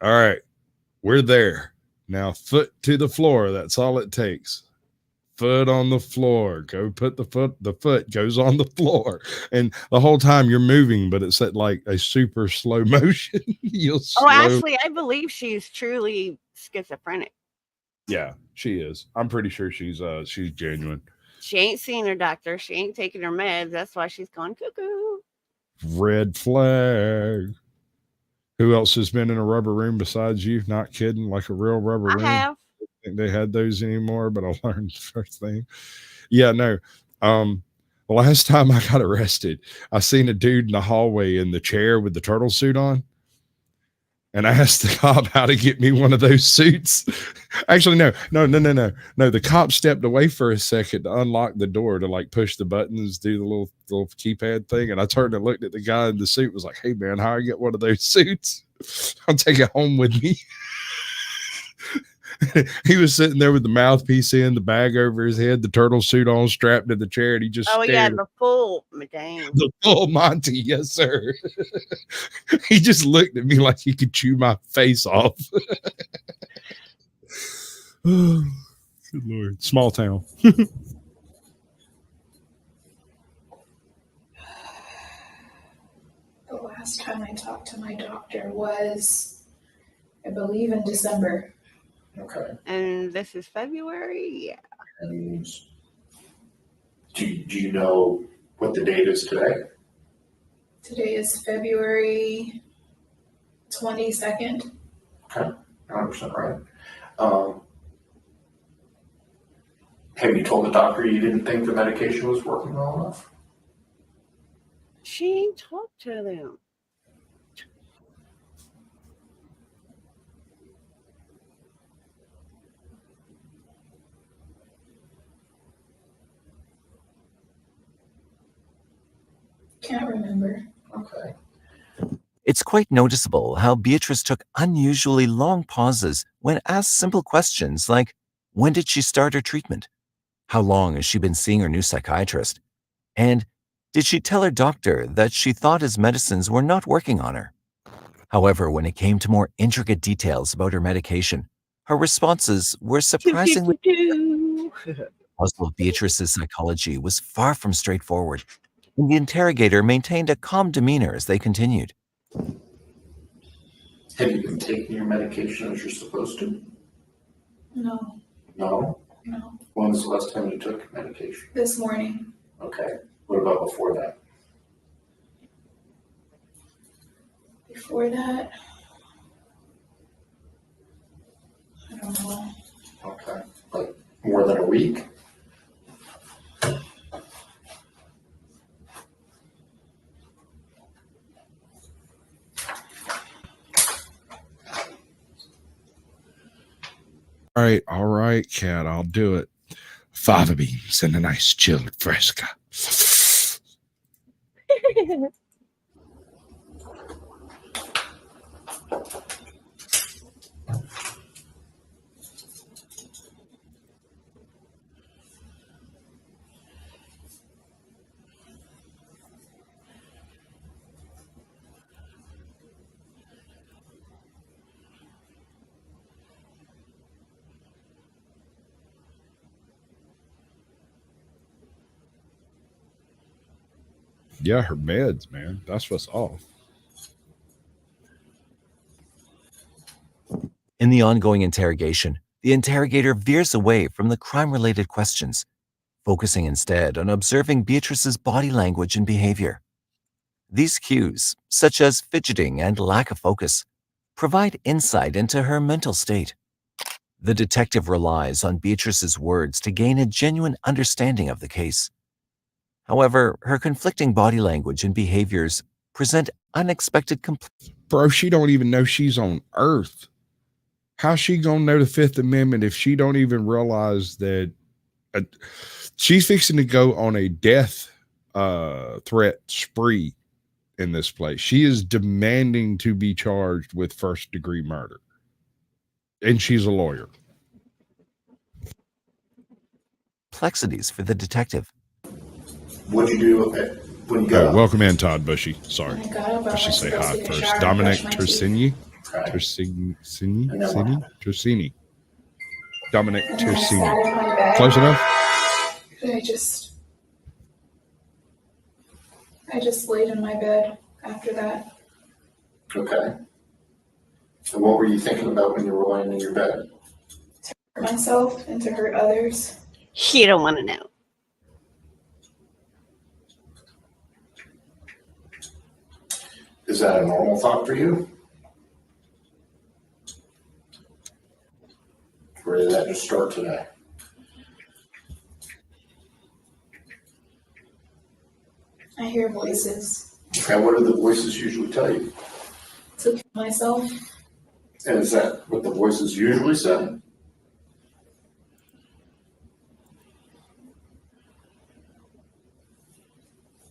all right, we're there. Now foot to the floor. That's all it takes. Foot on the floor. Go put the foot goes on the floor. And the whole time you're moving, but it's at like a super slow motion. Actually, I believe she's truly schizophrenic. Yeah, she is. I'm pretty sure she's genuine. She ain't seen her doctor. She ain't taking her meds. That's why she's gone cuckoo. Red flag. Who else has been in a rubber room besides you? Not kidding, like a real rubber room. I have. I don't think they had those anymore, but I learned the first thing. Yeah, no. The last time I got arrested, I seen a dude in the hallway in the chair with the turtle suit on. And I asked the cop how to get me one of those suits. Actually, no. The cop stepped away for a second to unlock the door to like push the buttons, do the little keypad thing. And I turned and looked at the guy in the suit, was like, hey man, how I get one of those suits? I'll take it home with me. He was sitting there with the mouthpiece in, the bag over his head, the turtle suit on, strapped to the chair, and he just stared. The full dang. The full Monty, yes, sir. He just looked at me like he could chew my face off. Oh, good Lord. Small town. The last time I talked to my doctor was, I believe, in December. Okay. And this is February? Yeah. And do you know what the date is today? Today is February 22nd. Okay, 100% right. Have you told the doctor you didn't think the medication was working well enough? She ain't talked to them. Can't remember. Okay. It's quite noticeable how Beatrice took unusually long pauses when asked simple questions like, When did she start her treatment? How long has she been seeing her new psychiatrist? And did she tell her doctor that she thought his medicines were not working on her? However, when it came to more intricate details about her medication, her responses were surprisingly. The puzzle of Beatrice's psychology was far from straightforward, and the interrogator maintained a calm demeanor as they continued. Have you been taking your medication as you're supposed to? No, No? no. When was the last time you took your medication? This morning. Okay. What about before that? Before that, I don't know. Okay. Like more than a week? All right, Cat, I'll do it. Fava beans and a nice chilled fresca. Yeah, her meds, man. That's what's off. In the ongoing interrogation, the interrogator veers away from the crime-related questions, focusing instead on observing Beatrice's body language and behavior. These cues, such as fidgeting and lack of focus, provide insight into her mental state. The detective relies on Beatrice's words to gain a genuine understanding of the case. However, her conflicting body language and behaviors present unexpected Bro, she don't even know she's on Earth. How's she gonna know the Fifth Amendment if she don't even realize that she's fixing to go on a death threat spree in this place? She is demanding to be charged with first-degree murder, and she's a lawyer. complexities for the detective. What'd you do with it when you got up? Welcome in, Todd Bushy. Sorry. I got up, I should say hi supposed to take a first. shower and Dominic brush my teeth. Tersini. Okay. Tersini. Dominic And then I sat Tersini. in my bed. Close enough? And I just laid in my bed after that. Okay. And what were you thinking about when you were laying in your bed? To hurt myself and to hurt others. You don't want to know. Is that a normal thought for you? Or did that just start today? I hear voices. Okay, what do the voices usually tell you? To kill myself. And is that what the voices usually say? Or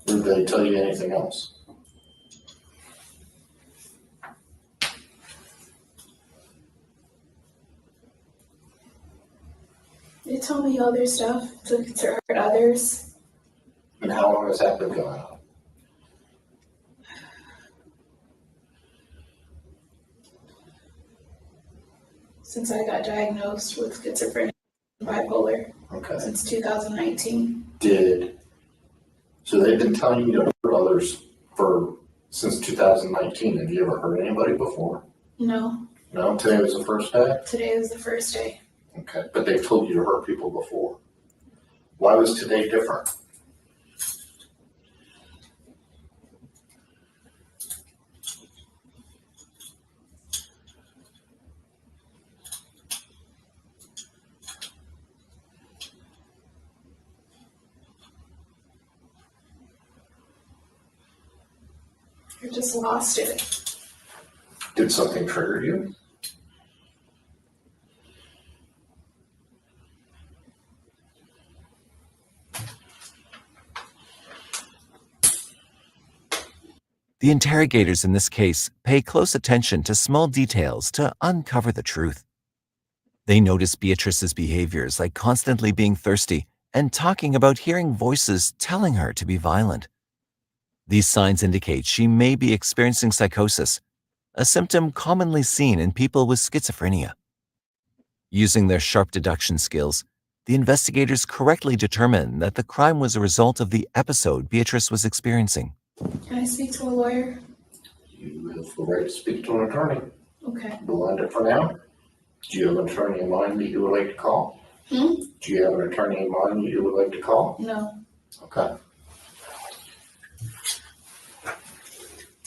did they tell you anything else? They told me other stuff to hurt others. And how long has that been going on? Since I got diagnosed with schizophrenia and bipolar. Okay. Since 2019. So they've been telling you to hurt others since 2019. Have you ever hurt anybody before? No, No? Today was the first day? today is the first day. Okay, but they've told you to hurt people before. Why was today different? I just lost it. Did something trigger you? The interrogators in this case pay close attention to small details to uncover the truth. They notice Beatrice's behaviors like constantly being thirsty and talking about hearing voices telling her to be violent. These signs indicate she may be experiencing psychosis, a symptom commonly seen in people with schizophrenia. Using their sharp deduction skills, the investigators correctly determined that the crime was a result of the episode Beatrice was experiencing. Can I speak to a lawyer? You have the right to speak to an attorney. Okay. Belinda, for now, do you have an attorney in mind that you would like to call? Hmm? Do you have an attorney in mind that you would like to call? No. Okay.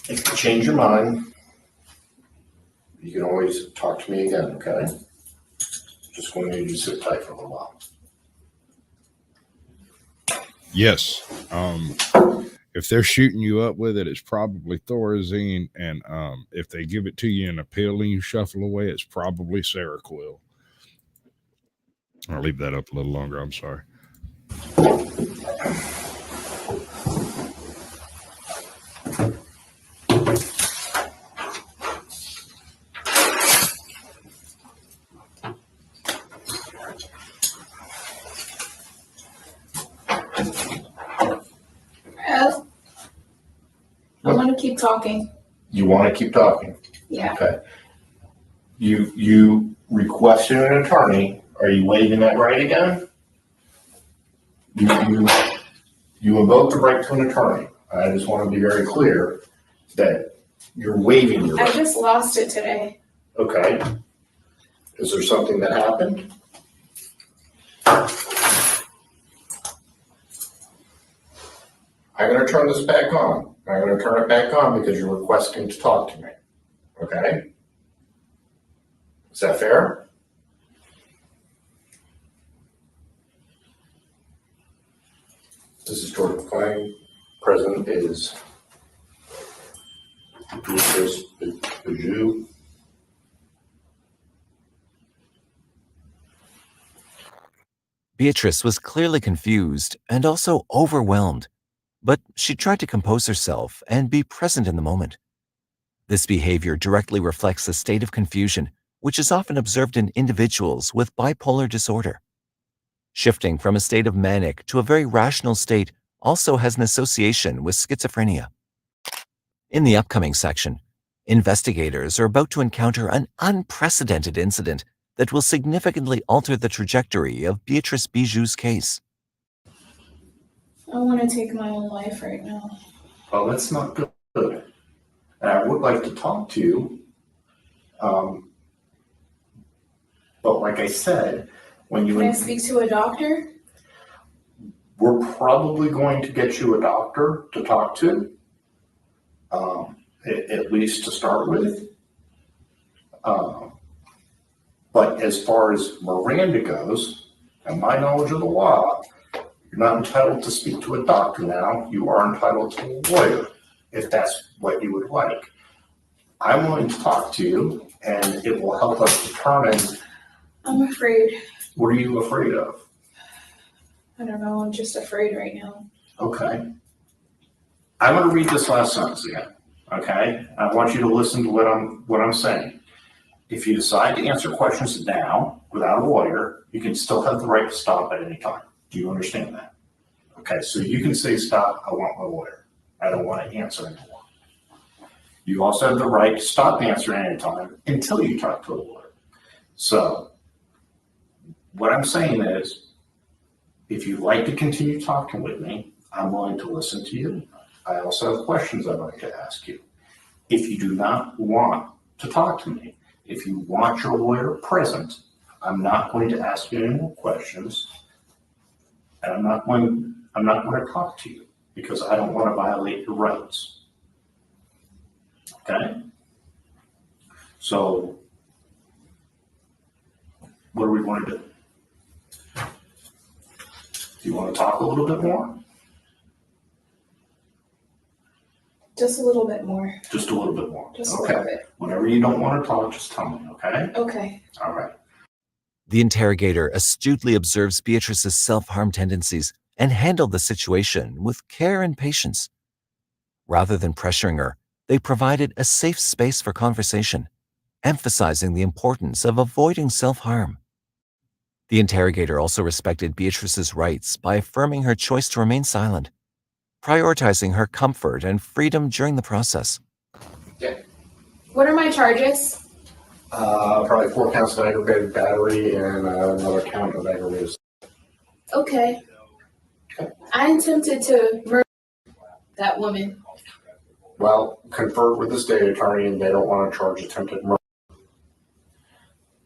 If you change your mind, you can always talk to me again, okay? Just going to need you to sit tight for a little while. Yes. If they're shooting you up with it, it's probably Thorazine. And if they give it to you in a pill and you shuffle away, it's probably Seroquel. I'll leave that up a little longer. I'm sorry. I want to keep talking. You want to keep talking? Yeah. Okay. You requested an attorney. Are you waiving that right again? You invoked the right to an attorney. I just want to be very clear that you're waiving your I right. just lost it today. Okay. Is there something that happened? I'm going to turn this back on. I'm going to turn it back on because you're requesting to talk to me. Okay? Is that fair? This is George McClain. President is Beatrice Bijou. Beatrice was clearly confused and also overwhelmed, but she tried to compose herself and be present in the moment. This behavior directly reflects a state of confusion, which is often observed in individuals with bipolar disorder. Shifting from a state of manic to a very rational state also has an association with schizophrenia. In the upcoming section, investigators are about to encounter an unprecedented incident that will significantly alter the trajectory of Beatrice Bijou's case. I want to take my own life right now. Well, that's not good. And I would like to talk to you. But like I said, when you... Can I speak to a doctor? We're probably going to get you a doctor to talk to, at least to start with. But as far as Miranda goes, and my knowledge of the law, you're not entitled to speak to a doctor now. You are entitled to a lawyer, if that's what you would like. I'm willing to talk to you, and it will help us determine... I'm afraid. What are you afraid of? I don't know. I'm just afraid right now. Okay. I'm going to read this last sentence again. Okay? I want you to listen to what I'm saying. If you decide to answer questions now without a lawyer, you can still have the right to stop at any time. Do you understand that? Okay, so you can say, stop, I want my lawyer. I don't want to answer anymore. You also have the right to stop answering any time until you talk to a lawyer. So what I'm saying is, if you'd like to continue talking with me, I'm willing to listen to you. I also have questions I'd like to ask you. If you do not want to talk to me, if you want your lawyer present, I'm not going to ask you any more questions. And I'm not going to talk to you because I don't want to violate your rights. Okay? So, what do we want to do? Do you want to talk a little bit more? Just a little bit more. Just a little bit more. Just a okay. little bit. Whenever you don't want to talk, just tell me, okay? Okay. All right. The interrogator astutely observes Beatrice's self-harm tendencies and handled the situation with care and patience. Rather than pressuring her, they provided a safe space for conversation, emphasizing the importance of avoiding self-harm. The interrogator also respected Beatrice's rights by affirming her choice to remain silent, prioritizing her comfort and freedom during the process. What are my charges? Probably 4 counts of aggravated battery and another count of aggravated. Okay. I attempted to murder that woman. Well, confer with the state attorney and they don't want to charge attempted murder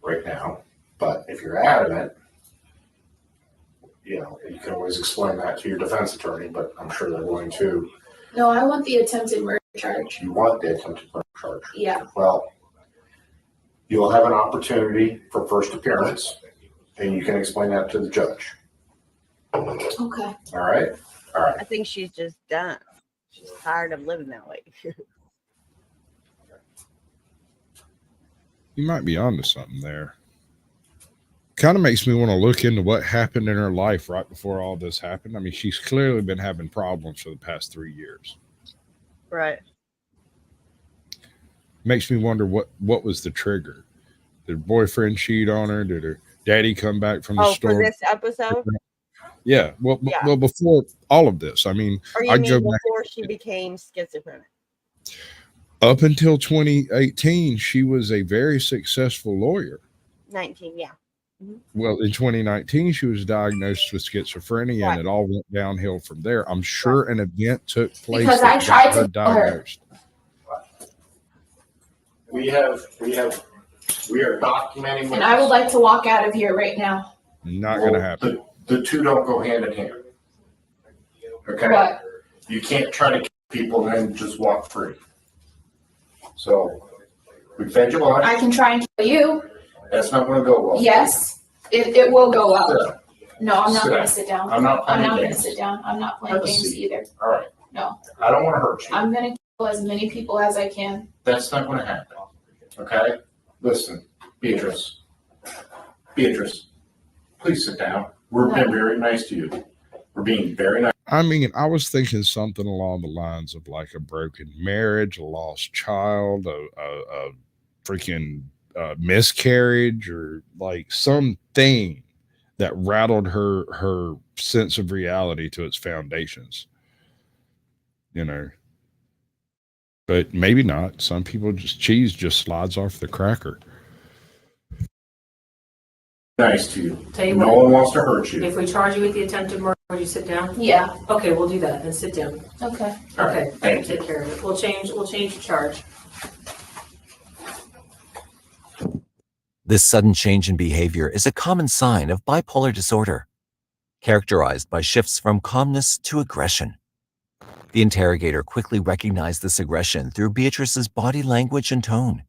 right now. But if you're adamant, you know, you can always explain that to your defense attorney, but I'm sure they're going to. No, I want the attempted murder charge. You want the attempted murder charge? Yeah. Well, you'll have an opportunity for first appearance, and you can explain that to the judge. Okay. All right? All right. I think she's just done. She's tired of living that way. You might be onto something there. Kind of makes me want to look into what happened in her life right before all this happened. I mean, she's clearly been having problems for the past 3 years. Right. Makes me wonder what was the trigger. Did her boyfriend cheat on her? Did her daddy come back from the store? For this episode? Yeah. Well, well, before all of this, I mean, Or you I'd mean go back. before she became schizophrenic? Up until 2018, she was a very successful lawyer. 19, yeah. Well, in 2019, she was diagnosed with schizophrenia, and it all went downhill from there. I'm sure an event took place Because I that tried got her to kill her. diagnosed. We are documenting. And I would like to walk out of here right now. Not going to happen. The two don't go hand in hand. Okay? What? You can't try to kill people and then just walk free. So, we fed you lunch. I can try and kill you. That's not going to go well. Yes, it will go well. Sit down. No, I'm not Sit going down. to sit down. I'm not playing going to games. sit down. I'm not playing Have a games seat. either. All right. No. I don't want to hurt you. I'm going to kill as many people as I can. That's not going to happen. Okay? Listen, Beatrice. Beatrice, please sit down. We're being very nice to you. We're being very nice. I mean, I was thinking something along the lines of like a broken marriage, a lost child, a freaking miscarriage, or like something that rattled her sense of reality to its foundations. You know, but maybe not. Some people cheese just slides off the cracker. Nice to you. Tell you No what. one wants to hurt you. If we charge you with the attempted murder, would you sit down? Yeah. Okay, we'll do that. Then sit down. Okay. All right. Okay. Thank you. Take care of it. We'll change your charge. This sudden change in behavior is a common sign of bipolar disorder, characterized by shifts from calmness to aggression. The interrogator quickly recognized this aggression through Beatrice's body language and tone.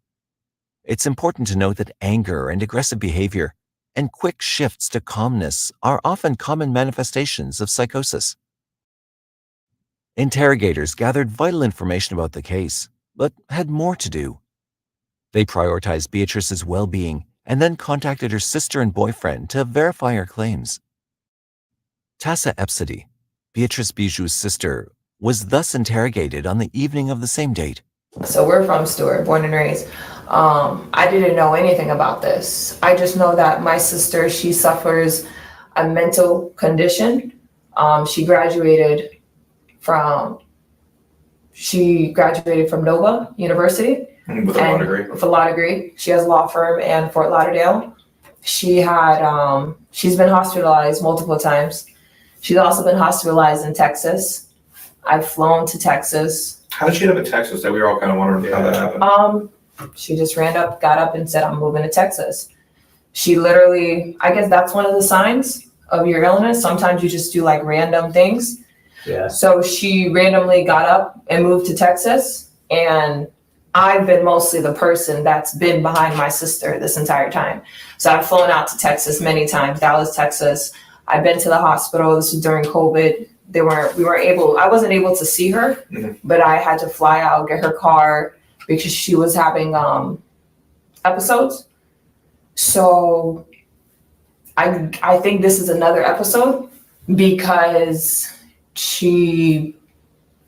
It's important to note that anger and aggressive behavior and quick shifts to calmness are often common manifestations of psychosis. Interrogators gathered vital information about the case, but had more to do. They prioritized Beatrice's well-being and then contacted her sister and boyfriend to verify her claims. Tassa Epsity, Beatrice Bijou's sister, was thus interrogated on the evening of the same date. So we're from Stewart, born and raised. I didn't know anything about this. I just know that my sister, she suffers a mental condition. She graduated from Nova University. With a law degree. With a law degree. She has a law firm in Fort Lauderdale. She's been hospitalized multiple times. She's also been hospitalized in Texas. I've flown to Texas. How did she end up in Texas? That we were all kind of wondering how that happened. She just got up and said, I'm moving to Texas. She literally, I guess that's one of the signs of your illness. Sometimes you just do like random things. Yeah. So she randomly got up and moved to Texas. And I've been mostly the person that's been behind my sister this entire time. So I've flown out to Texas many times, Dallas, Texas. I've been to the hospital. This was during COVID. I wasn't able to see her, but I had to fly out, get her car because she was having episodes. So I think this is another episode because she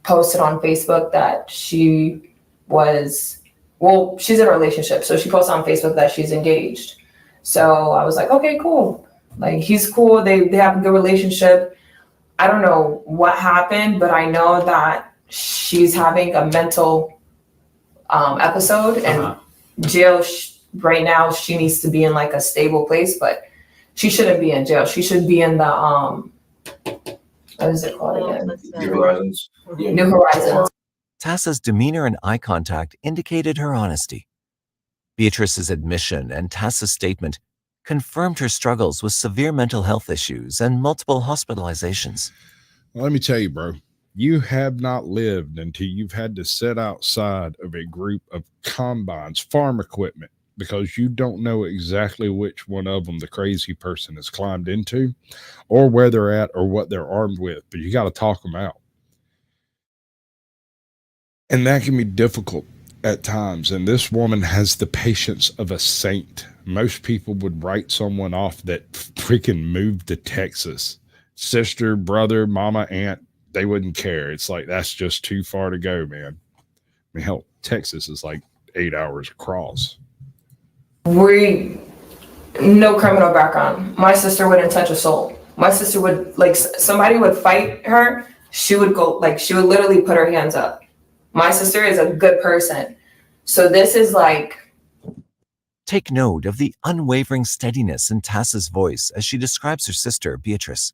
posted on Facebook that she's in a relationship. So she posted on Facebook that she's engaged. So I was like, okay, cool. Like he's cool. They have a good relationship. I don't know what happened, but I know that she's having a mental episode and jail right now. She needs to be in like a stable place, but she shouldn't be in jail. She should be in the what is it called again? New Horizons. New Horizons. Tassa's demeanor and eye contact indicated her honesty. Beatrice's admission and Tassa's statement confirmed her struggles with severe mental health issues and multiple hospitalizations. Well, let me tell you, bro, you have not lived until you've had to sit outside of a group of combines, farm equipment, because you don't know exactly which one of them the crazy person has climbed into or where they're at or what they're armed with, but you got to talk them out. And that can be difficult at times. And this woman has the patience of a saint. Most people would write someone off that freaking moved to Texas. Sister, brother, mama, aunt, they wouldn't care. It's like, that's just too far to go, man. I mean, hell, Texas is like 8 hours across. No criminal background. My sister wouldn't touch a soul. My sister would, like, somebody would fight her. She would go, like, she would literally put her hands up. My sister is a good person. So this is like... Take note of the unwavering steadiness in Tassa's voice as she describes her sister, Beatrice.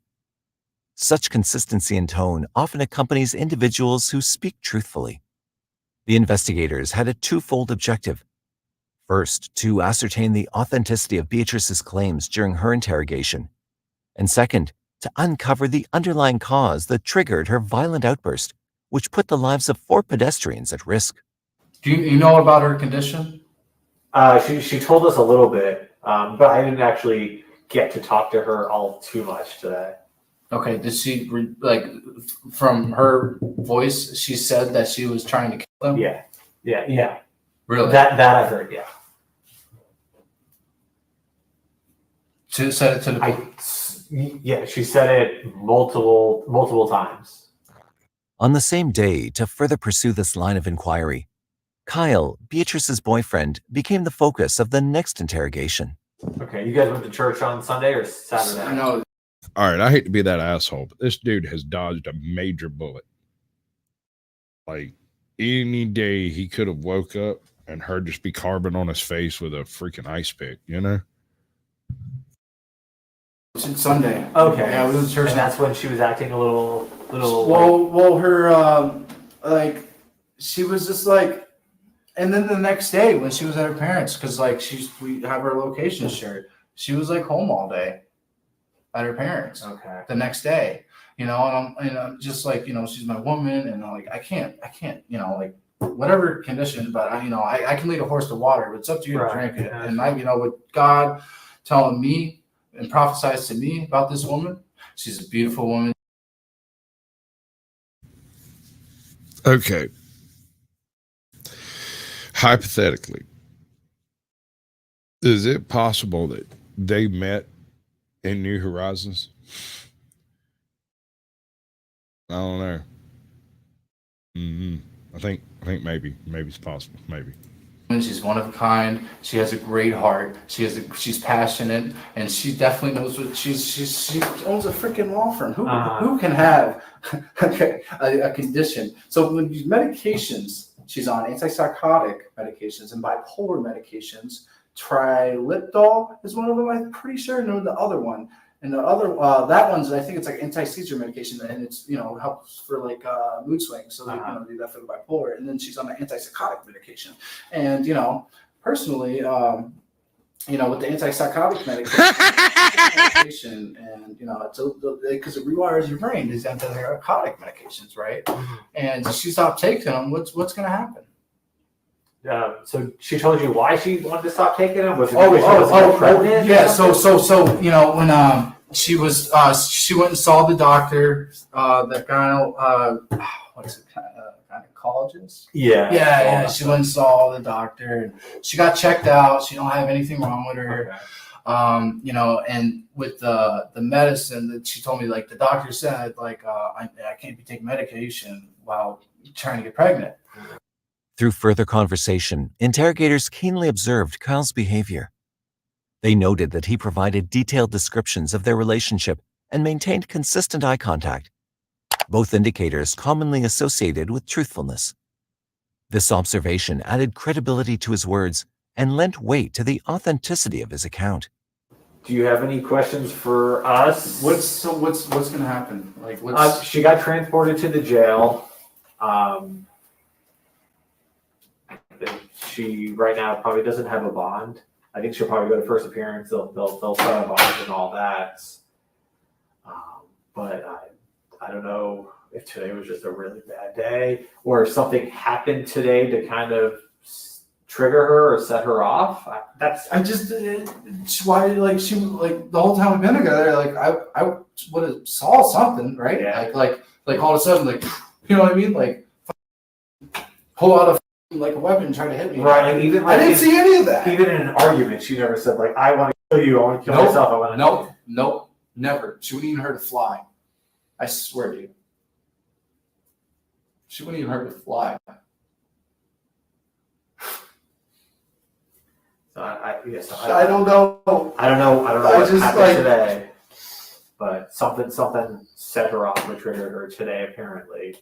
Such consistency in tone often accompanies individuals who speak truthfully. The investigators had a twofold objective. First, to ascertain the authenticity of Beatrice's claims during her interrogation. And second, to uncover the underlying cause that triggered her violent outburst, which put the lives of 4 pedestrians at risk. Do you know about her condition? She told us a little bit, but I didn't actually get to talk to her all too much today. Okay, did she, like, from her voice, she said that she was trying to kill them? Yeah. Really? That I heard, yeah. She said it to the... Yeah, she said it multiple times. On the same day, to further pursue this line of inquiry, Kyle, Beatrice's boyfriend, became the focus of the next interrogation. Okay, you guys went to church on Sunday or Saturday? No. All right, I hate to be that asshole, but this dude has dodged a major bullet. Like, any day he could have woke up and her just be carving on his face with a freaking ice pick, you know? It's Sunday. Okay. Yeah, we went to church. And that's when she was acting a little. Well, her like, she was just like, and then the next day when she was at her parents, because like we have her location shared, she was like home all day at her parents. Okay. The next day, you know, and I'm just like, you know, she's my woman, and I'm like, I can't, you know, like whatever condition, but I can lead a horse to water, but it's up to you to drink it. And you know, with God telling me and prophesies to me about this woman, she's a beautiful woman. Okay. Hypothetically, is it possible that they met in New Horizons? I don't know. I think maybe it's possible. Maybe. She's one of a kind. She has a great heart. She's passionate, and she definitely knows what she owns a freaking law firm. Who can have a condition? So when these medications, she's on antipsychotic medications and bipolar medications. Triliptol is one of them. I'm pretty sure. No, the other one. And the other, that one's, I think it's like anti-seizure medication, and it's, you know, helps for like mood swings. So they do that for the bipolar. And then she's on the antipsychotic medication. And, you know, personally, you know, with the antipsychotic medication, and, you know, it's because it rewires your brain, these antipsychotic medications, right? And she stopped taking them. What's going to happen? So she told you why she wanted to stop taking them? Was it pregnant? Yeah. So you know, when she was she went and saw the doctor, the what is it, gynecologist? Yeah. She went and saw the doctor, and she got checked out. She don't have anything wrong with her. Okay. You know, and with the medicine that she told me, like the doctor said, like I can't be taking medication while trying to get pregnant. Through further conversation, interrogators keenly observed Kyle's behavior. They noted that he provided detailed descriptions of their relationship and maintained consistent eye contact, both indicators commonly associated with truthfulness. This observation added credibility to his words and lent weight to the authenticity of his account. Do you have any questions for us? What's going to happen? Like, She got transported to the jail. She right now probably doesn't have a bond. I think she'll probably go to first appearance. They'll sign a bond and all that. But I don't know if today was just a really bad day or if something happened today to kind of trigger her or set her off. Why, like, she, like, the whole time we've been together, like, I would have saw something, right? Yeah. Like all of a sudden, like, you know what I mean? Like, pull out like a weapon and try to hit me. Right, and even I didn't see any of that. Even in an argument, she never said, like, I want to kill you, I want to kill myself, I want to Nope, never. She wouldn't even hurt a fly. I swear to you. She wouldn't even hurt a fly. So I don't know. I don't know what just, happened like, today, but something set her off or triggered her today, apparently.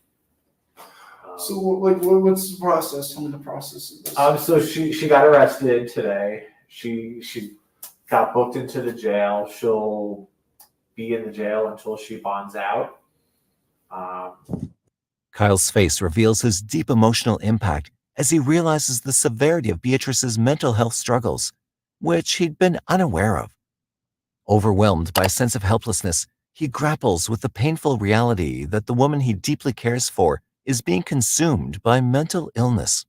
So, like, what's the process? Tell me the process of this. So she got arrested today. She got booked into the jail. She'll be in the jail until she bonds out. Kyle's face reveals his deep emotional impact as he realizes the severity of Beatrice's mental health struggles, which he'd been unaware of. Overwhelmed by a sense of helplessness, he grapples with the painful reality that the woman he deeply cares for is being consumed by mental illness.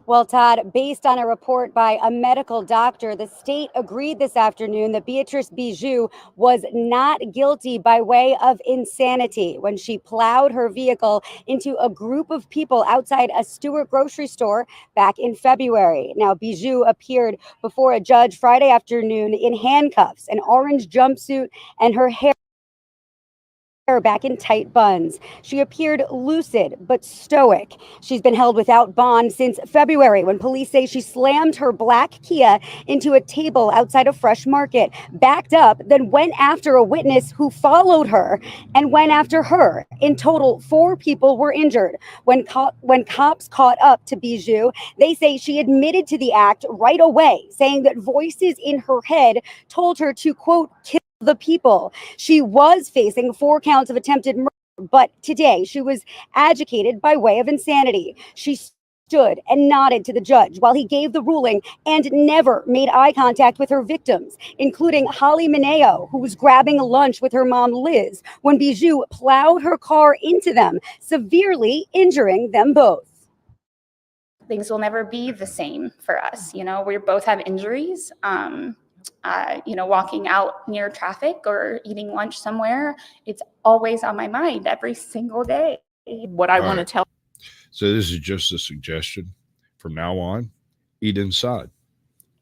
Well, Todd, based on a report by a medical doctor, the state agreed this afternoon that Beatrice Bijou was not guilty by way of insanity when she plowed her vehicle into a group of people outside a Stewart grocery store back in February. Now, Bijou appeared before a judge Friday afternoon in handcuffs, an orange jumpsuit, and her hair back in tight buns. She appeared lucid but stoic. She's been held without bond since February when police say she slammed her black Kia into a table outside a Fresh Market, backed up, then went after a witness who followed her and went after her. In total, 4 people were injured. When cops caught up to Bijou, they say she admitted to the act right away, saying that voices in her head told her to, quote, kill the people. She was facing 4 counts of attempted murder, but today she was agitated by way of insanity. She stood and nodded to the judge while he gave the ruling and never made eye contact with her victims, including Holly Mineo, who was grabbing lunch with her mom, Liz, when Bijou plowed her car into them, severely injuring them both. Things will never be the same for us. You know, we both have injuries. Walking out near traffic or eating lunch somewhere, it's always on my mind every single day. What I want to tell. So this is just a suggestion. From now on, eat inside.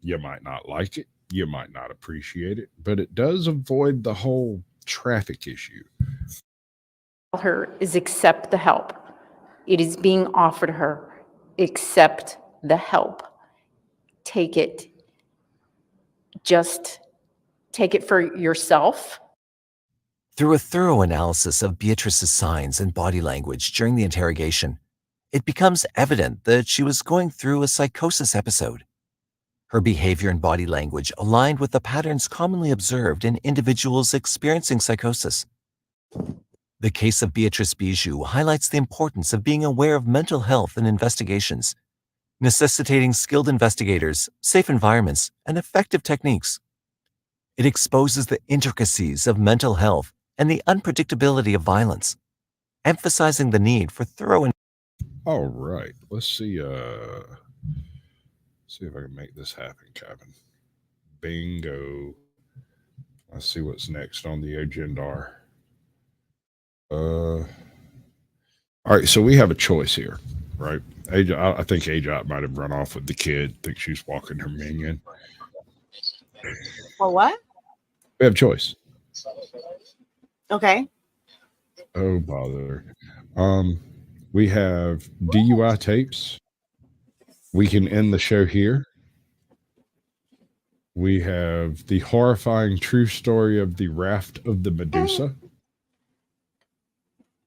You might not like it. You might not appreciate it, but it does avoid the whole traffic issue. Her is accept the help. It is being offered her. Accept the help. Take it. Just take it for yourself. Through a thorough analysis of Beatrice's signs and body language during the interrogation, it becomes evident that she was going through a psychosis episode. Her behavior and body language aligned with the patterns commonly observed in individuals experiencing psychosis. The case of Beatrice Bijou highlights the importance of being aware of mental health in investigations, necessitating skilled investigators, safe environments, and effective techniques. It exposes the intricacies of mental health and the unpredictability of violence, emphasizing the need for thorough. All right, let's see. See if I can make this happen, Kevin. Bingo. Let's see what's next on the agenda. All right, so we have a choice here, right? I think Ajot might have run off with the kid. I think she's walking her minion. For what? We have a choice. Okay. Oh, bother. We have DUI tapes. We can end the show here. We have the horrifying true story of the raft of the Medusa.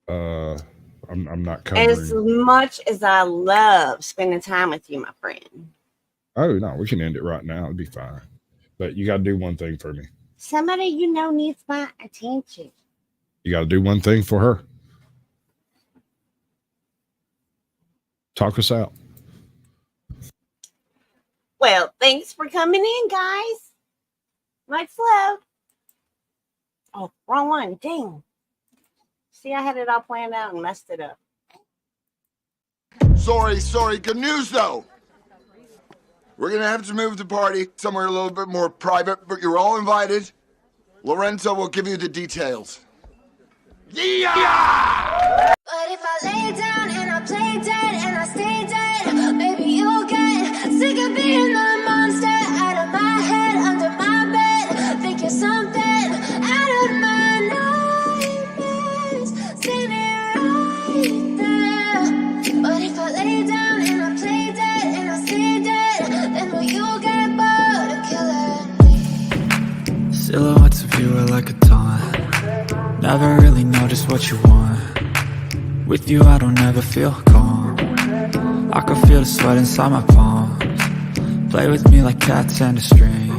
I'm not covering. As much as I love spending time with you, my friend. Oh no, we can end it right now. It'd be fine. But you got to do one thing for me. Somebody you know needs my attention. You got to do one thing for her. Talk us out. Well, thanks for coming in, guys. Much love. Oh, wrong one. Dang. See, I had it all planned out and messed it up. Sorry. Good news, though. We're going to have to move the party somewhere a little bit more private, but you're all invited. Lorenzo will give you the details. Yeah! But if I lay down and I play dead and I stay dead, maybe you'll get sick of being the monster out of my head, under my bed. Think you're something out of my nightmares, standing right there. But if I lay down and I play dead and I stay dead, then will you get bored of killing me? Silhouettes of you are like a taunt. Never really know just what you want. With you I don't ever feel calm. I can feel the sweat inside my palms. Play with me like cats and a string.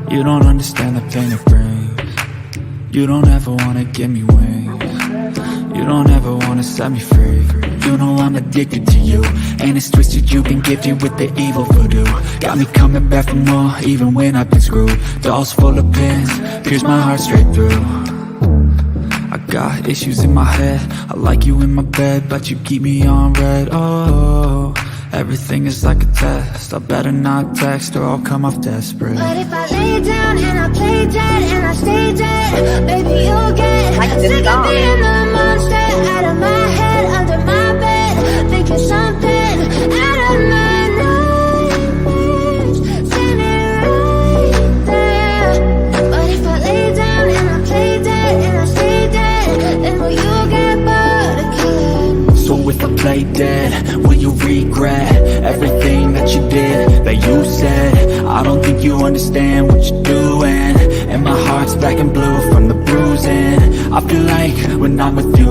You don't understand the pain it brings. You don't ever wanna give me wings. You don't ever wanna set me free. You know I'm addicted to you, and it's twisted, you've been gifted with the evil voodoo. Got me coming back for more, even when I've been screwed. Dolls full of pins, pierce my heart straight through. I got issues in my head, I like you in my bed, but you keep me on red. Oh, everything is like a test, I better not text or I'll come off desperate. But if I lay down and I play dead and I stay dead, maybe you'll get sick of being the monster out of my head, under my bed. Think you're something out of my nightmares, standing right there. But if I lay down and I play dead and I stay dead, then will you get bored of killing me? So if I play dead, will you regret everything that you did, that you said? I don't think you understand what you're doing, and my heart's black and blue from the bruising. I feel like when I'm with you